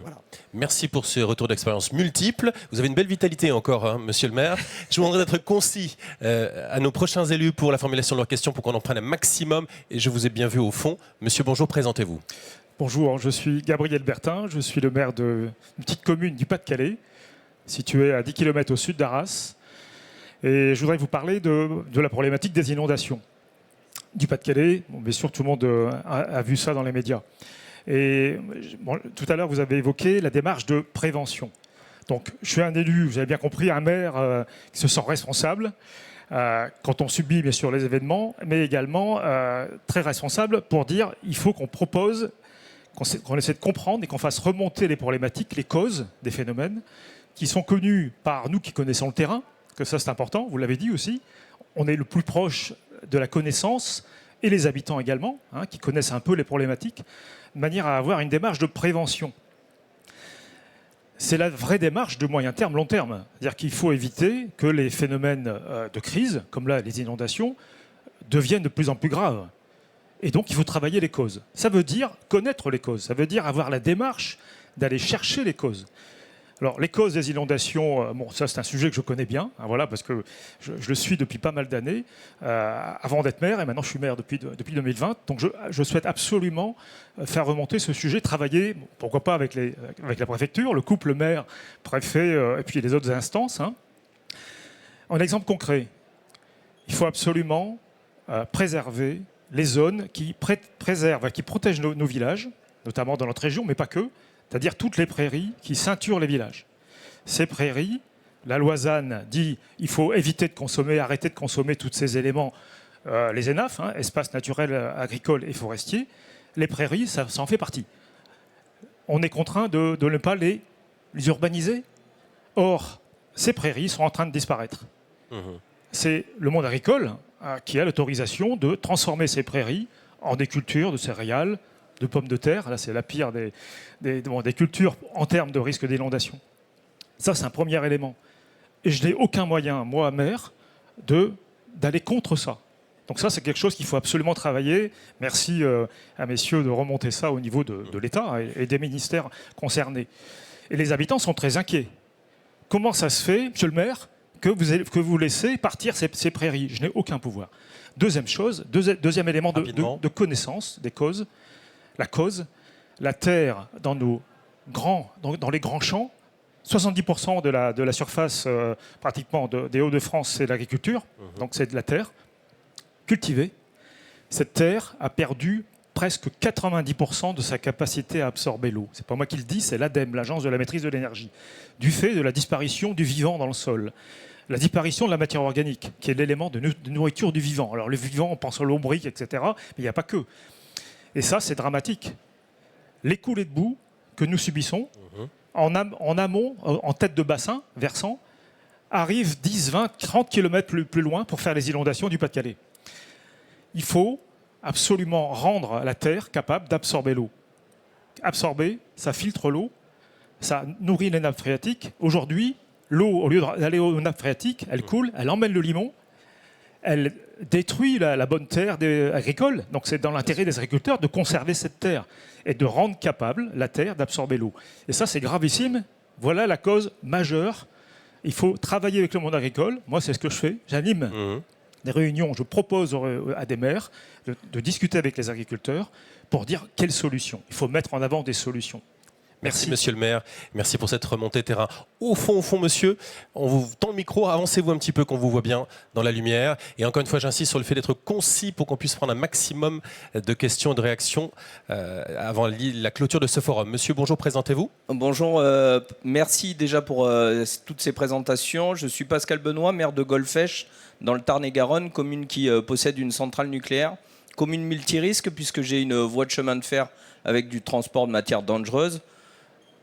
Voilà.
Merci pour ce retour d'expérience multiple. Vous avez une belle vitalité encore, monsieur le maire. Je vous demanderai d'être concis à nos prochains élus pour la formulation de leurs questions pour qu'on en prenne un maximum. Et je vous ai bien vu au fond. Monsieur, bonjour, présentez-vous.
Bonjour, je suis Gabriel Bertin. Je suis le maire d'une petite commune du Pas-de-Calais, située à 10 km au sud d'Arras. Et je voudrais vous parler de la problématique des inondations du Pas-de-Calais. Bon, bien sûr, tout le monde a vu ça dans les médias. Et bon, tout à l'heure, vous avez évoqué la démarche de prévention. Donc, je suis un élu, vous avez bien compris, un maire qui se sent responsable quand on subit, bien sûr, les événements, mais également très responsable pour dire il faut qu'on propose, qu'on essaie de comprendre et qu'on fasse remonter les problématiques, les causes des phénomènes qui sont connus par nous qui connaissons le terrain, que ça c'est important, vous l'avez dit aussi. On est le plus proche de la connaissance et les habitants également, qui connaissent un peu les problématiques, de manière à avoir une démarche de prévention. C'est la vraie démarche de moyen terme, long terme. C'est-à-dire qu'il faut éviter que les phénomènes de crise, comme là les inondations, deviennent de plus en plus graves. Et donc il faut travailler les causes. Ça veut dire connaître les causes, ça veut dire avoir la démarche d'aller chercher les causes. Alors, les causes des inondations, bon, ça c'est un sujet que je connais bien, hein, voilà, parce que je le suis depuis pas mal d'années, avant d'être maire, et maintenant je suis maire depuis 2020. Donc je souhaite absolument faire remonter ce sujet, travailler, pourquoi pas avec la préfecture, le couple maire-préfet, et puis les autres instances. Hein. Un exemple concret, il faut absolument préserver les zones qui préservent, qui protègent nos villages, notamment dans notre région, mais pas que. C'est-à-dire toutes les prairies qui ceinturent les villages. Ces prairies, la loi ZAN dit qu'il faut éviter de consommer, arrêter de consommer tous ces éléments, les ENAF, hein, espaces naturels, agricoles et forestiers. Les prairies, ça en fait partie. On est contraint de ne pas les urbaniser. Or, ces prairies sont en train de disparaître. C'est le monde agricole qui a l'autorisation de transformer ces prairies en des cultures de céréales, de pommes de terre. Là, c'est la pire des cultures en termes de risque d'inondation. Ça, c'est un premier élément. Et je n'ai aucun moyen, moi, maire, d'aller contre ça. Donc ça, c'est quelque chose qu'il faut absolument travailler. Merci à messieurs de remonter ça au niveau de l'État et des ministères concernés. Et les habitants sont très inquiets. Comment ça se fait, monsieur le maire, que vous laissez partir ces prairies? Je n'ai aucun pouvoir. Deuxième chose, deuxième élément de connaissance des causes. La cause, la terre dans les grands champs, 70% de la surface pratiquement des Hauts-de-France, c'est l'agriculture, donc c'est de la terre cultivée. Cette terre a perdu presque 90% de sa capacité à absorber l'eau. C'est pas moi qui le dis, c'est l'ADEME, l'Agence de la maîtrise de l'énergie, du fait de la disparition du vivant dans le sol. La disparition de la matière organique, qui est l'élément de nourriture du vivant. Alors le vivant, on pense au lombric, etc., mais il n'y a pas que. Et ça, c'est dramatique. Les coulées de boue que nous subissons, en amont, en tête de bassin, versant, arrivent 10, 20, 30 km plus loin pour faire les inondations du Pas-de-Calais. Il faut absolument rendre la terre capable d'absorber l'eau. Absorber, ça filtre l'eau, ça nourrit les nappes phréatiques. Aujourd'hui, l'eau, au lieu d'aller aux nappes phréatiques, elle coule, elle emmène le limon, elle détruit la bonne terre agricole. Donc c'est dans l'intérêt des agriculteurs de conserver cette terre et de rendre capable la terre d'absorber l'eau. Et ça, c'est gravissime. Voilà la cause majeure. Il faut travailler avec le monde agricole. Moi, c'est ce que je fais. J'anime des réunions. Je propose à des maires de discuter avec les agriculteurs pour dire quelles solutions. Il faut mettre en avant des solutions.
Merci, monsieur le maire. Merci pour cette remontée terrain. Au fond, monsieur, on vous tend le micro. Avancez-vous un petit peu qu'on vous voit bien dans la lumière. Et encore une fois, j'insiste sur le fait d'être concis pour qu'on puisse prendre un maximum de questions et de réactions avant la clôture de ce forum. Monsieur, bonjour, présentez-vous.
Bonjour, merci déjà pour toutes ces présentations. Je suis Pascal Benoît, maire de Golfech, dans le Tarn-et-Garonne, commune qui possède une centrale nucléaire. Commune multirisque, puisque j'ai une voie de chemin de fer avec du transport de matières dangereuses,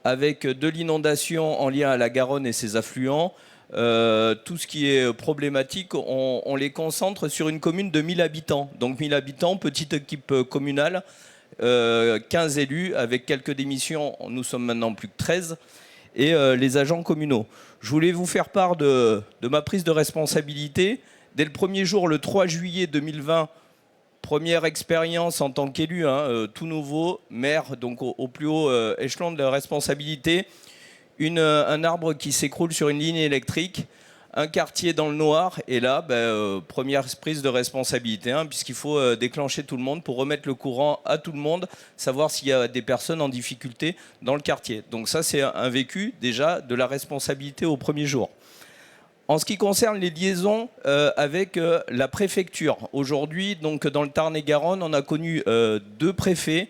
avec de l'inondation en lien à la Garonne et ses affluents. Tout ce qui est problématique, on les concentre sur une commune de 1000 habitants. Donc 1000 habitants, petite équipe communale, 15 élus, avec quelques démissions, nous sommes maintenant plus que 13, et les agents communaux. Je voulais vous faire part de ma prise de responsabilité. Dès le premier jour, le 3 juillet 2020, première expérience en tant qu'élu, tout nouveau, maire, donc au plus haut échelon de la responsabilité. Un arbre qui s'écroule sur une ligne électrique, un quartier dans le noir, et là, première prise de responsabilité, puisqu'il faut déclencher tout le monde pour remettre le courant à tout le monde, savoir s'il y a des personnes en difficulté dans le quartier. Donc ça, c'est un vécu déjà de la responsabilité au premier jour. En ce qui concerne les liaisons avec la préfecture, aujourd'hui, donc dans le Tarn-et-Garonne, on a connu 2 préfets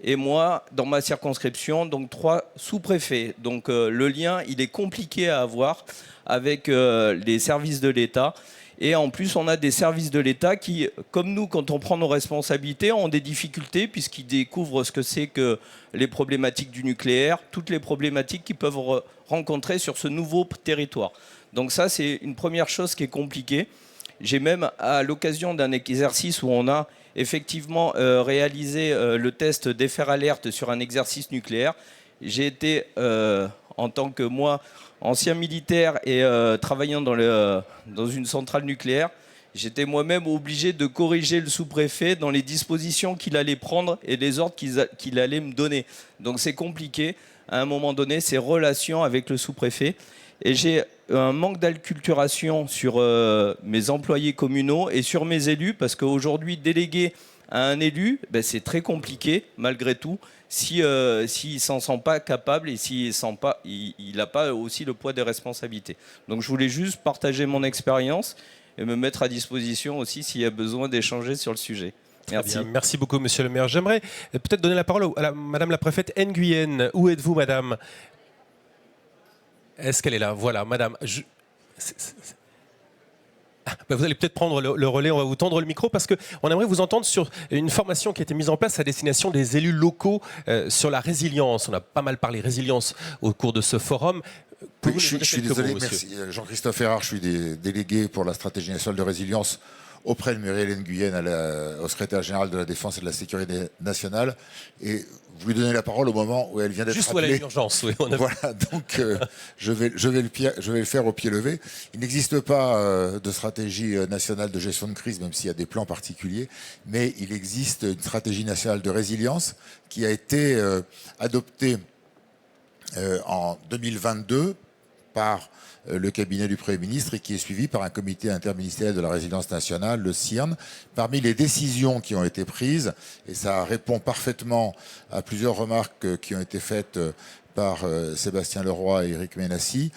et moi, dans ma circonscription, donc 3 sous-préfets. Donc le lien, il est compliqué à avoir avec les services de l'État. Et en plus, on a des services de l'État qui, comme nous, quand on prend nos responsabilités, ont des difficultés puisqu'ils découvrent ce que c'est que les problématiques du nucléaire, toutes les problématiques qu'ils peuvent rencontrer sur ce nouveau territoire. Donc ça, c'est une première chose qui est compliquée. J'ai même, à l'occasion d'un exercice où on a effectivement réalisé le test d'effet alerte sur un exercice nucléaire, j'ai été, en tant que moi, ancien militaire et travaillant dans une centrale nucléaire, j'étais moi-même obligé de corriger le sous-préfet dans les dispositions qu'il allait prendre et les ordres qu'il allait me donner. Donc c'est compliqué. à un moment donné ses relations avec le sous-préfet. Et j'ai un manque d'acculturation sur mes employés communaux et sur mes élus, parce qu'aujourd'hui, déléguer à un élu, c'est très compliqué, malgré tout, s'il ne s'en sent pas capable et s'il n'a pas aussi le poids des responsabilités. Donc je voulais juste partager mon expérience et me mettre à disposition aussi s'il y a besoin d'échanger sur le sujet. Merci.
Bien, merci beaucoup, monsieur le maire. J'aimerais peut-être donner la parole à madame la préfète Nguyen. Où êtes-vous, madame ? Est-ce qu'elle est là ? Voilà, madame. Vous allez peut-être prendre le relais, on va vous tendre le micro parce qu'on aimerait vous entendre sur une formation qui a été mise en place à destination des élus locaux sur la résilience. On a pas mal parlé résilience au cours de ce forum.
Oui, je suis désolé, merci. Jean-Christophe Erard, je suis délégué pour la stratégie nationale de résilience auprès de Muriel Nguyen au secrétaire général de la Défense et de la Sécurité nationale. Et vous lui donnez la parole au moment où elle vient d'être
juste
rappelée.
Juste où elle a l'urgence, oui.
Voilà, donc je vais le faire au pied levé. Il n'existe pas de stratégie nationale de gestion de crise, même s'il y a des plans particuliers, mais il existe une stratégie nationale de résilience qui a été adoptée en 2022 par le cabinet du Premier ministre et qui est suivi par un comité interministériel de la résilience nationale, le CIRN. Parmi les décisions qui ont été prises, et ça répond parfaitement à plusieurs remarques qui ont été faites par Sébastien Leroy et Éric Ménassi,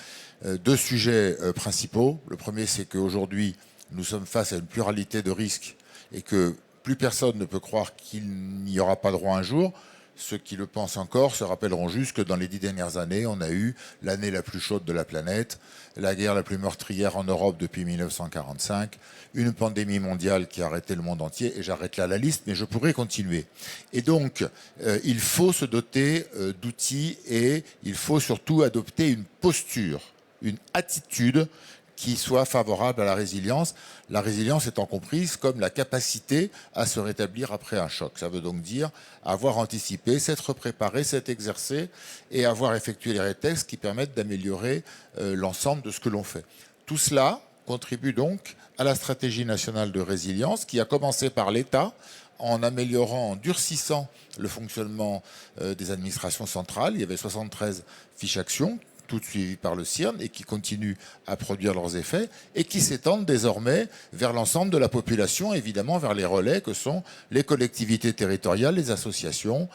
deux sujets principaux. Le premier, c'est qu'aujourd'hui, nous sommes face à une pluralité de risques et que plus personne ne peut croire qu'il n'y aura pas droit un jour. Ceux qui le pensent encore se rappelleront juste que dans les 10 dernières années, on a eu l'année la plus chaude de la planète, la guerre la plus meurtrière en Europe depuis 1945, une pandémie mondiale qui a arrêté le monde entier, et j'arrête là la liste, mais je pourrais continuer. Et donc, il faut se doter d'outils et il faut surtout adopter une posture, une attitude qui soit favorable à la résilience. La résilience étant comprise comme la capacité à se rétablir après un choc. Ça veut donc dire avoir anticipé, s'être préparé, s'être exercé et avoir effectué les rétextes qui permettent d'améliorer l'ensemble de ce que l'on fait. Tout cela contribue donc à la stratégie nationale de résilience qui a commencé par l'État en améliorant, en durcissant le fonctionnement des administrations centrales. Il y avait 73 fiches actions, toutes suivies par le CIRN et qui continuent à produire leurs effets et qui s'étendent désormais vers l'ensemble de la population, évidemment vers les relais que sont les collectivités territoriales, les associations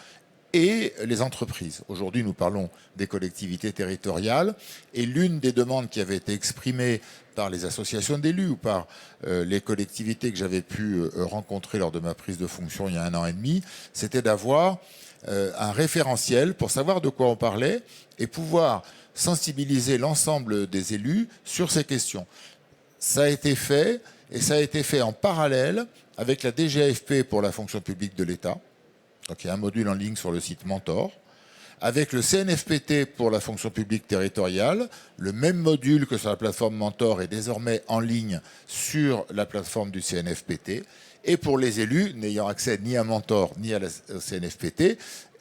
et les entreprises. Aujourd'hui, nous parlons des collectivités territoriales et l'une des demandes qui avait été exprimée par les associations d'élus ou par les collectivités que j'avais pu rencontrer lors de ma prise de fonction il y a 1 an et demi, c'était d'avoir un référentiel pour savoir de quoi on parlait et pouvoir sensibiliser l'ensemble des élus sur ces questions. Ça a été fait, et ça a été fait en parallèle avec la DGAFP pour la fonction publique de l'État. Donc il y a un module en ligne sur le site Mentor. Avec le CNFPT pour la fonction publique territoriale, le même module que sur la plateforme Mentor est désormais en ligne sur la plateforme du CNFPT. Et pour les élus, n'ayant accès ni à Mentor ni au CNFPT,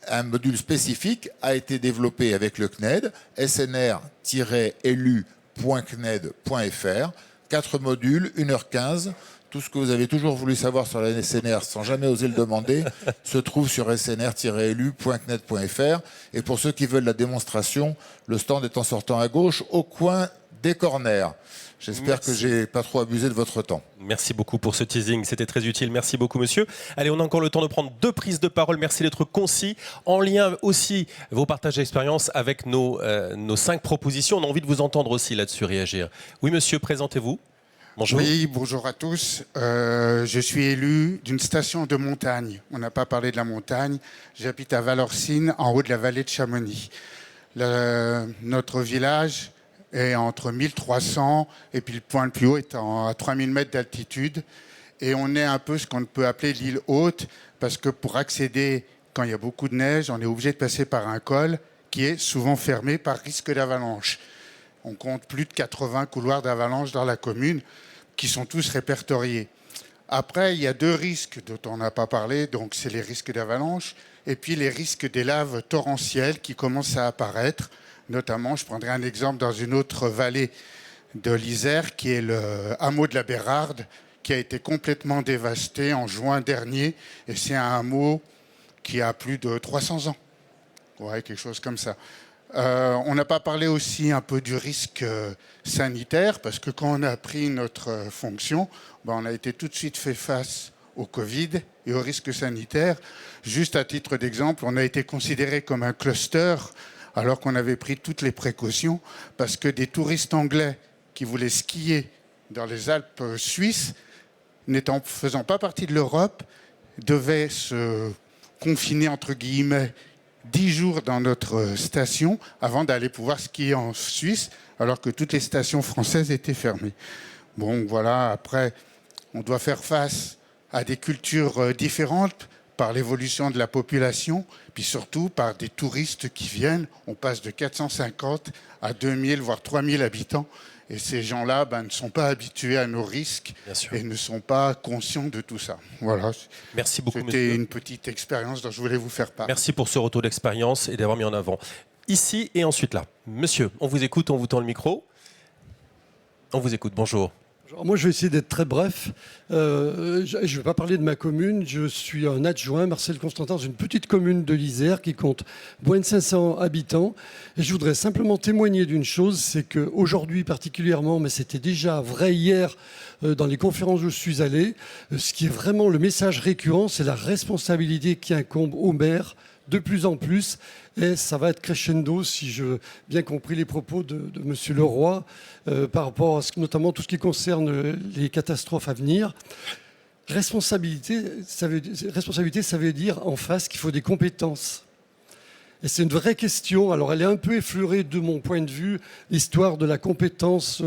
un module spécifique a été développé avec le CNED, snr-elu.cned.fr. 4 modules, 1h15. Tout ce que vous avez toujours voulu savoir sur la SNR sans jamais oser le demander se trouve sur snr-elu.cned.fr. Et pour ceux qui veulent la démonstration, le stand est en sortant à gauche au coin des corners. J'espère que je n'ai pas trop abusé de votre temps.
Merci beaucoup pour ce teasing, c'était très utile. Merci beaucoup, monsieur. Allez, on a encore le temps de prendre 2 prises de parole. Merci d'être concis. En lien aussi, vos partages d'expérience avec nos 5 propositions. On a envie de vous entendre aussi là-dessus réagir. Oui, monsieur, présentez-vous. Bonjour.
Oui, bonjour à tous. Je suis élu d'une station de montagne. On n'a pas parlé de la montagne. J'habite à Valorcine, en haut de la vallée de Chamonix. Notre village est entre 1300 et puis le point le plus haut est à 3000 mètres d'altitude. Et on est un peu ce qu'on peut appeler l'île haute parce que pour accéder, quand il y a beaucoup de neige, on est obligé de passer par un col qui est souvent fermé par risque d'avalanche. On compte plus de 80 couloirs d'avalanche dans la commune qui sont tous répertoriés. Après, il y a 2 risques dont on n'a pas parlé, donc c'est les risques d'avalanche et puis les risques des laves torrentielles qui commencent à apparaître. Notamment, je prendrai un exemple dans une autre vallée de l'Isère, qui est le hameau de la Bérarde, qui a été complètement dévasté en juin dernier. Et c'est un hameau qui a plus de 300 ans. Ouais, quelque chose comme ça. On n'a pas parlé aussi un peu du risque sanitaire, parce que quand on a pris notre fonction, on a été tout de suite fait face au Covid et au risque sanitaire. Juste à titre d'exemple, on a été considéré comme un cluster, alors qu'on avait pris toutes les précautions, parce que des touristes anglais qui voulaient skier dans les Alpes suisses, faisant pas partie de l'Europe, devaient se confiner, entre guillemets, 10 jours dans notre station avant d'aller pouvoir skier en Suisse, alors que toutes les stations françaises étaient fermées. Bon, voilà, après, on doit faire face à des cultures différentes par l'évolution de la population, puis surtout par des touristes qui viennent. On passe de 450 à 2000, voire 3000 habitants. Et ces gens-là ne sont pas habitués à nos risques et ne sont pas conscients de tout ça. Voilà.
Merci beaucoup, monsieur.
C'était une petite expérience dont je voulais vous faire part.
Merci pour ce retour d'expérience et d'avoir mis en avant. Ici et ensuite là. Monsieur, on vous écoute, on vous tend le micro. On vous écoute, bonjour.
Moi, je vais essayer d'être très bref. Je ne vais pas parler de ma commune. Je suis un adjoint, Marcel Constantin, dans une petite commune de l'Isère qui compte moins de 500 habitants. Et je voudrais simplement témoigner d'une chose, c'est qu'aujourd'hui particulièrement, mais c'était déjà vrai hier dans les conférences où je suis allé, ce qui est vraiment le message récurrent, c'est la responsabilité qui incombe aux maires de plus en plus, et ça va être crescendo si j'ai bien compris les propos de M. Leroy par rapport à notamment tout ce qui concerne les catastrophes à venir. Responsabilité, ça veut dire en face qu'il faut des compétences. Et c'est une vraie question. Alors, elle est un peu effleurée de mon point de vue, l'histoire de la compétence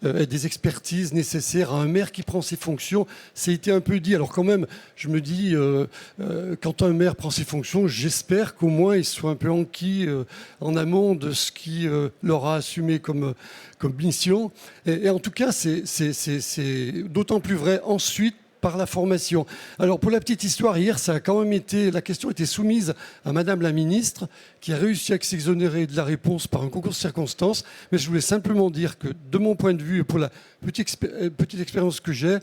et des expertises nécessaires à un maire qui prend ses fonctions. Ça a été un peu dit. Alors, quand même, je me dis, quand un maire prend ses fonctions, j'espère qu'au moins il soit un peu enquis en amont de ce qu'il aura assumé comme mission. Et en tout cas, c'est d'autant plus vrai ensuite par la formation. Alors, pour la petite histoire, hier, ça a quand même été, la question était soumise à Madame la Ministre, qui a réussi à s'exonérer de la réponse par un concours de circonstances. Mais je voulais simplement dire que, de mon point de vue, et pour la petite expérience que j'ai,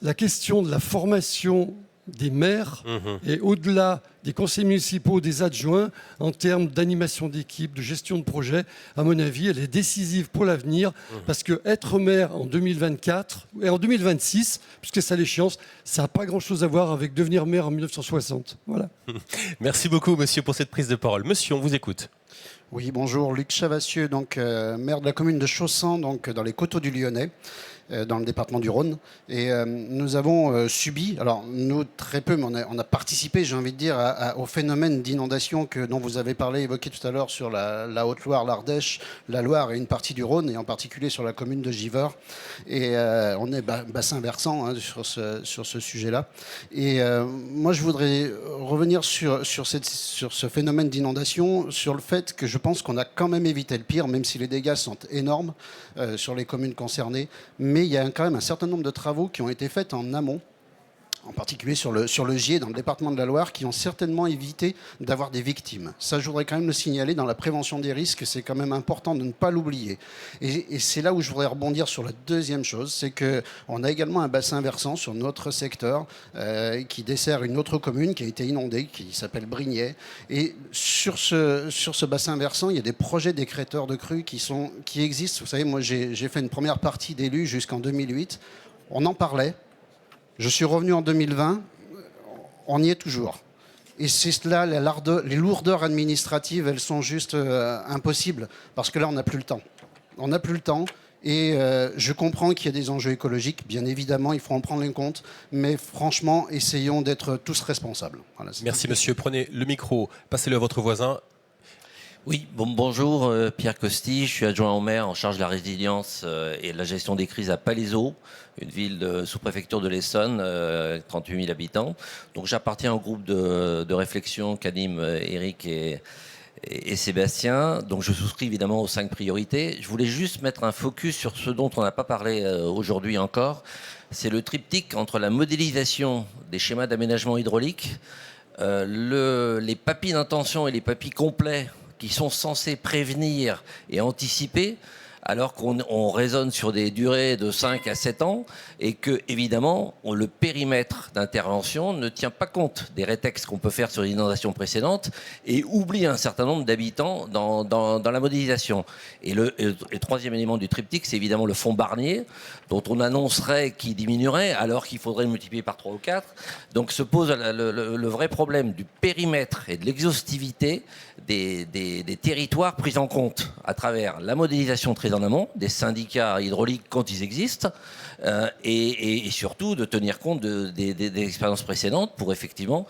la question de la formation des maires et au-delà des conseils municipaux, des adjoints, en termes d'animation d'équipe, de gestion de projet, à mon avis, elle est décisive pour l'avenir, parce que être maire en 2024 et en 2026, puisque c'est l'échéance, ça n'a pas grand-chose à voir avec devenir maire en 1960. Voilà.
Merci beaucoup, monsieur, pour cette prise de parole. Monsieur, on vous écoute.
Oui, bonjour, Luc Chavassieux, donc maire de la commune de Chaussan, donc dans les Coteaux du Lyonnais, dans le département du Rhône. Et nous avons subi, alors nous très peu, mais on a participé, j'ai envie de dire, au phénomène d'inondation dont vous avez parlé, évoqué tout à l'heure sur la Haute-Loire, l'Ardèche, la Loire et une partie du Rhône, et en particulier sur la commune de Givors. Et on est bassin versant sur ce sujet-là. Et moi, je voudrais revenir sur ce phénomène d'inondation, sur le fait que je pense qu'on a quand même évité le pire, même si les dégâts sont énormes sur les communes concernées. Mais il y a quand même un certain nombre de travaux qui ont été faits en amont, en particulier sur le Gier, dans le département de la Loire, qui ont certainement évité d'avoir des victimes. Ça, je voudrais quand même le signaler. Dans la prévention des risques, c'est quand même important de ne pas l'oublier. Et c'est là où je voudrais rebondir sur la deuxième chose, c'est qu'on a également un bassin versant sur notre secteur qui dessert une autre commune qui a été inondée, qui s'appelle Brignais. Et sur ce bassin versant, il y a des projets d'écrêteurs de crues qui existent. Vous savez, moi, j'ai fait une première partie d'élu jusqu'en 2008. On en parlait. Je suis revenu en 2020, on y est toujours. Et c'est cela, les lourdeurs administratives, elles sont juste impossibles, parce que là, on n'a plus le temps. On n'a plus le temps, et je comprends qu'il y a des enjeux écologiques, bien évidemment, il faut en prendre en compte, mais franchement, essayons d'être tous responsables. Voilà,
merci monsieur, prenez le micro, passez-le à votre voisin.
Oui, bonjour, Pierre Costi, je suis adjoint au maire en charge de la résilience et de la gestion des crises à Palaiseau, une ville sous-préfecture de l'Essonne, 38 000 habitants. Donc j'appartiens au groupe de réflexion qu'animent Eric et Sébastien. Donc je souscris évidemment aux 5 priorités. Je voulais juste mettre un focus sur ce dont on n'a pas parlé aujourd'hui encore. C'est le triptyque entre la modélisation des schémas d'aménagement hydraulique, les papiers d'intention et les papiers complets qui sont censés prévenir et anticiper. alors qu'on raisonne sur des durées de 5 à 7 ans et que, évidemment, le périmètre d'intervention ne tient pas compte des rétextes qu'on peut faire sur les inondations précédentes et oublie un certain nombre d'habitants dans la modélisation. Et le troisième élément du triptyque, c'est évidemment le fonds Barnier, dont on annoncerait qu'il diminuerait alors qu'il faudrait le multiplier par 3 ou 4. Donc se pose le vrai problème du périmètre et de l'exhaustivité des territoires pris en compte à travers la modélisation très en amont, des syndicats hydrauliques quand ils existent, et surtout de tenir compte des expériences précédentes pour effectivement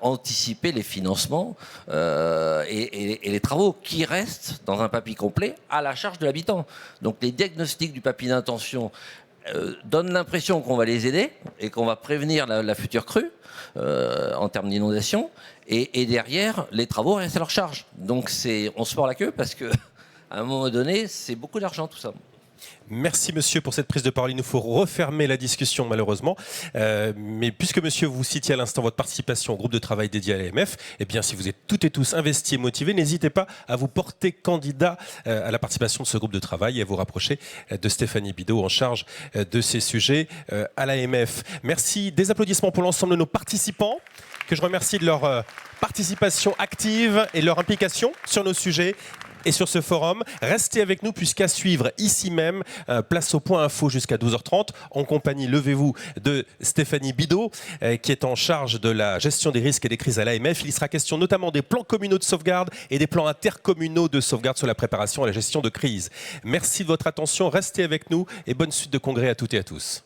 anticiper les financements et les travaux qui restent dans un papier complet à la charge de l'habitant. Donc les diagnostics du papier d'intention donnent l'impression qu'on va les aider et qu'on va prévenir la future crue en termes d'inondation, et derrière, les travaux restent à leur charge. Donc on se mord la queue parce qu'à un moment donné, c'est beaucoup d'argent tout ça.
Merci monsieur pour cette prise de parole. Il nous faut refermer la discussion malheureusement. Mais puisque monsieur vous citiez à l'instant votre participation au groupe de travail dédié à l'AMF, eh bien si vous êtes toutes et tous investis et motivés, n'hésitez pas à vous porter candidat à la participation de ce groupe de travail et à vous rapprocher de Stéphanie Bidot en charge de ces sujets à l'AMF. Merci, des applaudissements pour l'ensemble de nos participants, que je remercie de leur participation active et de leur implication sur nos sujets et sur ce forum. Restez avec nous puisqu'à suivre ici même, place au point info jusqu'à 12h30, en compagnie, levez-vous, de Stéphanie Bidot, qui est en charge de la gestion des risques et des crises à l'AMF. Il y sera question notamment des plans communaux de sauvegarde et des plans intercommunaux de sauvegarde sur la préparation à la gestion de crise. Merci de votre attention, restez avec nous et bonne suite de congrès à toutes et à tous.